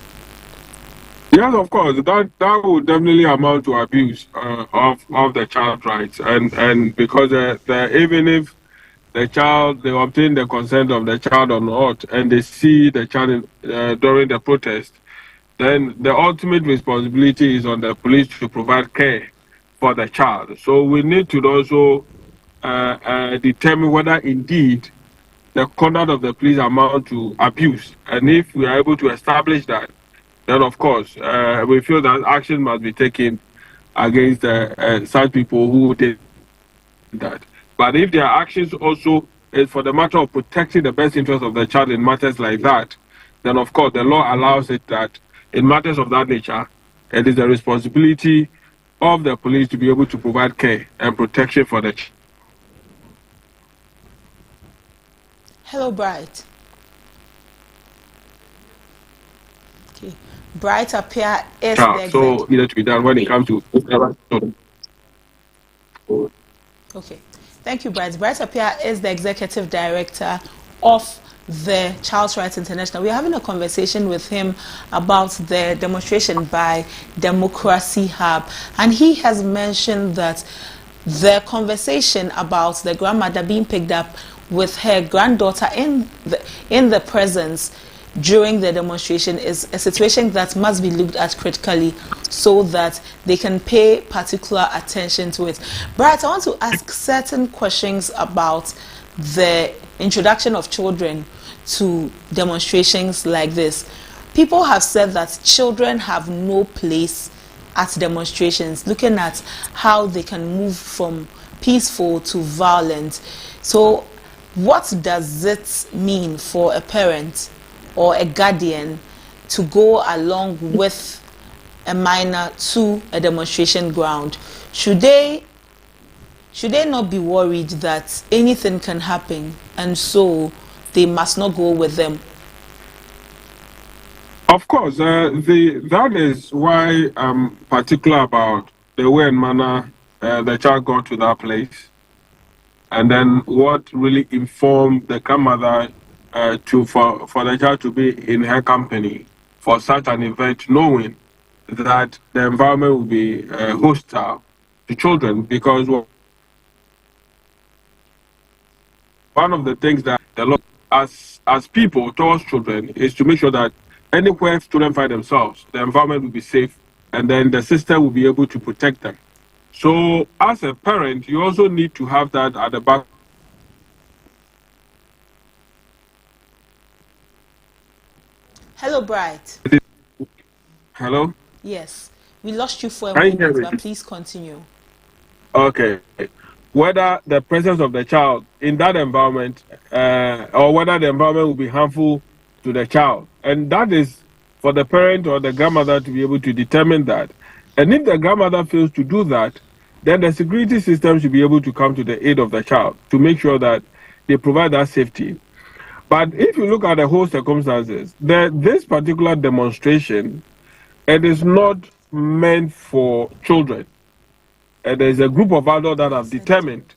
Yes, of course. That would definitely amount to abuse of the child rights, and because even if they obtain the consent of the child or not, and they see the child during the protest, then the ultimate responsibility is on the police to provide care for the child. So we need to also determine whether indeed the conduct of the police amount to abuse, and if we are able to establish that, then of course we feel that action must be taken against such people who did that. But if their actions also is for the matter of protecting the best interest of the child in matters like that, then of course the law allows it that in matters of that nature, it is the responsibility of the police to be able to provide care and protection for the child. Hello, Bright. Okay. Bright Appiah is the so needed to be done when it comes to. Okay. Thank you, Bright. Bright Appiah is the executive director of the Child Rights International. We're having a conversation with him about the demonstration by Democracy Hub, and he has mentioned that the conversation about the grandmother being picked up with her granddaughter in the presence during the demonstration is a situation that must be looked at critically so that they can pay particular attention to it. Bright, I want to ask certain questions about the introduction of children to demonstrations like this. People have said that children have no place at demonstrations, looking at how they can move from peaceful to violent. So what does it mean for a parent or a guardian to go along with a minor to a demonstration ground? Should they not be worried that anything can happen and so they must not go with them? Of course, that is why I'm particular about the way and manner the child got to that place, and then what really informed the grandmother for the child to be in her company for such an event, knowing that the environment will be hostile to children. Because one of the things that the law, as people towards children, is to make sure that anywhere children find themselves, the environment will be safe, and then the system will be able to protect them. So as a parent, you also need to have that at the back. Hello, Bright. Hello? Yes. We lost you for a moment, but please continue. Okay. Whether the presence of the child in that environment or whether the environment will be harmful to the child. And that is for the parent or the grandmother to be able to determine that. And if the grandmother fails to do that, then the security system should be able to come to the aid of the child to make sure that they provide that safety. But if you look at the whole circumstances, this particular demonstration, it is not meant for children. There's a group of adults that have determined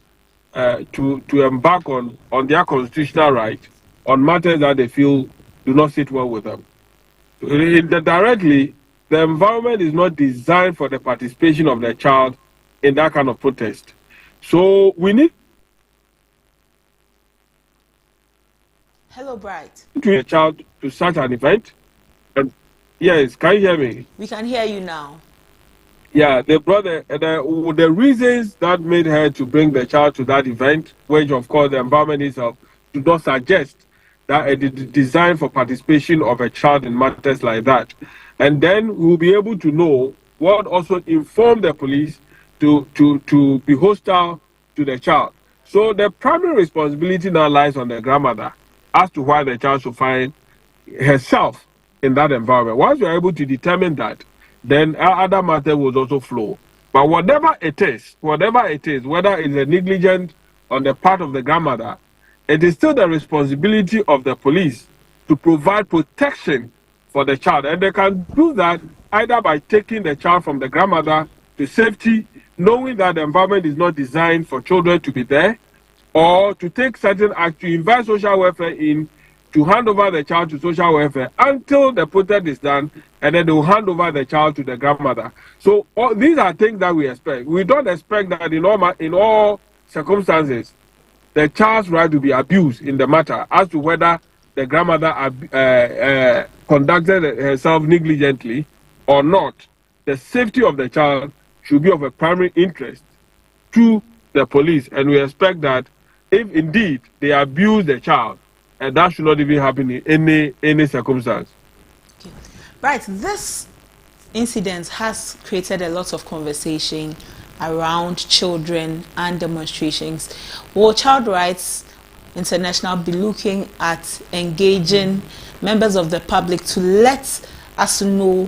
to embark on their constitutional right on matters that they feel do not sit well with them. Directly, the environment is not designed for the participation of the child in that kind of protest. So we need Hello, Bright. to a child to such an event. Yes, can you hear me? We can hear you now. Yeah, the reasons that made her to bring the child to that event, which of course the environment itself do not suggest that it is designed for participation of a child in matters like that. And then we'll be able to know what also informed the police to be hostile to the child. So the primary responsibility now lies on the grandmother as to why the child should find herself in that environment. Once you're able to determine that, then other matter will also flow. But But whatever it is, whether it's a negligence on the part of the grandmother, it is still the responsibility of the police to provide protection for the child. And they can do that either by taking the child from the grandmother to safety, knowing that the environment is not designed for children to be there, or to take certain acts to invite social welfare in to hand over the child to social welfare until the protest is done, and then they will hand over the child to the grandmother. So these are things that we expect. We don't expect that in all circumstances the child's right to be abused in the matter as to whether the grandmother conducted herself negligently or not. The safety of the child should be of a primary interest to the police, and we expect that if indeed they abuse the child, and that should not even happen in any circumstance. Okay. Right, this incident has created a lot of conversation around children and demonstrations. Will Child Rights International be looking at engaging members of the public to let us know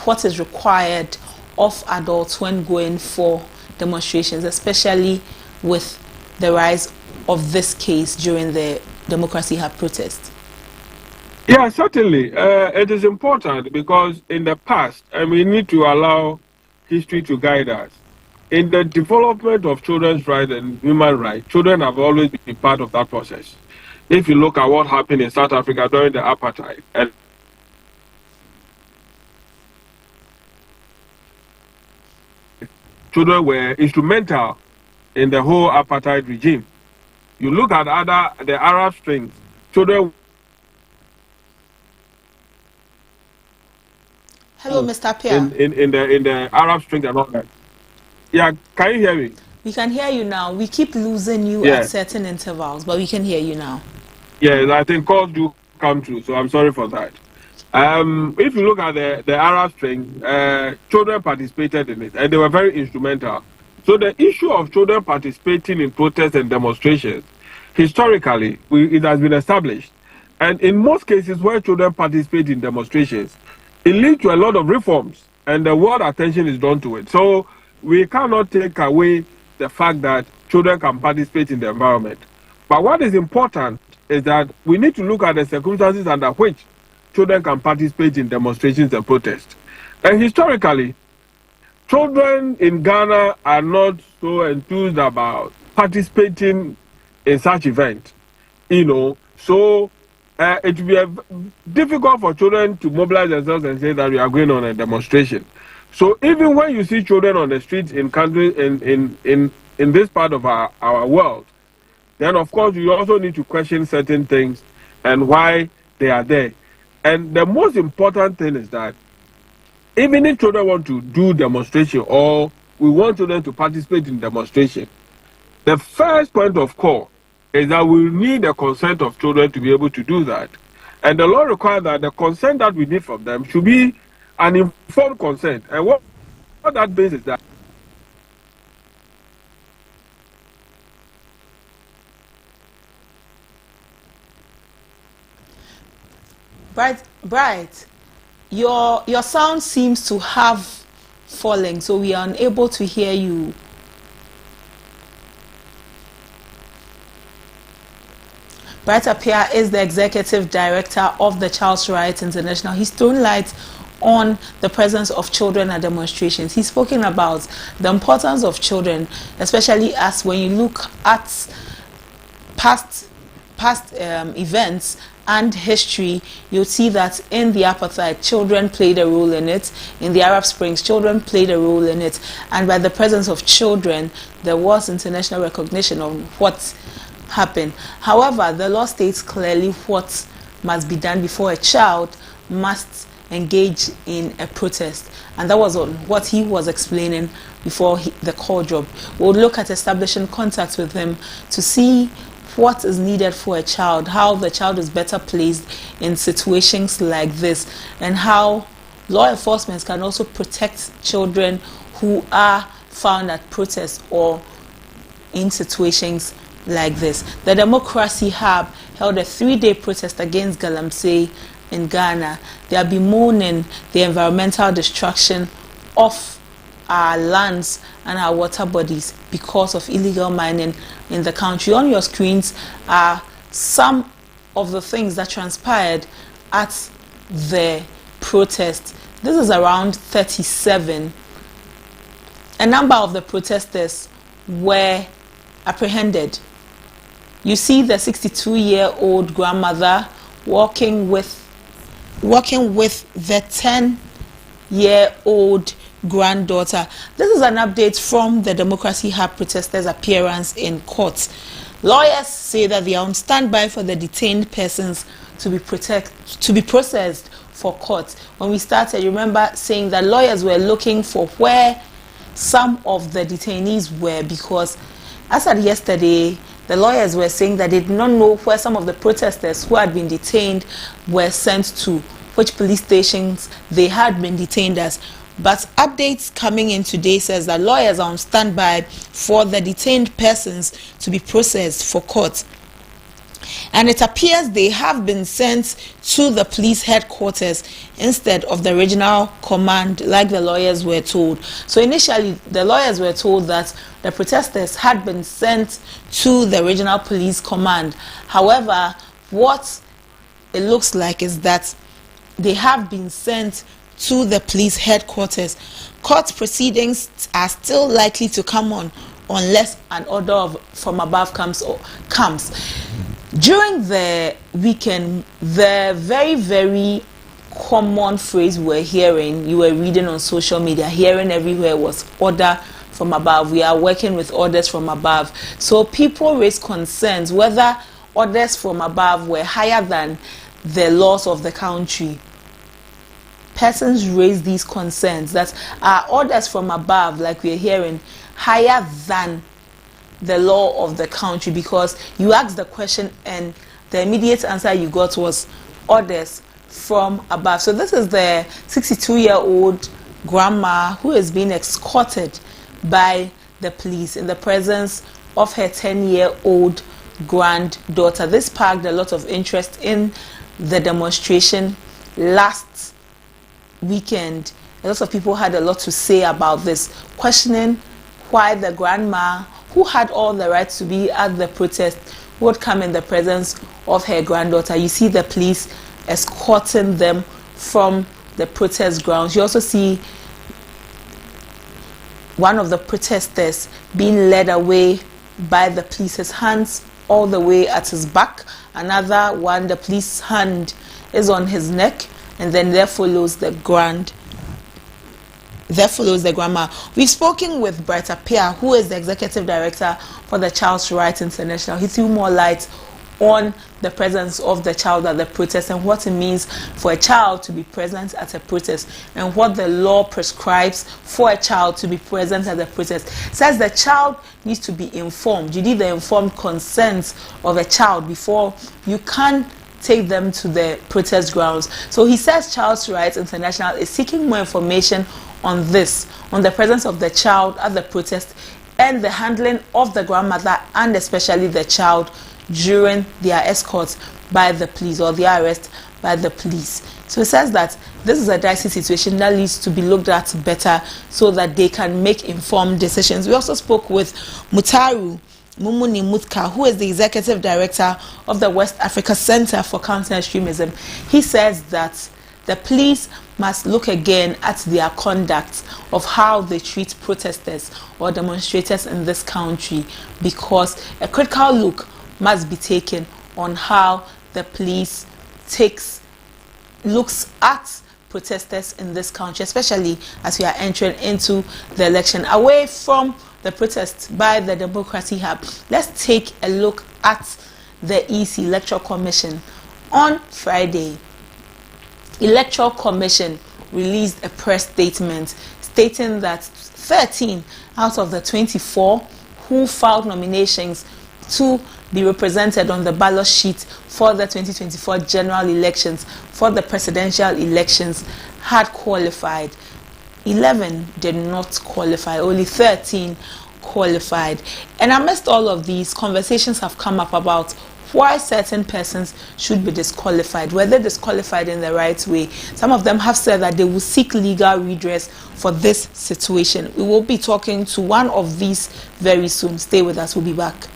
what is required of adults when going for demonstrations, especially with the rise of this case during the Democracy Hub protest? Yeah, certainly. It is important because in the past, and we need to allow history to guide us, in the development of children's rights and human rights, children have always been part of that process. If you look at what happened in South Africa during the apartheid, and children were instrumental in the whole apartheid regime. You look at the Arab Spring, children. Hello, Mr. Pierre. In the Arab Spring and all that. Yeah, can you hear me? We can hear you now. We keep losing you at certain intervals, but we can hear you now. Yes, I think calls do come true, so I'm sorry for that. If you look at the Arab Spring, children participated in it, and they were very instrumental. So the issue of children participating in protests and demonstrations, historically, it has been established. And in most cases where children participate in demonstrations, it leads to a lot of reforms, and the world attention is drawn to it. So we cannot take away the fact that children can participate in the environment. But what is important is that we need to look at the circumstances under which children can participate in demonstrations and protests. And historically, children in Ghana are not so enthused about participating in such events, so it will be difficult for children to mobilize themselves and say that we are going on a demonstration. So even when you see children on the streets in countries in this part of our world, then of course you also need to question certain things and why they are there. And the most important thing is that even if children want to do demonstration or we want children to participate in demonstration, the first point of call is that we need the consent of children to be able to do that. And the law requires that the consent that we need from them should be an informed consent. And what that means is that Bright, your sound seems to have fallen, so we are unable to hear you. Bright Appiah is the executive director of the Child Rights International. He's thrown light on the presence of children at demonstrations. He's spoken about the importance of children, especially as when you look at past events and history, you'll see that in the apartheid, children played a role in it. In the Arab Springs, children played a role in it. And by the presence of children, there was international recognition of what happened. However, the law states clearly what must be done before a child must engage in a protest. And that was what he was explaining before the call dropped. We'll look at establishing contact with him to see what is needed for a child, how the child is better placed in situations like this, and how law enforcement can also protect children who are found at protests or in situations like this. The Democracy Hub held a 3-day protest against Galamsey in Ghana. They are bemoaning the environmental destruction of our lands and our water bodies because of illegal mining in the country. On your screens are some of the things that transpired at the protest. This is around 37. A number of the protesters were apprehended. You see the 62-year-old grandmother walking with the 10-year-old granddaughter. This is an update from the Democracy Hub protesters' appearance in court. Lawyers say that they are on standby for the detained persons to be processed for court. When we started, you remember saying that lawyers were looking for where some of the detainees were, because as at yesterday, the lawyers were saying that they did not know where some of the protesters who had been detained were sent to, which police stations they had been detained as. But updates coming in today says that lawyers are on standby for the detained persons to be processed for court. And it appears they have been sent to the police headquarters instead of the regional command, like the lawyers were told. So initially, the lawyers were told that the protesters had been sent to the regional police command. However, what it looks like is that they have been sent to the police headquarters. Court proceedings are still likely to come on unless an order from above comes. During the weekend, the very, very common phrase you were reading on social media, hearing everywhere, was order from above. We are working with orders from above. So people raised concerns whether orders from above were higher than the laws of the country. Persons raised these concerns that are orders from above, like we are hearing, higher than the law of the country, because you asked the question and the immediate answer you got was orders from above. So this is the 62-year-old grandma who is being escorted by the police in the presence of her 10-year-old granddaughter. This sparked a lot of interest in the demonstration last weekend. A lot of people had a lot to say about this, questioning why the grandma, who had all the rights to be at the protest, would come in the presence of her granddaughter. You see the police escorting them from the protest grounds. You also see one of the protesters being led away by the police, his hands all the way at his back. Another one, the police hand is on his neck, and then there follows the grandma. We've spoken with Bright Appiah, who is the executive director for the Child's Rights International. He threw more light on the presence of the child at the protest and what it means for a child to be present at a protest and what the law prescribes for a child to be present at the protest. It says the child needs to be informed. You need the informed consent of a child before you can take them to the protest grounds. So he says Child's Rights International is seeking more information on this, on the presence of the child at the protest and the handling of the grandmother and especially the child during their escorts by the police or their arrest by the police. So it says that this is a dicey situation that needs to be looked at better so that they can make informed decisions. We also spoke with Mutaru Mumuni Mutka, who is the executive director of the West Africa Center for Counter-Extremism. He says that the police must look again at their conduct of how they treat protesters or demonstrators in this country, because a critical look must be taken on how the police looks at protesters in this country, especially as we are entering into the election. Away from the protest by the Democracy Hub, let's take a look at the EC, Electoral Commission. On Friday, Electoral Commission released a press statement stating that 13 out of the 24 who filed nominations to be represented on the ballot sheet for the 2024 general elections, for the presidential elections, had qualified. 11 did not qualify, only 13 qualified. And amidst all of these, conversations have come up about why certain persons should be disqualified. Were they disqualified in the right way? Some of them have said that they will seek legal redress for this situation. We will be talking to one of these very soon. Stay with us. We'll be back.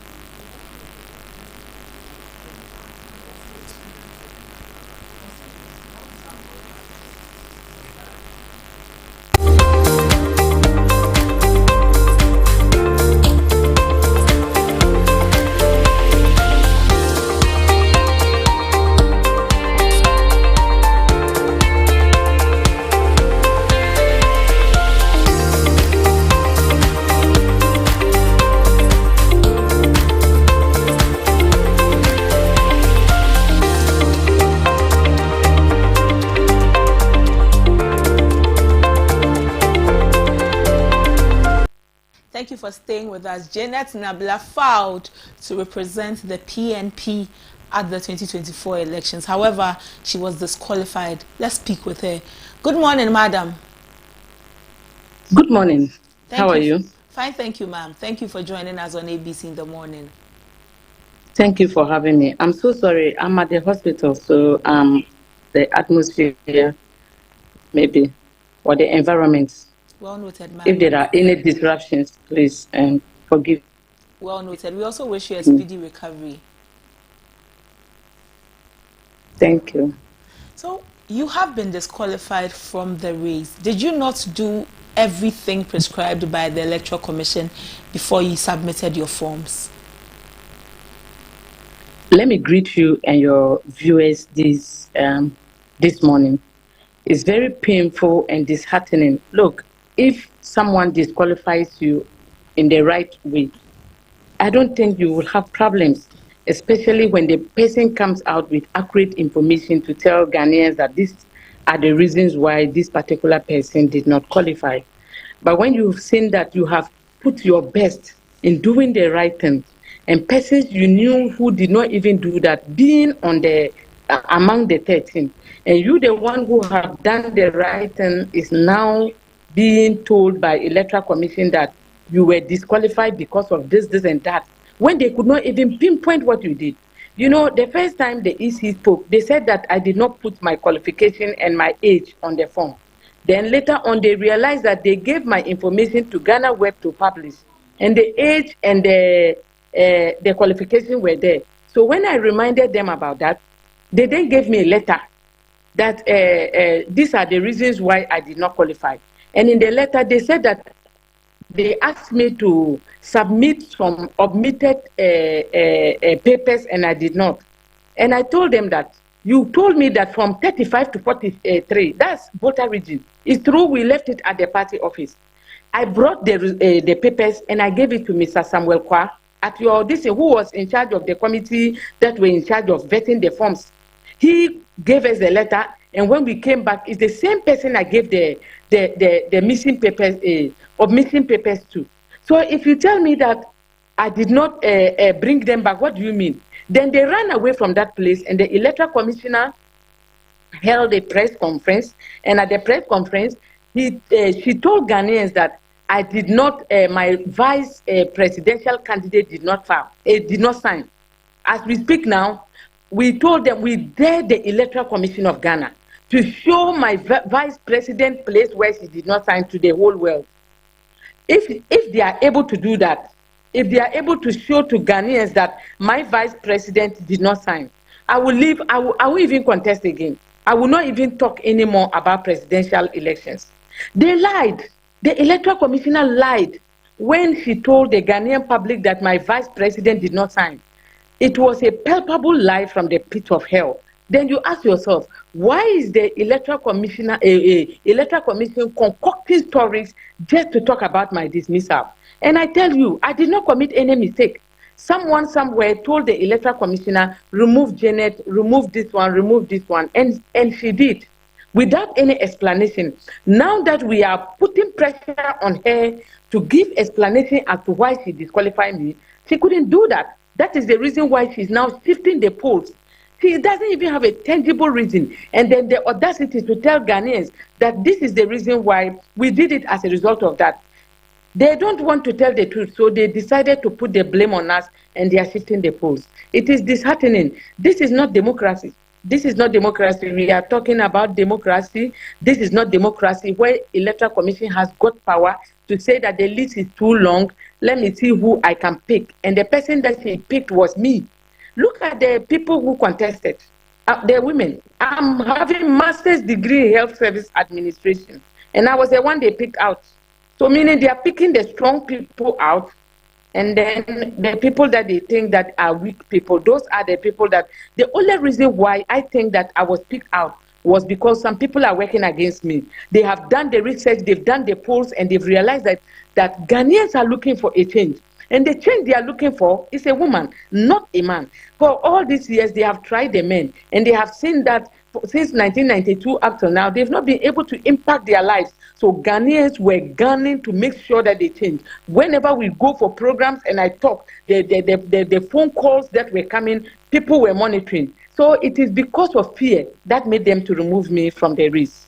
Thank you for staying with us. Janet Nabla filed to represent the PNP at the 2024 elections. However, she was disqualified. Let's speak with her. Good morning, madam. Good morning. How are you? Fine, thank you, ma'am. Thank you for joining us on ABC in the morning. Thank you for having me. I'm so sorry. I'm at the hospital, so the atmosphere, maybe, or the environment. Well noted, ma'am. If there are any disruptions, please forgive. Well noted. We also wish you a speedy recovery. Thank you. So, you have been disqualified from the race. Did you not do everything prescribed by the Electoral Commission before you submitted your forms? Let me greet you and your viewers this morning. It's very painful and disheartening. Look, if someone disqualifies you in the right way, I don't think you will have problems, especially when the person comes out with accurate information to tell Ghanaians that these are the reasons why this particular person did not qualify. But when you've seen that you have put your best in doing the right thing, and persons you knew who did not even do that, being on the among the 13, and you, the one who have done the right thing, is now being told by Electoral Commission that you were disqualified because of this, and that, when they could not even pinpoint what you did. You know, the first time the EC spoke, they said that I did not put my qualification and my age on the form. Then later on, they realized that they gave my information to Ghana Web to publish, and the age and the qualification were there. So when I reminded them about that, they then gave me a letter that these are the reasons why I did not qualify. And in the letter, they said that they asked me to submit some omitted papers, and I did not. And I told them that you told me that from 35 to 43, that's voter region. It's true, we left it at the party office. I brought the papers and I gave it to Mr. Samuel Kwa at your audition, who was in charge of the committee that were in charge of vetting the forms. He gave us the letter, and when we came back, it's the same person I gave the missing papers, of missing papers to. So if you tell me that I did not bring them back, what do you mean? Then they ran away from that place, and the Electoral Commissioner held a press conference, and at the press conference, she told Ghanaians that I did not, my vice presidential candidate did not file, did not sign. As we speak now, we told them, we dared the Electoral Commission of Ghana to show my vice president place where she did not sign to the whole world. If they are able to do that, if they are able to show to Ghanaians that my vice president did not sign, I will leave, I will even contest again. I will not even talk anymore about presidential elections. They lied. The Electoral Commissioner lied when she told the Ghanaian public that my vice president did not sign. It was a palpable lie from the pit of hell. Then you ask yourself, why is the Electoral Commissioner, Electoral Commission concocting stories just to talk about my dismissal? And I tell you, I did not commit any mistake. Someone somewhere told the Electoral Commissioner, remove Janet, remove this one, and she did, without any explanation. Now that we are putting pressure on her to give explanation as to why she disqualified me, she couldn't do that. That is the reason why she's now shifting the polls. She doesn't even have a tangible reason. And then the audacity to tell Ghanaians that this is the reason why we did it as a result of that. They don't want to tell the truth, so they decided to put the blame on us, and they are shifting the polls. It is disheartening. This is not democracy. This is not democracy. We are talking about democracy. This is not democracy where Electoral Commission has got power to say that the list is too long. Let me see who I can pick. And the person that he picked was me. Look at the people who contested. They're women. I'm having master's degree in health service administration, and I was the one they picked out. So meaning they are picking the strong people out, and then the people that they think that are weak people, those are the people that, the only reason why I think that I was picked out was because some people are working against me. They have done the research, they've done the polls, and they've realized that Ghanaians are looking for a change. And the change they are looking for is a woman, not a man. For all these years, they have tried the men, and they have seen that since 1992 up to now, they've not been able to impact their lives. So Ghanaians were gunning to make sure that they change. Whenever we go for programs and I talk, the phone calls that were coming, people were monitoring. So it is because of fear that made them to remove me from the race.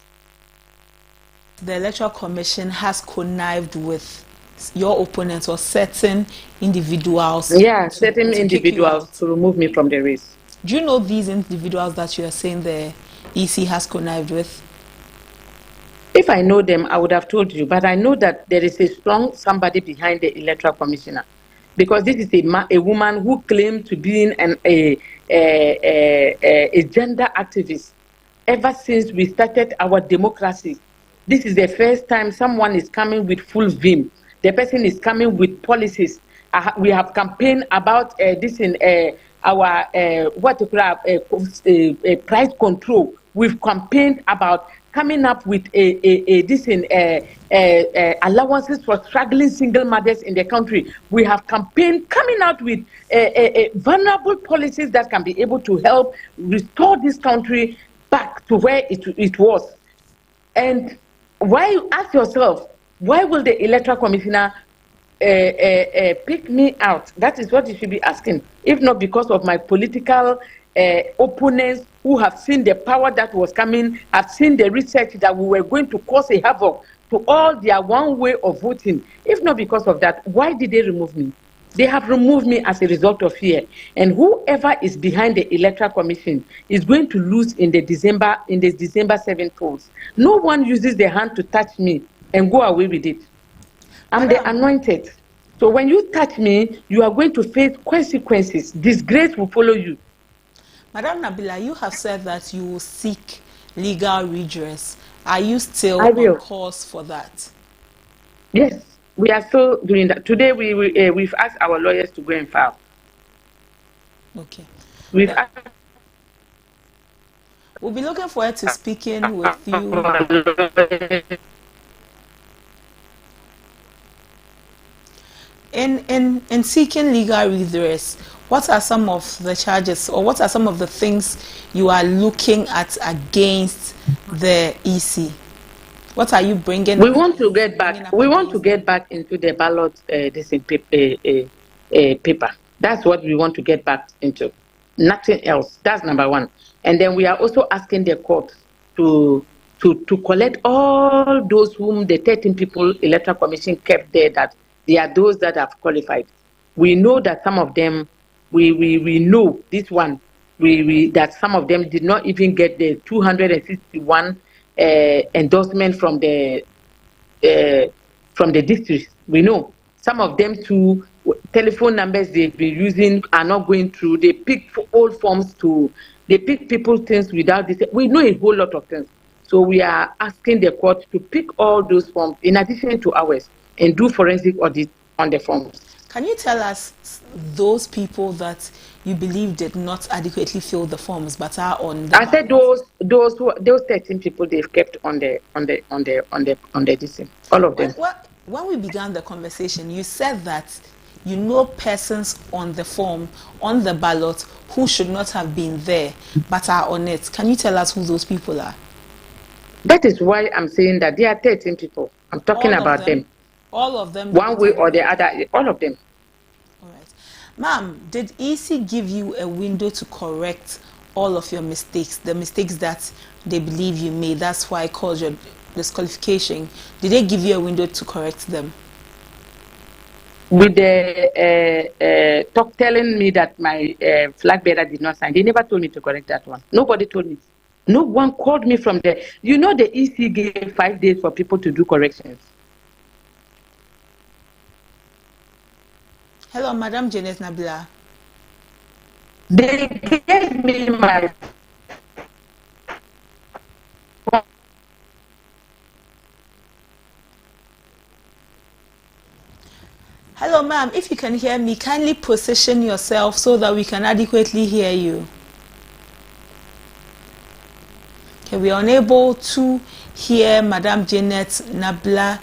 The Electoral Commission has connived with your opponents or certain individuals. Yeah, certain individuals to remove me from the race. Do you know these individuals that you are saying the EC has connived with? If I know them, I would have told you, but I know that there is a strong somebody behind the Electoral Commissioner, because this is a woman who claimed to be a gender activist ever since we started our democracy. This is the first time someone is coming with full vim. The person is coming with policies. We have campaigned about this in our price control. We've campaigned about coming up with allowances for struggling single mothers in the country. We have campaigned coming out with vulnerable policies that can be able to help restore this country back to where it was. And why, you ask yourself, why will the Electoral Commissioner pick me out? That is what you should be asking. If not because of my political opponents who have seen the power that was coming, have seen the research that we were going to cause a havoc to all their one way of voting. If not because of that, why did they remove me? They have removed me as a result of fear. And whoever is behind the Electoral Commission is going to lose in the December 7 polls. No one uses their hand to touch me and go away with it. I'm the anointed. So when you touch me, you are going to face consequences. Disgrace will follow you. Madam Nabila, you have said that you will seek legal redress. Are you still on course for that? Yes, we are still doing that. Today we've asked our lawyers to go and file. Okay. We'll be looking forward to speaking with you. In seeking legal redress, what are some of the charges, or what are some of the things you are looking at against the EC? What are you bringing? We want to get back. We want to get back into the ballot paper. That's what we want to get back into. Nothing else. That's number one. And then we are also asking the court to collect all those whom the 13 people Electoral Commission kept there, that they are those that have qualified. We know that some of them, we know this one, that some of them did not even get the 261 endorsement from the district. We know some of them too. Telephone numbers they've been using are not going through. They pick old forms they pick people's things without this. We know a whole lot of things. So we are asking the court to pick all those forms in addition to ours and do forensic audit on the forms. Can you tell us those people that you believe did not adequately fill the forms but are on the I said those 13 people they've kept on the DC. All of them. When we began the conversation, you said that you know persons on the form, on the ballot, who should not have been there but are on it. Can you tell us who those people are? That is why I'm saying that there are 13 people. I'm talking about them. All of them? One way or the other, all of them. All right. Ma'am, did EC give you a window to correct all of your mistakes, the mistakes that they believe you made? That's why I called your disqualification. Did they give you a window to correct them? with the talk telling me that my flag bearer did not sign. They never told me to correct that one. Nobody told me. No one called me from there. You know, the EC gave 5 days for people to do corrections. Hello, Madam Janet Nabila. They gave me my Hello, ma'am. If you can hear me, kindly position yourself so that we can adequately hear you. Okay, we are unable to hear Madam Janet Nabila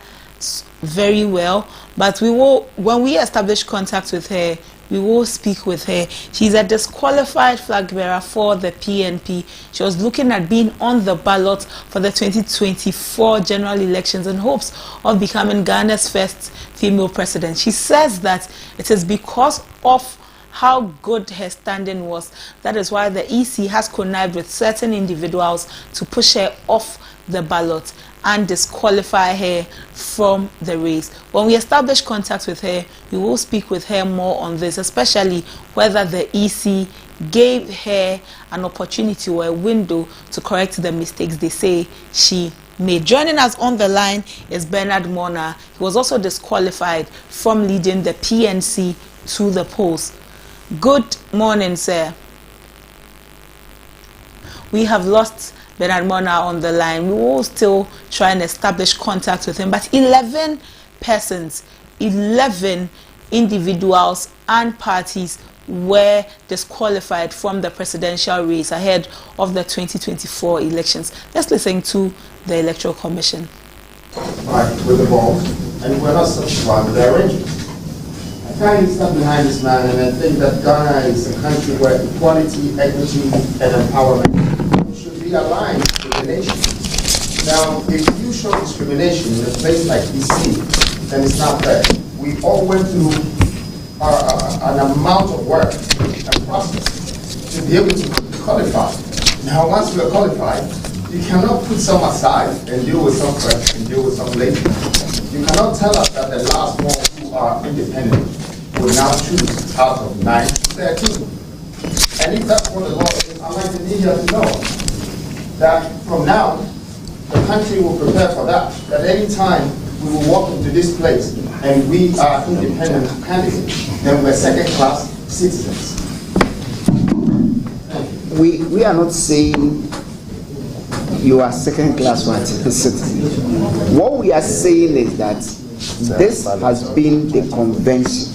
very well, but we will, when we establish contact with her, we will speak with her. She's a disqualified flag bearer for the PNP. She was looking at being on the ballot for the 2024 general elections in hopes of becoming Ghana's first female president. She says that it is because of how good her standing was. That is why the EC has connived with certain individuals to push her off the ballot and disqualify her from the race. When we establish contact with her, we will speak with her more on this, especially whether the EC gave her an opportunity or a window to correct the mistakes they say she made. Joining us on the line is Bernard Mona. He was also disqualified from leading the PNC to the polls. Good morning, sir. We have lost Bernard Mona on the line. We will still try and establish contact with him. But 11 persons, 11 individuals and parties were disqualified from the presidential race ahead of the 2024 elections. Let's listen to the Electoral Commission. Right, with the ball, and we're not satisfied with their arrangement. I can't stand behind this man, and I think that Ghana is a country where equality, equity, and empowerment should be aligned with the nation. Now, if you show discrimination in a place like DC, then it's not fair. We all went through an amount of work and process to be able to qualify. Now, once we are qualified, you cannot put some aside and deal with some first and deal with some later. You cannot tell us that the last one who are independent will now choose out of 9 to 13. And if that's what the law is, I'd like the media to know that from now, the country will prepare for that. At any time we will walk into this place and we are independent candidates, then we're second-class citizens. We are not saying you are second-class citizen. What we are saying is that this has been the convention.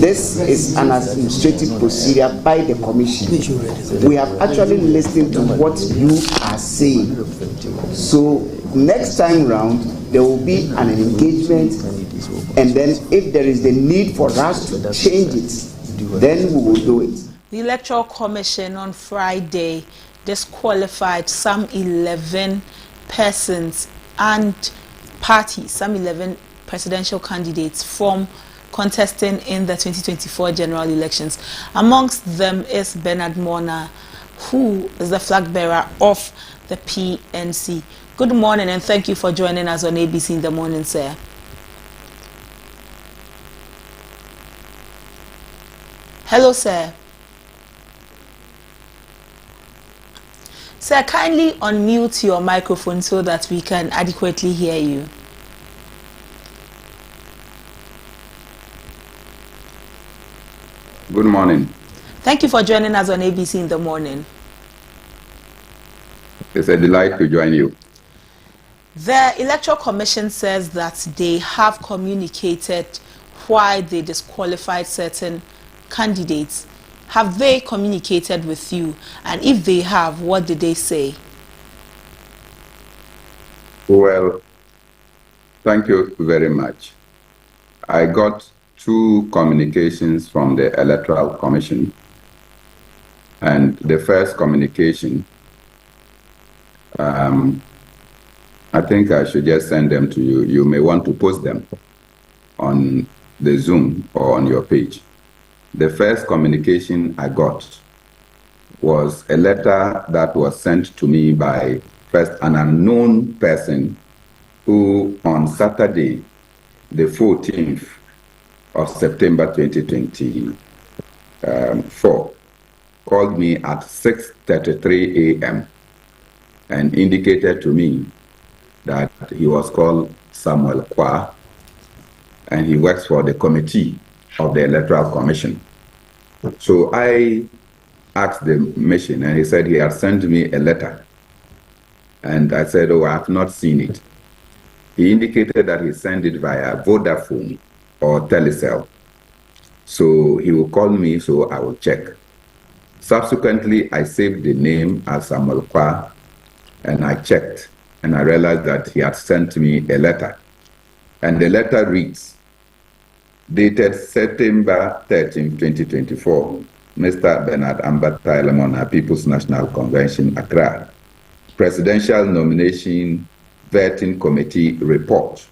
This is an administrative procedure by the commission. We have actually listened to what you are saying. So next time round, there will be an engagement, and then if there is the need for us to change it, then we will do it. The Electoral Commission on Friday disqualified some 11 persons and parties, some 11 presidential candidates from contesting in the 2024 general elections. Amongst them is Bernard Mona, who is the flag bearer of the PNC. Good morning and thank you for joining us on ABC in the morning, sir. Hello, sir. Sir, kindly unmute your microphone so that we can adequately hear you. Good morning. Thank you for joining us on ABC in the morning. It's a delight to join you. The Electoral Commission says that they have communicated why they disqualified certain candidates. Have they communicated with you? And if they have, what did they say? Well, thank you very much. I got 2 communications from the Electoral Commission. And the first communication, I think I should just send them to you. You may want to post them on the Zoom or on your page. The first communication I got was a letter that was sent to me by first an unknown person who on Saturday the 14th of September 2024 called me at 6:33 a.m. and indicated to me that he was called Samuel Kwa and he works for the committee of the Electoral Commission. So I asked the mission and he said he had sent me a letter. And I said, oh, I have not seen it. He indicated that he sent it via Vodafone or Telecel. So he will call me, so I will check. Subsequently, I saved the name as Samuel Kwa and I checked and I realized that he had sent me a letter. And the letter reads, dated September 13, 2024, Mr. Bernard Ambata Elemona, People's National Convention, Accra, Presidential Nomination Vetting Committee Report.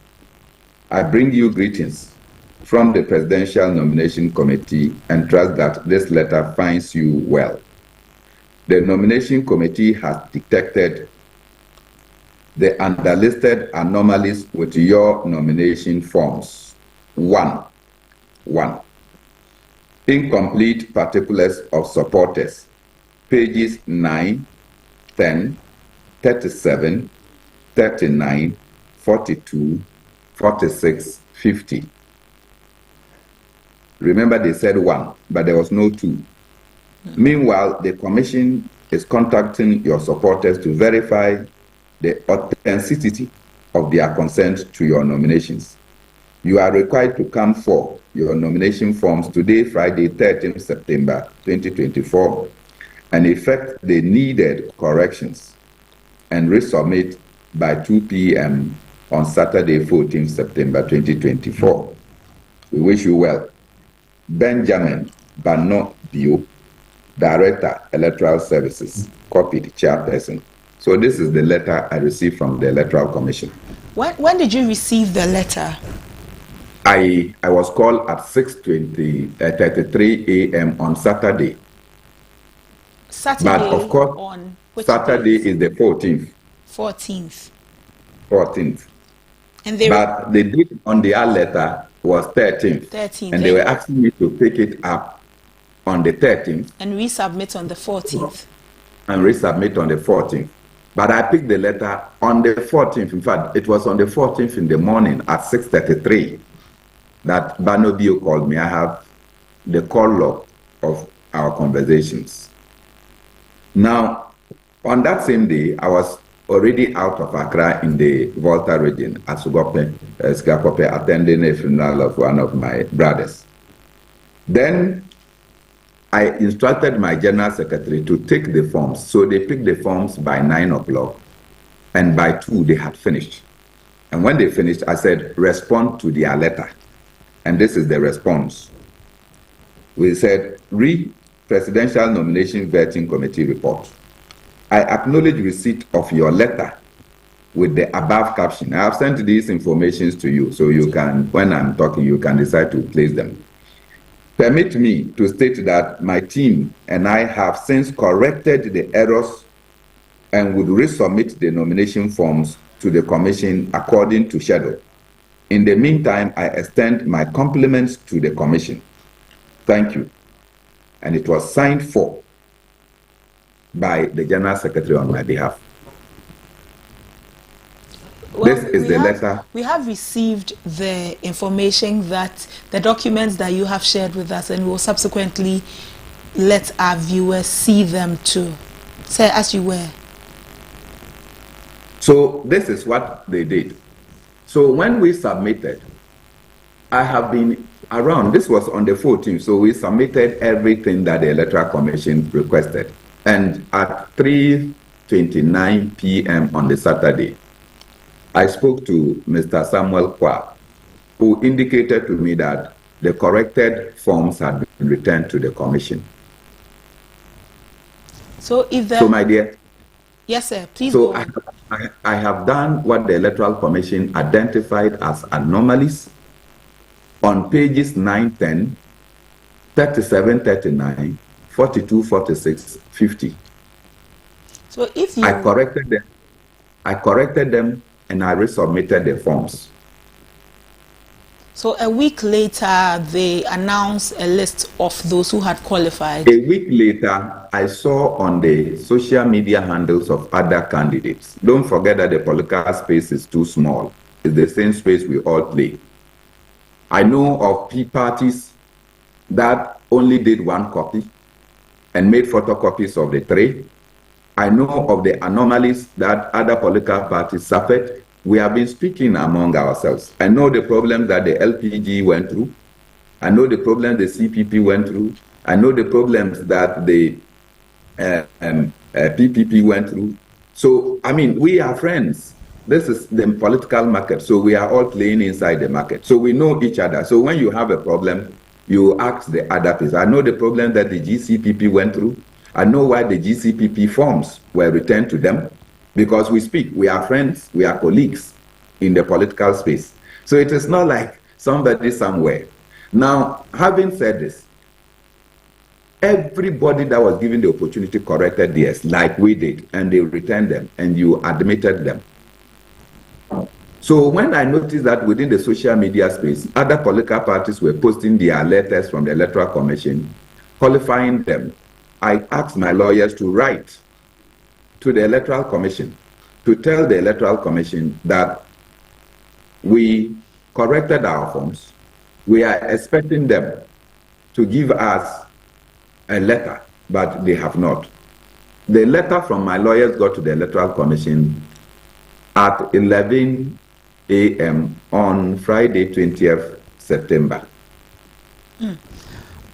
I bring you greetings from the Presidential Nomination Committee and trust that this letter finds you well. The Nomination Committee has detected the underlisted anomalies with your nomination forms. 1. Incomplete particulars of supporters, pages 9, 10, 37, 39, 42, 46, 50. Remember they said 1, but there was no 2. Meanwhile, the commission is contacting your supporters to verify the authenticity of their consent to your nominations. You are required to come for your nomination forms today, Friday, 13th September 2024, and effect the needed corrections and resubmit by 2 p.m. on Saturday, 14th September 2024. We wish you well. Benjamin Bano Bio, Director, Electoral Services, copied chairperson. So this is the letter I received from the Electoral Commission. When did you receive the letter? I was called at 6:33 a.m. on Saturday. Saturday. But of course, on Saturday is the 14th. 14th. And but the date on the letter was 13th. And they were asking me to pick it up on the 13th. And resubmit on the 14th. But I picked the letter on the 14th. In fact, it was on the 14th in the morning at 6:33 that Banobio called me. I have the call log of our conversations. Now, on that same day, I was already out of Accra in the Volta region at Sugope, attending a funeral of one of my brothers. Then I instructed my general secretary to take the forms. So they picked the forms by 9 o'clock, and by 2 they had finished. And when they finished, I said, respond to their letter. And this is the response. We said, read Presidential Nomination Vetting Committee report. I acknowledge receipt of your letter with the above caption. I have sent these informations to you, so you can, when I'm talking, you can decide to place them. Permit me to state that my team and I have since corrected the errors and would resubmit the nomination forms to the Commission according to schedule. In the meantime, I extend my compliments to the Commission. Thank you. And it was signed for by the General Secretary on my behalf. Well, this is the letter. We have received the information that the documents that you have shared with us, and we will subsequently let our viewers see them too. Say as you were. So this is what they did. So when we submitted, I have been around. This was on the 14th, so we submitted everything that the Electoral Commission requested. And at 3:29 p.m. on the Saturday, I spoke to Mr. Samuel Kwa, who indicated to me that the corrected forms had been returned to the Commission. So if the... So my dear... Yes, sir. Please so go on. I have done what the Electoral Commission identified as anomalies on pages 9, 10, 37, 39, 42, 46, 50. So if you... I corrected them and I resubmitted the forms. So a week later, they announced a list of those who had qualified. A week later, I saw on the social media handles of other candidates. Don't forget that the political space is too small. It's the same space we all play. I know of parties that only did one copy and made photocopies of the three. I know of the anomalies that other political parties suffered. We have been speaking among ourselves. I know the problems that the LPG went through. I know the problems the CPP went through. I know the problems that the PPP went through. So, I mean, we are friends. This is the political market. So we are all playing inside the market. So we know each other. So when you have a problem, you ask the other person. I know the problem that the GCPP went through. I know why the GCPP forms were returned to them. Because we speak, we are friends, we are colleagues in the political space. So it is not like somebody somewhere. Now, having said this, everybody that was given the opportunity corrected theirs, like we did, and they returned them, and you admitted them. So when I noticed that within the social media space, other political parties were posting their letters from the Electoral Commission, qualifying them, I asked my lawyers to write to the Electoral Commission to tell the Electoral Commission that we corrected our forms. We are expecting them to give us a letter, but they have not. The letter from my lawyers got to the Electoral Commission at 11 a.m. on Friday, 20th September.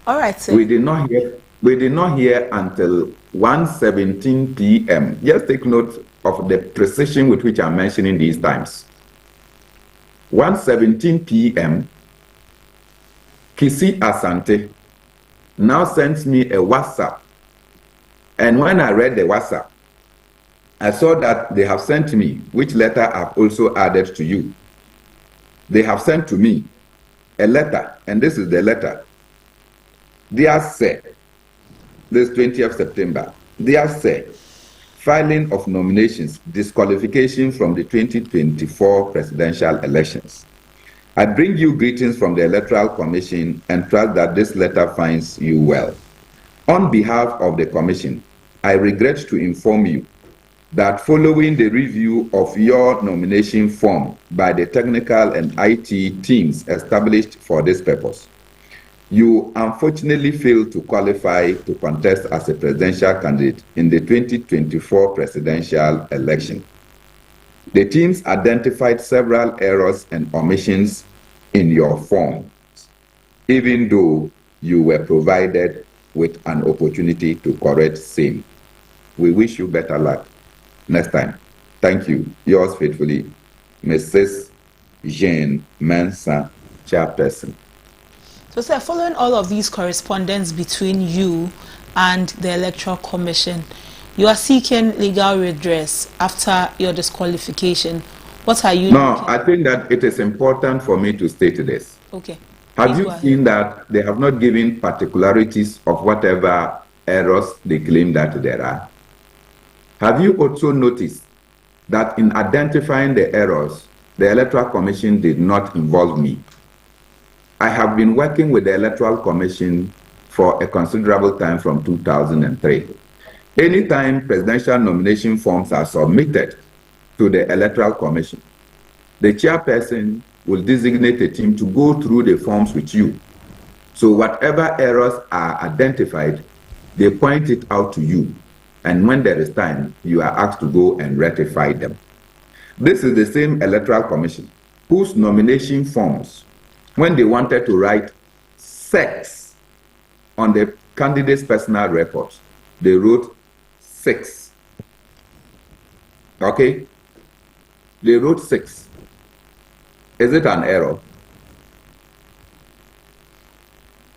All right, sir. We did not hear until 1:17 p.m. Just take note of the precision with which I'm mentioning these times. 1:17 p.m. Kisi Asante now sends me a WhatsApp. And when I read the WhatsApp, I saw that they have sent me, which letter I've also added to you. They have sent to me a letter, and this is the letter. Dear Sir, this 20th September, dear Sir, filing of nominations, disqualification from the 2024 presidential elections. I bring you greetings from the Electoral Commission and trust that this letter finds you well. On behalf of the Commission, I regret to inform you that following the review of your nomination form by the technical and IT teams established for this purpose, you unfortunately failed to qualify to contest as a presidential candidate in the 2024 presidential election. The teams identified several errors and omissions in your form, even though you were provided with an opportunity to correct same. We wish you better luck next time. Thank you. Yours faithfully, Mrs. Jane Mensah, Chairperson. So, sir, following all of these correspondence between you and the Electoral Commission, you are seeking legal redress after your disqualification. What are you No, I think that it is important for me to state this. Okay. Have you seen that they have not given particularities of whatever errors they claim that there are? Have you also noticed that in identifying the errors, the Electoral Commission did not involve me? I have been working with the Electoral Commission for a considerable time from 2003. Anytime presidential nomination forms are submitted to the Electoral Commission, the chairperson will designate a team to go through the forms with you. So whatever errors are identified, they point it out to you. And when there is time, you are asked to go and rectify them. This is the same Electoral Commission whose nomination forms, when they wanted to write sex on the candidate's personal records, they wrote 6. Okay? They wrote 6. Is it an error?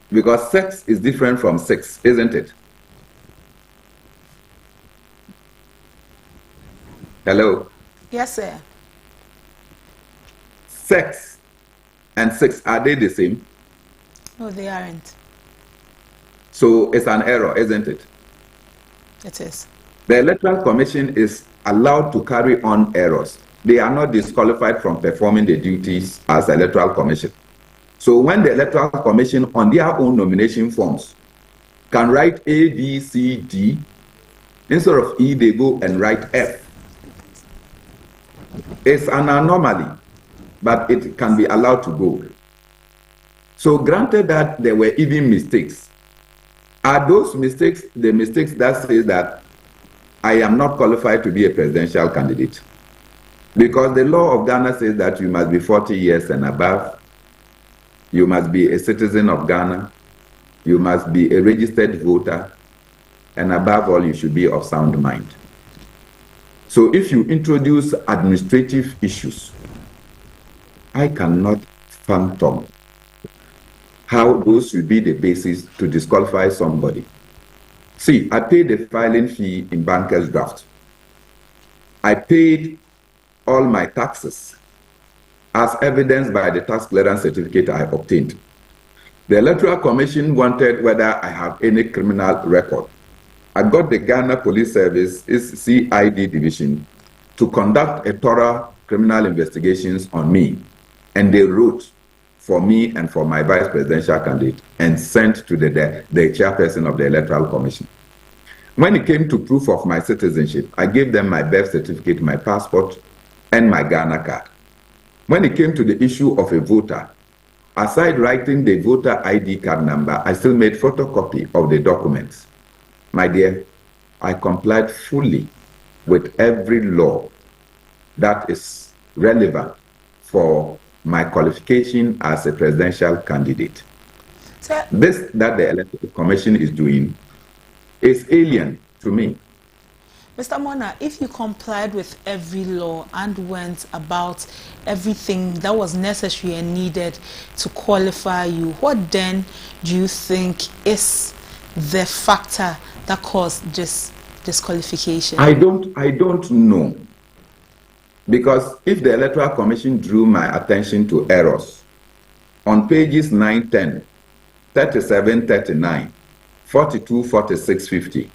Because sex is different from 6, isn't it? Hello? Yes, sir. Sex and 6, are they the same? No, they aren't. So it's an error, isn't it? It is. The Electoral Commission is allowed to carry on errors. They are not disqualified from performing the duties as Electoral Commission. So when the Electoral Commission on their own nomination forms can write A, B, C, D, instead of E, they go and write F. It's an anomaly, but it can be allowed to go. So granted that there were even mistakes, are those mistakes the mistakes that say that I am not qualified to be a presidential candidate? Because the law of Ghana says that you must be 40 years and above, you must be a citizen of Ghana, you must be a registered voter, and above all, you should be of sound mind. So if you introduce administrative issues, I cannot fathom how those should be the basis to disqualify somebody. See, I paid the filing fee in banker's draft. I paid all my taxes as evidenced by the tax clearance certificate I obtained. The Electoral Commission wanted whether I have any criminal record. I got the Ghana Police Service, its CID division, to conduct a thorough criminal investigations on me. And they wrote for me and for my vice presidential candidate and sent to the chairperson of the Electoral Commission. When it came to proof of my citizenship, I gave them my birth certificate, my passport, and my Ghana card. When it came to the issue of a voter, aside writing the voter ID card number, I still made photocopy of the documents. My dear, I complied fully with every law that is relevant for my qualification as a presidential candidate. This that the Electoral Commission is doing is alien to me. Mr. Mona, if you complied with every law and went about everything that was necessary and needed to qualify you, what then do you think is the factor that caused this disqualification? I don't know. Because if the Electoral Commission drew my attention to errors on pages 9, 10, 37, 39, 42, 46, 50,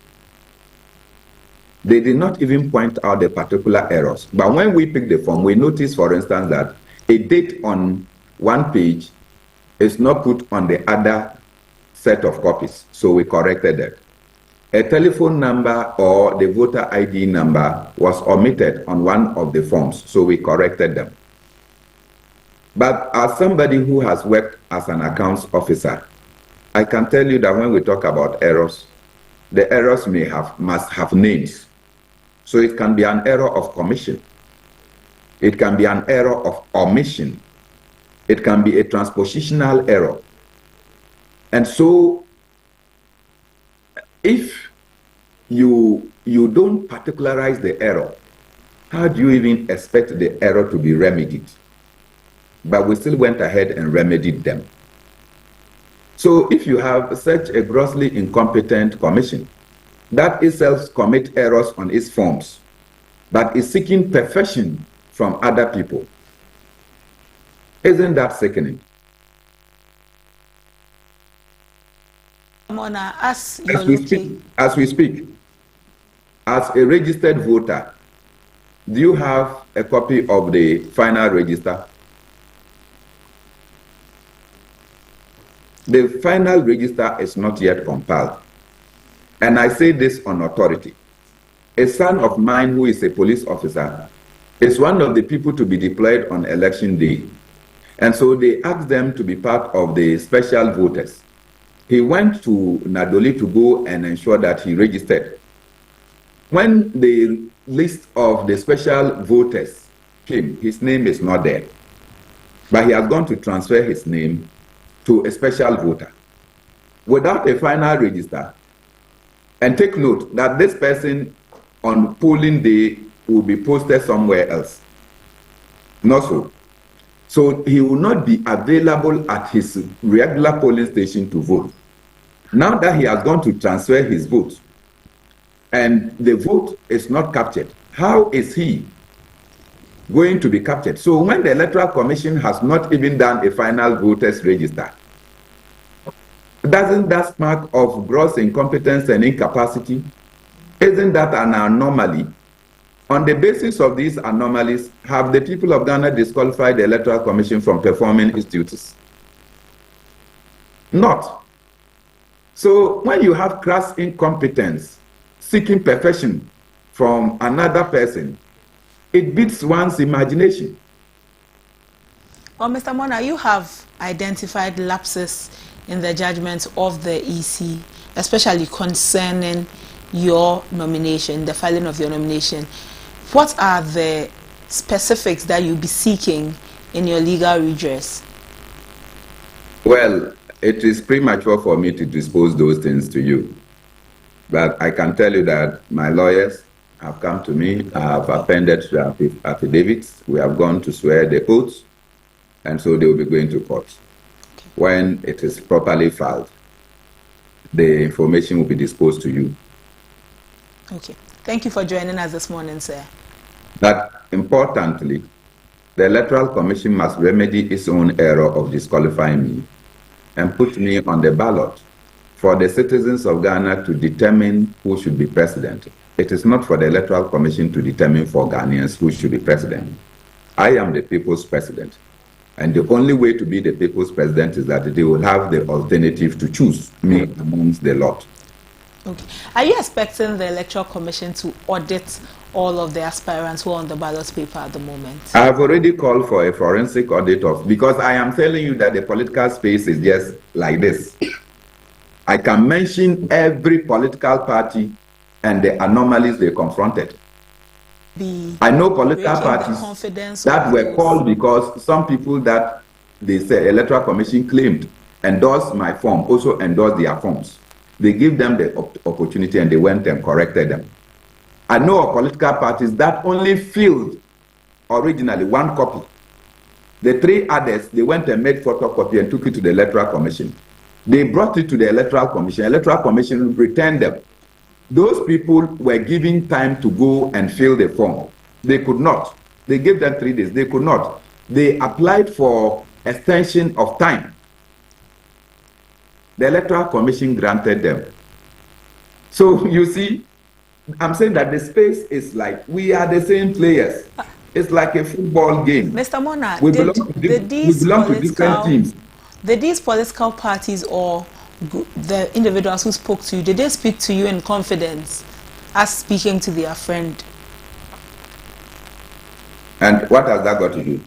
they did not even point out the particular errors. But when we pick the form, we notice, for instance, that a date on one page is not put on the other set of copies. So we corrected that. A telephone number or the voter ID number was omitted on one of the forms. So we corrected them. But as somebody who has worked as an accounts officer, I can tell you that when we talk about errors, the errors must have names. So it can be an error of commission. It can be an error of omission. It can be a transpositional error. And so if you don't particularize the error, how do you even expect the error to be remedied? But we still went ahead and remedied them. So if you have such a grossly incompetent commission that itself commits errors on its forms, but is seeking perfection from other people, isn't that sickening? Mona, as we speak, as a registered voter, do you have a copy of the final register? The final register is not yet compiled. And I say this on authority. A son of mine who is a police officer is one of the people to be deployed on election day. And so they asked them to be part of the special voters. He went to Nadoli to go and ensure that he registered. When the list of the special voters came, his name is not there. But he has gone to transfer his name to a special voter without a final register. And take note that this person on polling day will be posted somewhere else. Not so. So he will not be available at his regular polling station to vote. Now that he has gone to transfer his vote and the vote is not captured, how is he going to be captured? So when the Electoral Commission has not even done a final voters register, doesn't that smack of gross incompetence and incapacity? Isn't that an anomaly? On the basis of these anomalies, have the people of Ghana disqualified the Electoral Commission from performing its duties? Not. So when you have crass incompetence, seeking perfection from another person, it beats one's imagination. Well, Mr. Mona, you have identified lapses in the judgment of the EC, especially concerning your nomination, the filing of your nomination. What are the specifics that you'll be seeking in your legal redress? Well, it is premature for me to disclose those things to you. But I can tell you that my lawyers have come to me, I have appended to affidavits, we have gone to swear the oaths, and so they will be going to court. Okay. When it is properly filed, the information will be disclosed to you. Okay. Thank you for joining us this morning, sir. But importantly, the Electoral Commission must remedy its own error of disqualifying me and put me on the ballot for the citizens of Ghana to determine who should be president. It is not for the Electoral Commission to determine for Ghanaians who should be president. I am the people's president. And the only way to be the people's president is that they will have the alternative to choose me amongst the lot. Okay. Are you expecting the Electoral Commission to audit all of the aspirants who are on the ballot paper at the moment? I have already called for a forensic audit because I am telling you that the political space is just like this. I can mention every political party and the anomalies they confronted. I know political parties that were called because some people that the Electoral Commission claimed endorsed my form, also endorsed their forms. They give them the opportunity and they went and corrected them. I know of political parties that only filled originally one copy. The three others, they went and made photocopy and took it to the Electoral Commission. They brought it to the Electoral Commission. Electoral Commission returned them. Those people were given time to go and fill the form. They could not. They gave them 3 days. They could not. They applied for extension of time. The Electoral Commission granted them. So you see, I'm saying that the space is like, we are the same players. It's like a football game. Mr. Mona, we belong to different teams. Did these political parties or the individuals who spoke to you, did they speak to you in confidence as speaking to their friend? And what has that got to do?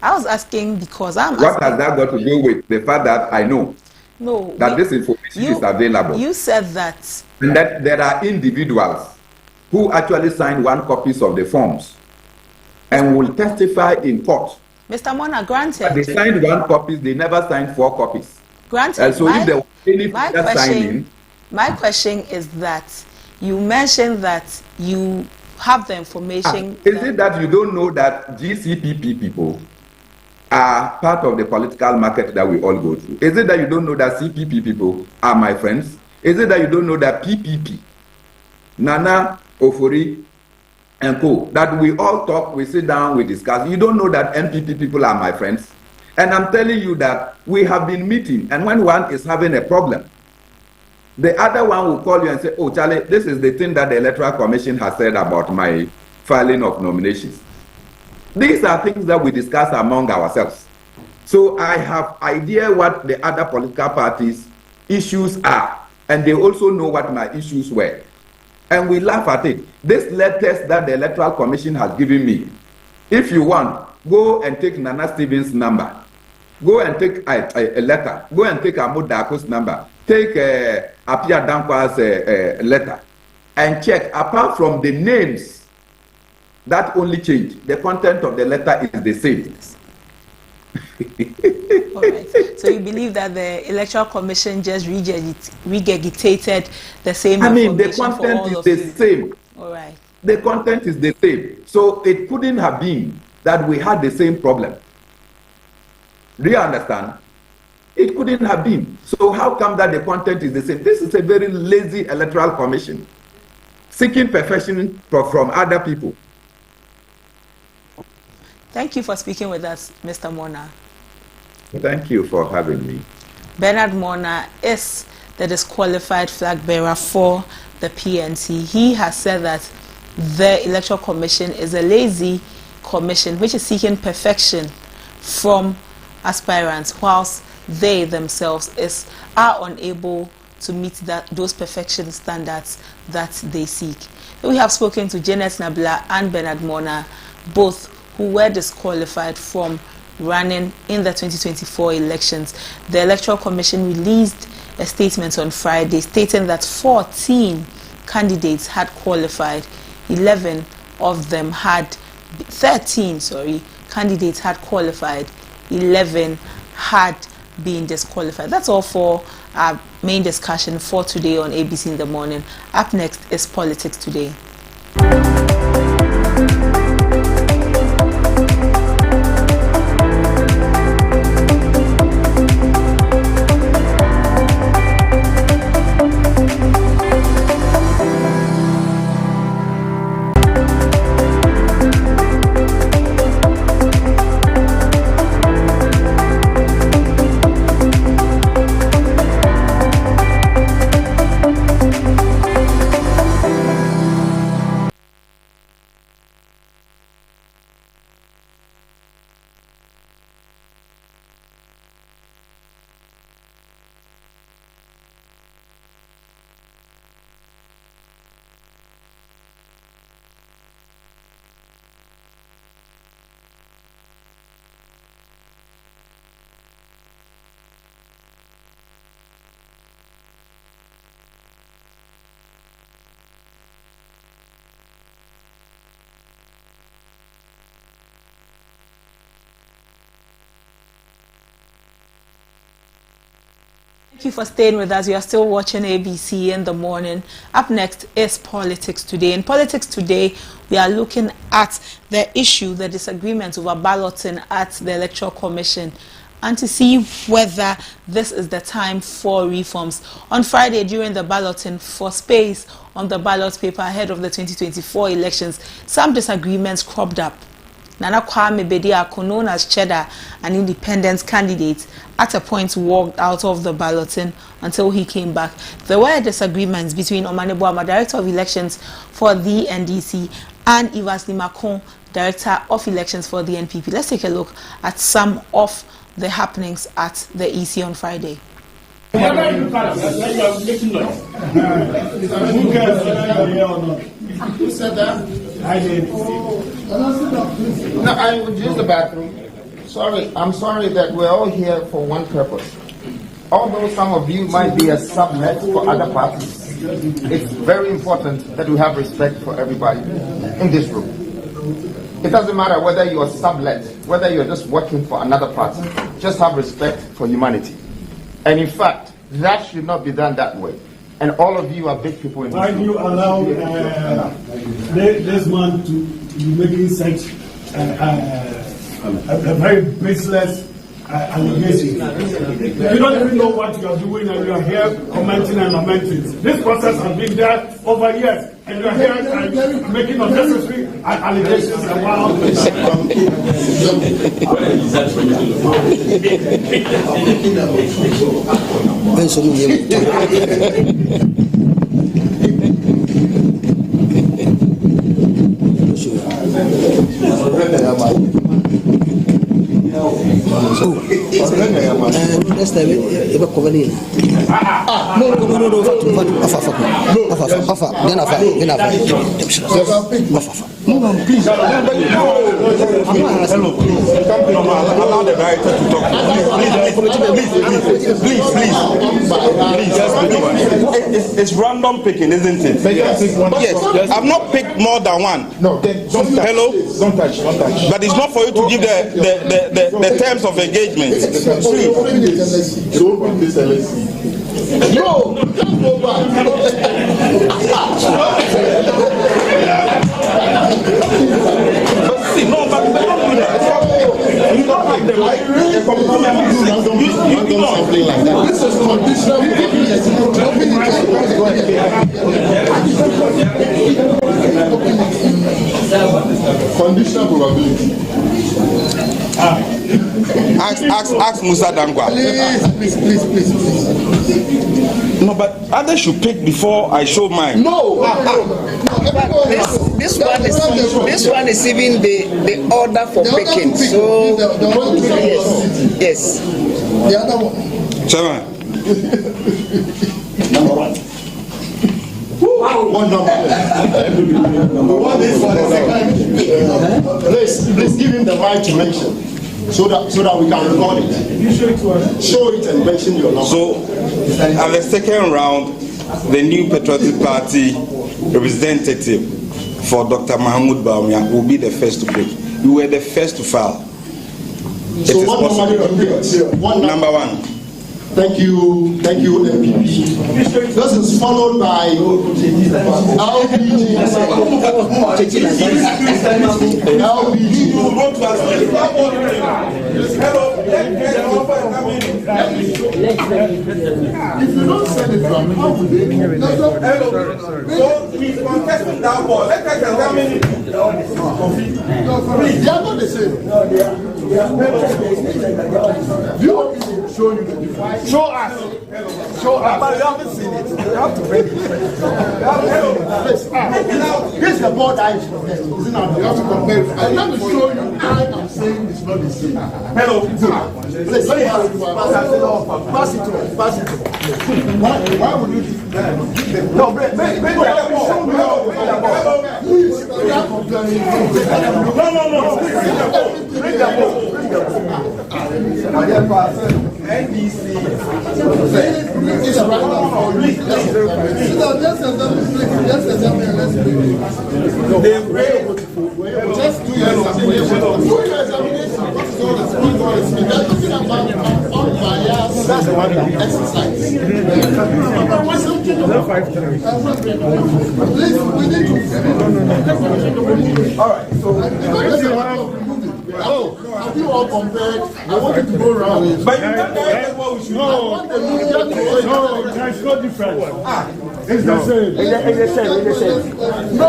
I was asking because What has that got to do with the fact that I know that this information is available? You said that. And that there are individuals who actually signed 1 copy of the forms and will testify in court. Mr. Mona, granted. They signed 1 copy, they never signed 4 copies. Granted. And so if there was any signing. My question is that you mentioned that you have the information. Is it that you don't know that GCPP people are part of the political market that we all go through? Is it that you don't know that CPP people are my friends? Is it that you don't know that PPP, Nana, Ofori, and co, that we all talk, we sit down, we discuss? You don't know that NPP people are my friends? And I'm telling you that we have been meeting, and when one is having a problem, the other one will call you and say, oh, Charlie, this is the thing that the Electoral Commission has said about my filing of nominations. These are things that we discuss among ourselves. So I have idea what the other political parties' issues are, and they also know what my issues were. And we laugh at it. This letters that the Electoral Commission has given me, if you want, go and take Nana Stevens' number. Go and take a letter. Go and take Ahmad Dako's number. Take Apia Dankwa's letter. And check, apart from the names, that only change. The content of the letter is the same. All right. So you believe that the Electoral Commission just regurgitated the same information? The content is the same. All right. The content is the same. So it couldn't have been that we had the same problem. Do you understand? It couldn't have been. So how come that the content is the same? This is a very lazy Electoral Commission, seeking perfection from other people. Thank you for speaking with us, Mr. Mona. Thank you for having me. Bernard Mona is the disqualified flag bearer for the PNC. He has said that the Electoral Commission is a lazy commission which is seeking perfection from aspirants, whilst they themselves are unable to meet those perfection standards that they seek. We have spoken to Janet Nabla and Bernard Mona, both who were disqualified from running in the 2024 elections. The Electoral Commission released a statement on Friday stating that 13 candidates had qualified. 13 candidates had qualified. 11 had been disqualified. That's all for our main discussion for today on ABC in the Morning. Up next is Politics Today. Thank you for staying with us. You are still watching ABC in the Morning. Up next is Politics Today. In Politics Today, we are looking at the issue, the disagreement over balloting at the Electoral Commission, and to see whether this is the time for reforms. On Friday, during the balloting for space on the ballot paper ahead of the 2024 elections, some disagreements cropped up. Nana Kwame Bediako, known as Cheddar, an independent candidate, at a point walked out of the balloting until he came back. There were disagreements between Omane Boama, Director of Elections for the NDC, and Evans Limakon, Director of Elections for the NPP. Let's take a look at some of the happenings at the EC on Friday. Who said that? I did. No, I would use the bathroom. Sorry, I'm sorry that we're all here for one purpose. Although some of you might be a sublet for other parties, it's very important that we have respect for everybody in this room. It doesn't matter whether you're a sublet, whether you're just working for another party, just have respect for humanity. And in fact, that should not be done that way. And all of you are big people in this room. Why do you allow this man to be making such a very baseless allegation? You don't even know what you are doing, and you are here commenting and lamenting. This process has been there over years, and you are here making unnecessary allegations around. Allow the director to talk. Please. It's random picking, isn't it? Yes. I've not picked more than one. No. Hello? Don't touch. But it's not for you to give the terms of engagement. Please. Open this LSC. No! Don't go back. No, but don't do that. You don't have the right. You don't something like that. This is conditional. Conditional probability. Ask Musa Dangwa. Please. No, but others should pick before I show mine. No. This one is even the order for picking. So yes. The other one. Chairman. Number one. One number. We want this for the second. Please give him the right to mention, so that we can record it. Show it and mention your number. So, at the second round, the New Patriotic Party representative for Dr. Mahmoud Bawumia will be the first to break. You were the first to file. So what number do you get? Number one. Thank you, MPP. This is followed by LBG. If you don't send it from how would they hear it? So he's contesting that ball. Let us examine it. They are not the same. You show you the difference. Show us. Show us. But we haven't seen it. We have to bring it. This is the board I should get. Isn't it? You have to compare it. And let me show you. I am saying it's not the same. Hello. Please, pass it to. Why would you do that? No, bring the NDC. Just do your examination. That's the one exercise. All right. So, have you all compared? I want you to go around. But you can't tell what we should do. No, there's no difference. It's the same. It's the same. No,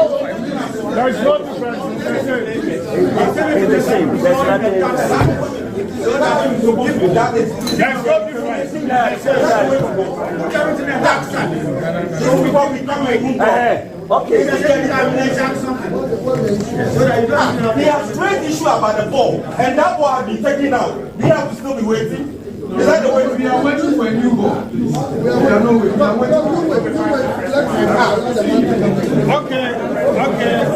there's no difference. It's the same. There's nothing. Okay. He has raised issue about the ball, and that ball has been taken out. We have to still be waiting. Is that the way we are waiting for a new ball? We are not waiting. Okay.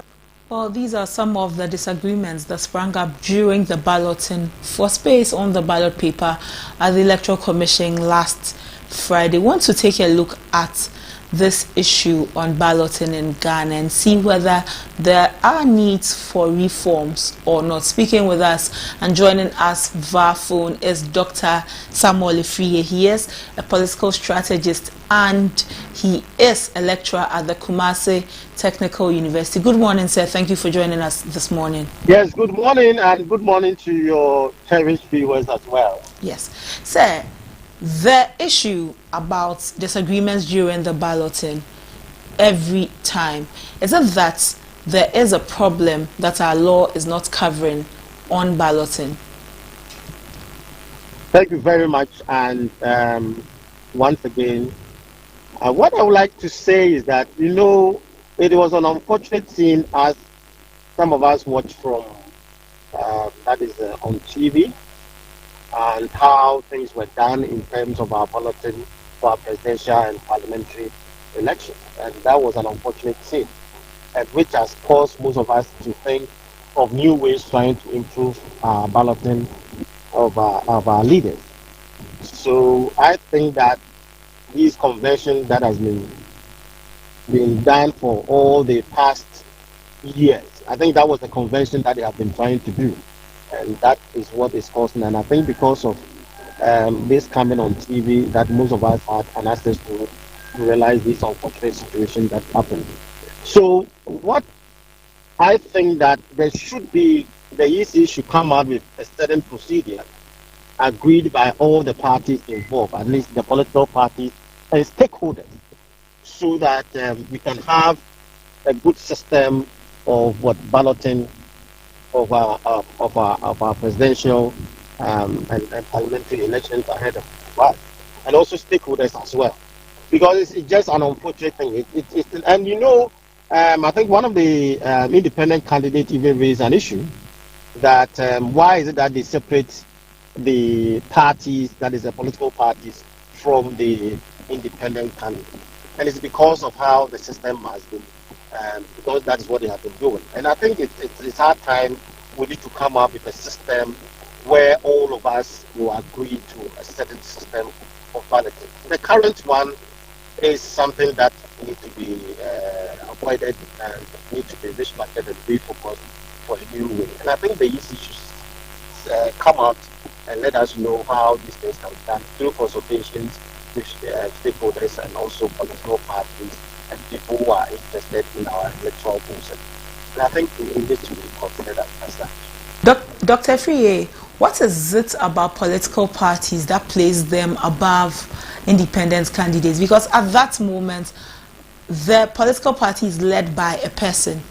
Well, these are some of the disagreements that sprang up during the balloting for space on the ballot paper at the Electoral Commission last Friday. We want to take a look at this issue on balloting in Ghana and see whether there are needs for reforms or not. Speaking with us and joining us via phone is Dr. Samuel Efriye. He is a political strategist and he is a lecturer at the Kumasi Technical University. Good morning, sir. Thank you for joining us this morning. Yes, good morning, and good morning to your cherished viewers as well. Yes. Sir, the issue about disagreements during the balloting every time, is it that there is a problem that our law is not covering on balloting? Thank you very much. And once again, what I would like to say is that, you know, it was an unfortunate scene as some of us watched from, that is on TV, and how things were done in terms of our balloting for our presidential and parliamentary elections. And that was an unfortunate scene, and which has caused most of us to think of new ways trying to improve our balloting of our leaders. So I think that these conventions that has been done for all the past years, I think that was the convention that they have been trying to do. And that is what is causing. And I think because of this coming on TV, that most of us had an access to realize this unfortunate situation that happened. So what I think that there should be, the EC should come out with a certain procedure agreed by all the parties involved, at least the political parties and stakeholders, so that we can have a good system of what balloting of our presidential and parliamentary elections ahead of us, and also stakeholders as well, because it's just an unfortunate thing. And you know, I think one of the independent candidates even raised an issue that why is it that they separate the parties, that is the political parties, from the independent candidate. And it's because of how the system has been, because that is what they have been doing. And I think it's our time. We need to come up with a system where all of us will agree to a certain system of balloting. The current one is something that needs to be avoided and needs to be restructured and refocused for a new way. And I think the EC should come out and let us know how these things can be done through consultations with stakeholders and also political parties and people who are interested in our electoral process. And I think it needs to be considered as that. Dr. Friye, what is it about political parties that place them above independent candidates? Because at that moment, the political party is led by a person.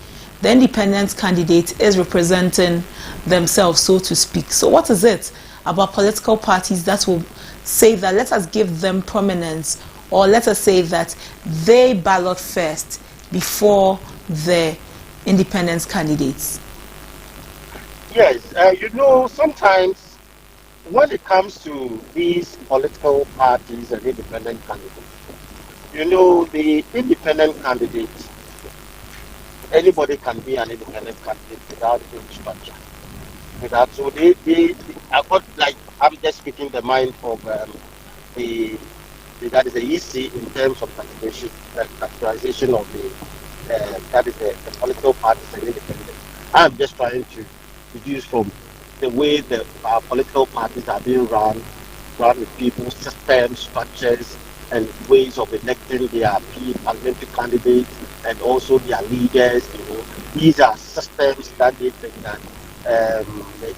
The independent candidate is representing themselves, so to speak. So what is it about political parties that will say that let us give them prominence, or let us say that they ballot first before the independent candidates? Yes, sometimes when it comes to these political parties and independent candidates, the independent candidate, anybody can be an independent candidate without any structure. So I'm just speaking the mind of that is the EC in terms of categorization of the political parties and independent. I'm just trying to deduce from the way our political parties are being run with people's systems, structures, and ways of electing their parliamentary candidates and also their leaders. These are systems that they think that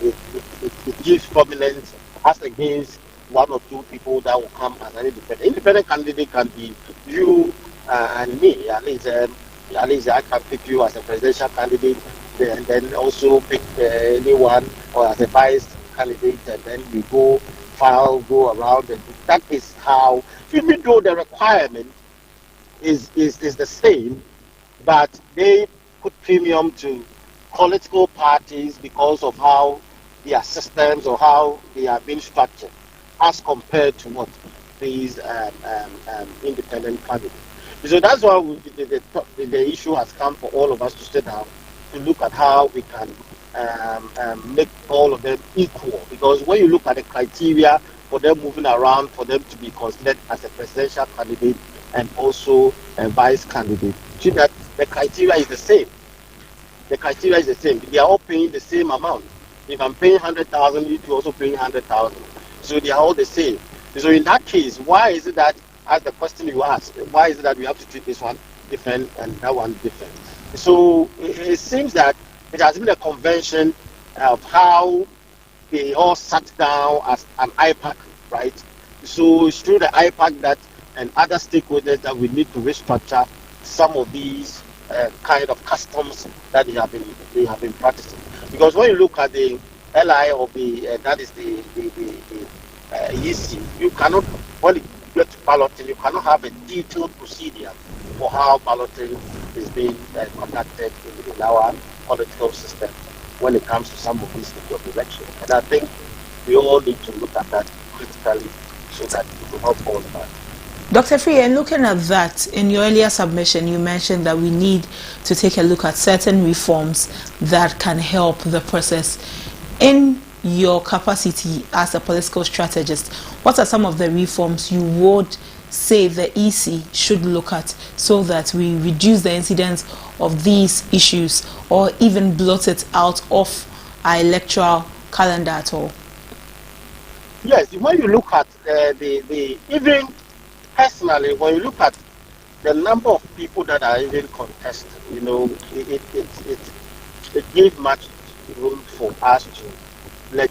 it gives prominence as against one or two people that will come as an independent. Independent candidate can be you and me. At least I can pick you as a presidential candidate, and then also pick anyone or as a vice candidate, and then we go around, and that is how, even though the requirement is the same, but they put premium to political parties because of how their systems or how they are being structured as compared to what these independent candidates. So that's why the issue has come for all of us to sit down to look at how we can make all of them equal. Because when you look at the criteria for them moving around, for them to be considered as a presidential candidate and also a vice candidate, see that the criteria is the same. The criteria is the same. They are all paying the same amount. If I'm paying 100,000, you're also paying 100,000. So they are all the same. So in that case, why is it that, as the question you asked, why is it that we have to treat this one different and that one different? So it seems that it has been a convention of how they all sat down as an IPAC, right? So it's through the IPAC that and other stakeholders that we need to restructure some of these kind of customs that they have been practicing. Because when you look at the LI of the that is the EC, you cannot, when you get to balloting, you cannot have a detailed procedure for how balloting is being conducted in our political system when it comes to some of these elections. And I think we all need to look at that critically so that it will not fall apart. Dr. Friye, looking at that, in your earlier submission, you mentioned that we need to take a look at certain reforms that can help the process. In your capacity as a political strategist, what are some of the reforms you would say the EC should look at so that we reduce the incidence of these issues or even blot it out of our electoral calendar at all? Yes, when you look at even personally, when you look at the number of people that are even contested, it gives much room for us to let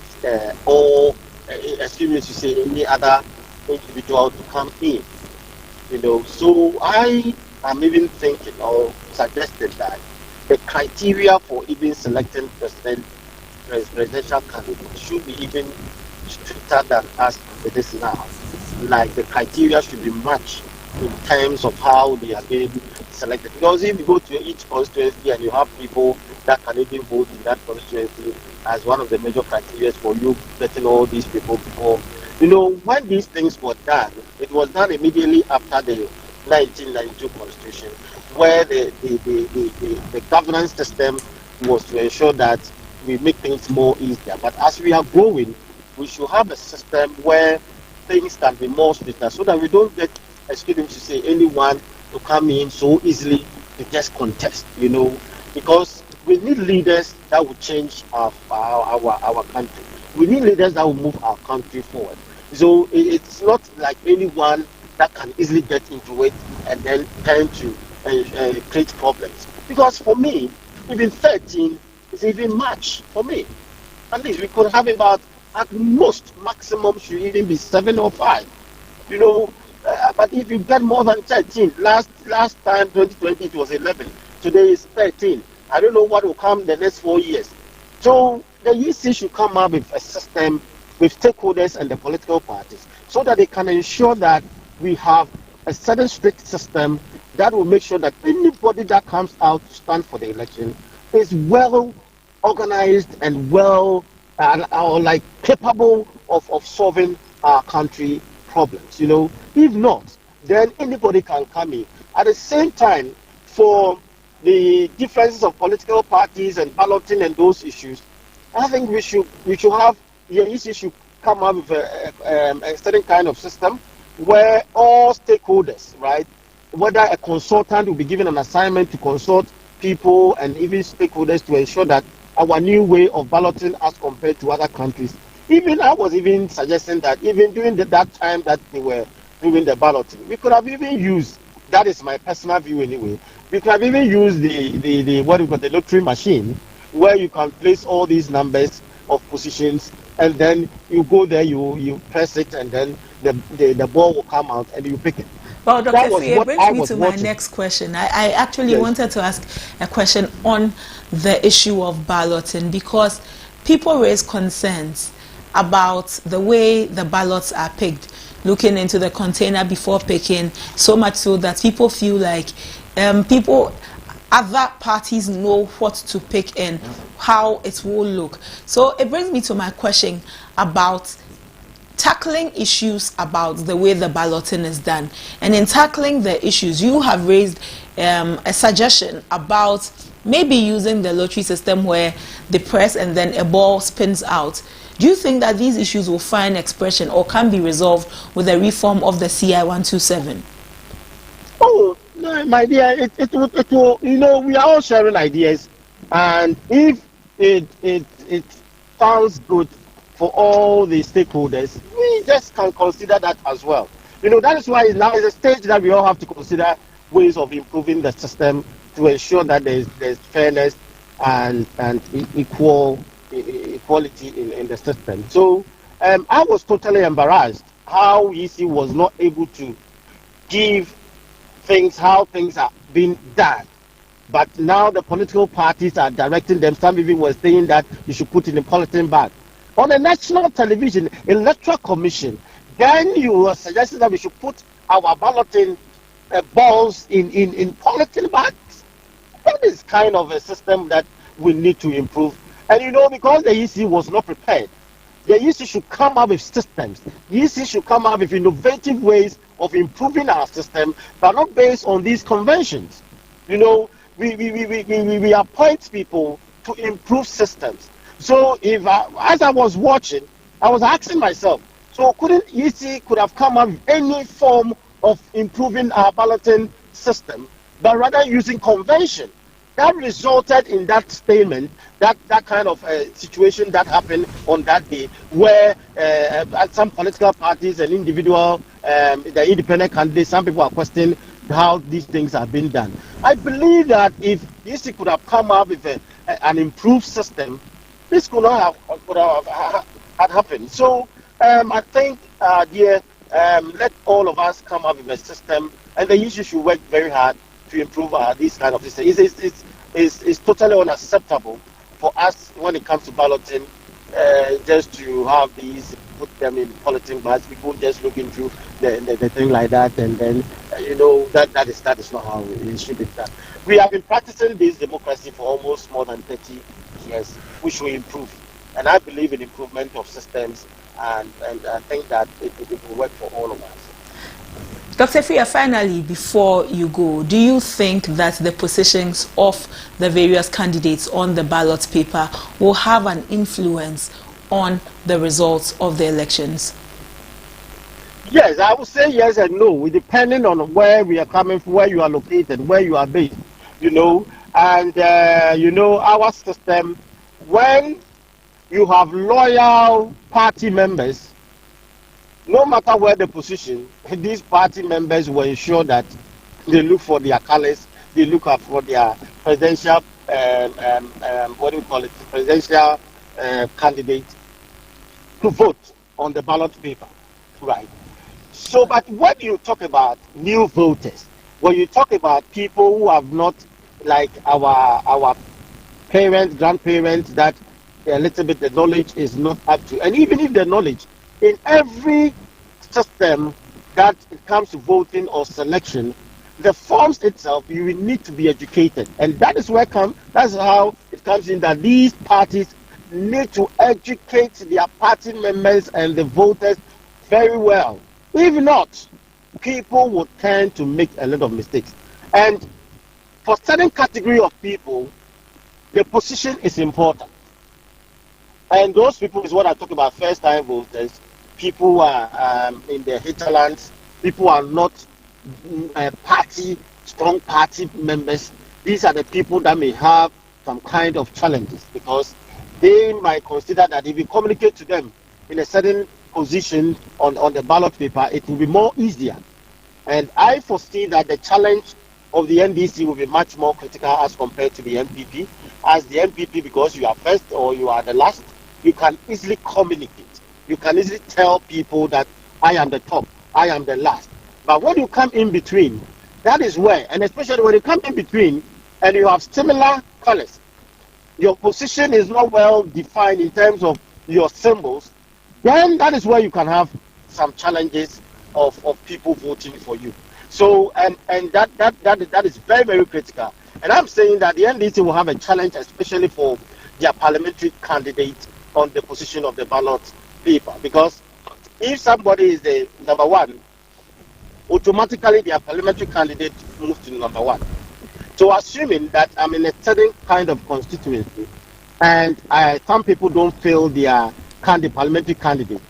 excuse me to say, any other individual to come in. So I am even thinking or suggested that the criteria for even selecting presidential candidates should be even stricter than as it is now. Like the criteria should be much in terms of how they are being selected. Because if you go to each constituency and you have people that can even vote in that constituency as one of the major criteria for you getting all these people before. When these things were done, it was done immediately after the 1992 constitution, where the governance system was to ensure that we make things more easier. But as we are growing, we should have a system where things can be more stricter, so that we don't get, excuse me to say, anyone to come in so easily to just contest, because we need leaders that will change our country. We need leaders that will move our country forward. So it's not like anyone that can easily get into it and then tend to create problems. Because for me, even 13 is even much for me. At least we could have about, at most, maximum should even be 7 or 5. But if you get more than 13, last time 2020 it was 11. Today is 13. I don't know what will come the next 4 years. So the EC should come up with a system with stakeholders and the political parties, so that they can ensure that we have a certain strict system that will make sure that anybody that comes out to stand for the election is well organized and well capable of solving our country problems. If not, then anybody can come in. At the same time, for the differences of political parties and balloting and those issues, I think we should have the EC should come up with a certain kind of system where all stakeholders, right, whether a consultant will be given an assignment to consult people and even stakeholders to ensure that our new way of balloting as compared to other countries. Even I was even suggesting that even during that time that they were doing the balloting, we could have even used, that is my personal view anyway, we could have even used the what we call the lottery machine, where you can place all these numbers of positions, and then you go there, you press it, and then the ball will come out and you pick it. Well, Dr. Fee, it brings me to my next question. I actually wanted to ask a question on the issue of balloting, because people raise concerns about the way the ballots are picked, looking into the container before picking, so much so that people feel like other parties know what to pick and how it will look. So it brings me to my question about tackling issues about the way the balloting is done. And in tackling the issues, you have raised a suggestion about maybe using the lottery system where they press and then a ball spins out. Do you think that these issues will find expression or can be resolved with a reform of the CI 127? Oh, no, my dear, it will, we are all sharing ideas, and if it sounds good for all the stakeholders, we just can consider that as well. That is why now is a stage that we all have to consider ways of improving the system to ensure that there's fairness and equality in the system. So I was totally embarrassed how EC was not able to give things how things are being done. But now the political parties are directing them. Some even were saying that you should put in a polythene bag. On the national television, Electoral Commission, then you were suggesting that we should put our balloting balls in polythene bags. That is kind of a system that we need to improve. And because the EC was not prepared, the EC should come up with systems. The EC should come up with innovative ways of improving our system, but not based on these conventions. We appoint people to improve systems. So as I was watching, I was asking myself, so couldn't EC could have come up with any form of improving our balloting system, but rather using convention? That resulted in that statement, that kind of situation that happened on that day, where some political parties and individual, the independent candidates, some people are questioning how these things are being done. I believe that if EC could have come up with an improved system, this could not have happened. So I think, let all of us come up with a system, and the EC should work very hard to improve these kind of systems. It's totally unacceptable for us when it comes to balloting just to have these put them in politics, but people just looking through the thing like that, and then you know that is not how it should be done. We have been practicing this democracy for almost more than 30 years, which will improve, and I believe in improvement of systems, and I think that it will work for all of us. Dr. Freer, finally, before you go, do you think that the positions of the various candidates on the ballot paper will have an influence on the results of the elections? Yes, I would say yes and no, depending on where we are coming from, where you are located, where you are based, you know. And, you know, our system, when you have loyal party members, no matter where the position, these party members will ensure that they look for their colors, they look out for their presidential, what do you call it, presidential candidate to vote on the ballot paper, right? So, but when you talk about new voters, when you talk about people who have not, like our parents, grandparents, that a little bit the knowledge is not up to, and even if the knowledge, in every system that it comes to voting or selection, the forms itself, you will need to be educated. And that is where that's how it comes in, that these parties need to educate their party members and the voters very well. If not, people will tend to make a lot of mistakes. And for certain category of people, the position is important. And those people is what I talk about, first-time voters, people who are in the hinterlands, people who are not strong party members. These are the people that may have some kind of challenges, because they might consider that if you communicate to them in a certain position on the ballot paper, it will be more easier. And I foresee that the challenge of the NDC will be much more critical as compared to the MPP. As the MPP, because you are first or you are the last, you can easily communicate. You can easily tell people that I am the top, I am the last. But when you come in between, that is where, and especially when you come in between and you have similar colors, your position is not well defined in terms of your symbols, then that is where you can have some challenges of people voting for you. So, and that is very, very critical. And I'm saying that the NDC will have a challenge, especially for their parliamentary candidate on the position of the ballot paper, because if somebody is the number one, automatically their parliamentary candidate moves to number one. So assuming that I'm in a certain kind of constituency and some people don't feel their parliamentary candidate,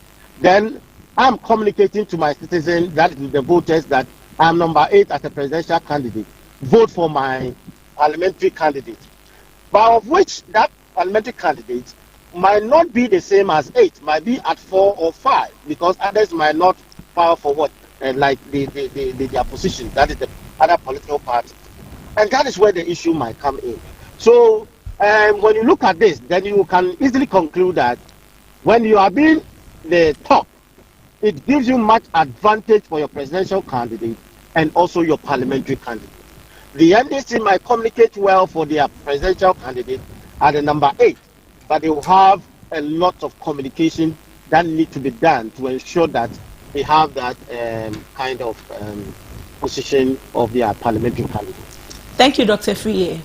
then I'm communicating to my citizens, that is the voters, that I'm number 8 as a presidential candidate. Vote for my parliamentary candidate. But of which that parliamentary candidate might not be the same as 8, might be at 4 or 5, because others might not power for what, like their position, that is the other political party. And that is where the issue might come in. So when you look at this, then you can easily conclude that when you are being the top, it gives you much advantage for your presidential candidate and also your parliamentary candidate. The NDC might communicate well for their presidential candidate at the number 8, but they will have a lot of communication that need to be done to ensure that they have that kind of position of their parliamentary candidate. Thank you, Dr. Freer.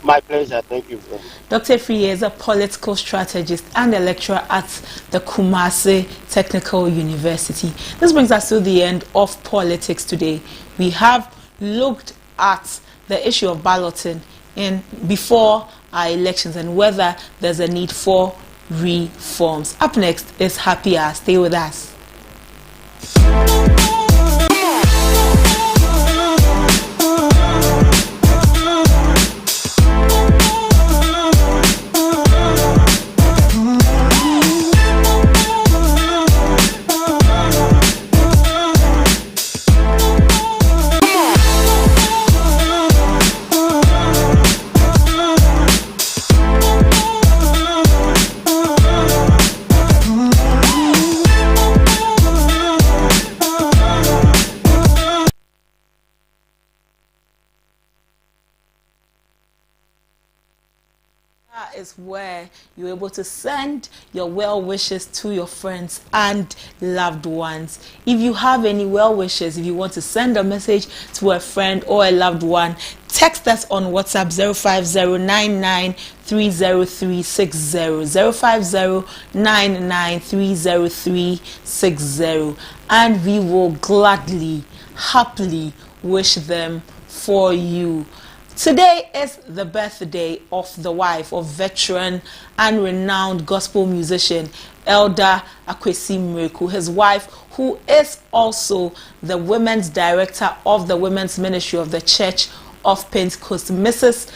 My pleasure. Thank you. Dr. Freer is a political strategist and a lecturer at the Kumasi Technical University. This brings us to the end of politics today. We have looked at the issue of balloting before our elections and whether there's a need for reforms. Up next is Happy Hour. Stay with us. is where you're able to send your well wishes to your friends and loved ones. If you have any well wishes, if you want to send a message to a friend or a loved one, text us on WhatsApp 05099303600, 05099303600, and we will gladly, happily wish them for you. Today is the birthday of the wife of veteran and renowned gospel musician Elder Akwesi Miracle. His wife, who is also the women's director of the Women's Ministry of the Church of Pentecost, Deaconess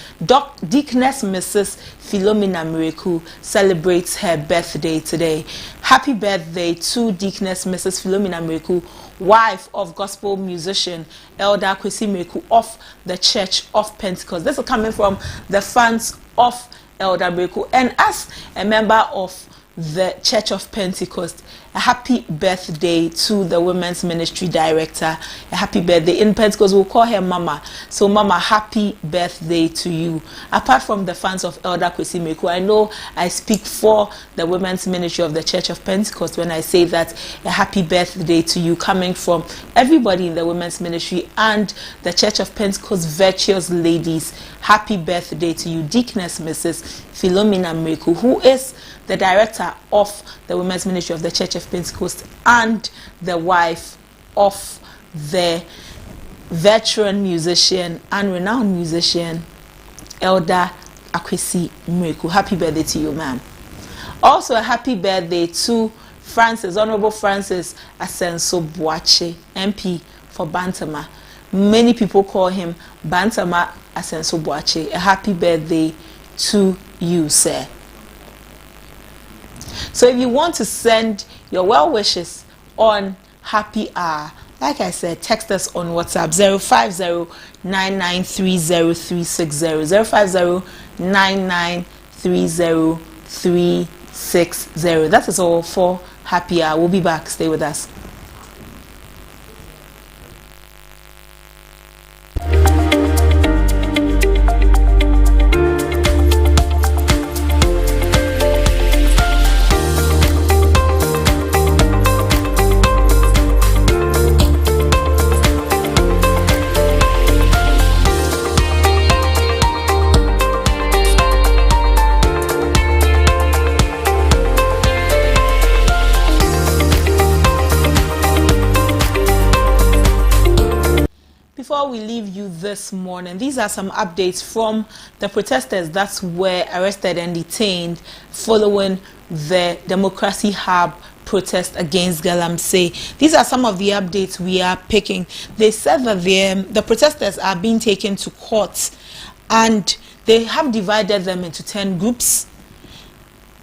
Mrs. Philomena Miracle, celebrates her birthday today. Happy birthday to Deaconess Mrs. Philomena Miracle, wife of gospel musician Elder Akwesi Miracle of the Church of Pentecost. This is coming from the fans of Elder Miracle, and as a member of the Church of Pentecost, a happy birthday to the Women's Ministry Director. A happy birthday. In Pentecost, we'll call her Mama. So, Mama, happy birthday to you. Apart from the fans of Elder Akwesi Miracle, I know I speak for the Women's Ministry of the Church of Pentecost when I say that a happy birthday to you, coming from everybody in the Women's Ministry and the Church of Pentecost virtuous ladies. Happy birthday to you, Deaconess Mrs. Philomena Miracle, who is the director of the Women's Ministry of the Church of Pentecost and the wife of the veteran musician and renowned musician Elder Akwesi Miracle. Happy birthday to you, ma'am. Also, a happy birthday to Francis, Honorable Francis Asenso Boache, MP for Bantama. Many people call him Bantama Asenso Boache. A happy birthday to you, sir. So if you want to send your well wishes on Happy Hour, like I said, text us on WhatsApp 05099303600, 05099303600. That is all for Happy Hour. We'll be back. Stay with us. Before we leave you this morning, these are some updates from the protesters that were arrested and detained following the Democracy Hub protest against Galamsey. These are some of the updates we are picking. They said that the protesters are being taken to court and they have divided them into 10 groups.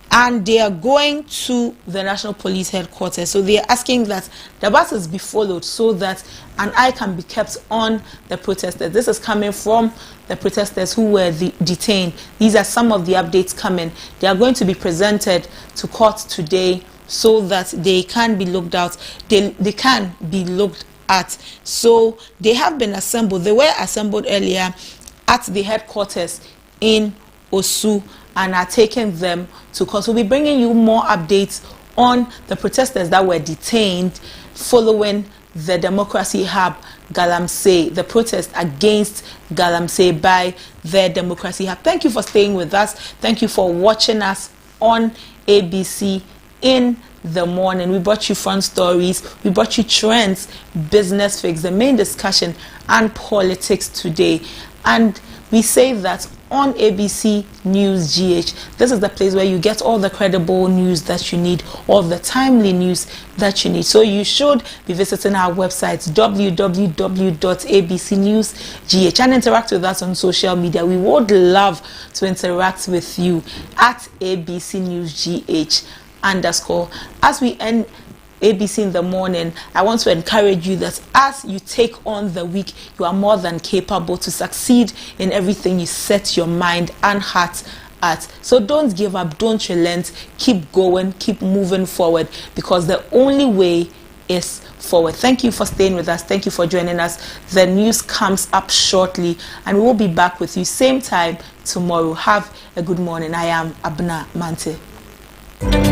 And they are going to the National Police Headquarters. So they are asking that the buses be followed so that an eye can be kept on the protesters. This is coming from the protesters who were detained. These are some of the updates coming. They are going to be presented to court today so that they can be looked out. They can be looked at. So they have been assembled. They were assembled earlier at the headquarters in Osu and are taking them to court. We'll be bringing you more updates on the protesters that were detained following the Democracy Hub Galamsey, the protest against Galamsey by the Democracy Hub. Thank you for staying with us. Thank you for watching us on ABC in the morning. We brought you fun stories, we brought you trends, business fix, the main discussion, and politics today. And we say that on ABC News GH, this is the place where you get all the credible news that you need, all the timely news that you need. So you should be visiting our website www.abcnewsgh and interact with us on social media. We would love to interact with you at ABC News GH _ as we end ABC in the morning. I want to encourage you that as you take on the week, you are more than capable to succeed in everything you set your mind and heart at. So don't give up, don't relent, keep going, keep moving forward, because the only way is forward. Thank you for staying with us. Thank you for joining us. The news comes up shortly and we will be back with you same time, tomorrow. Have a good morning. I am Abna Mante.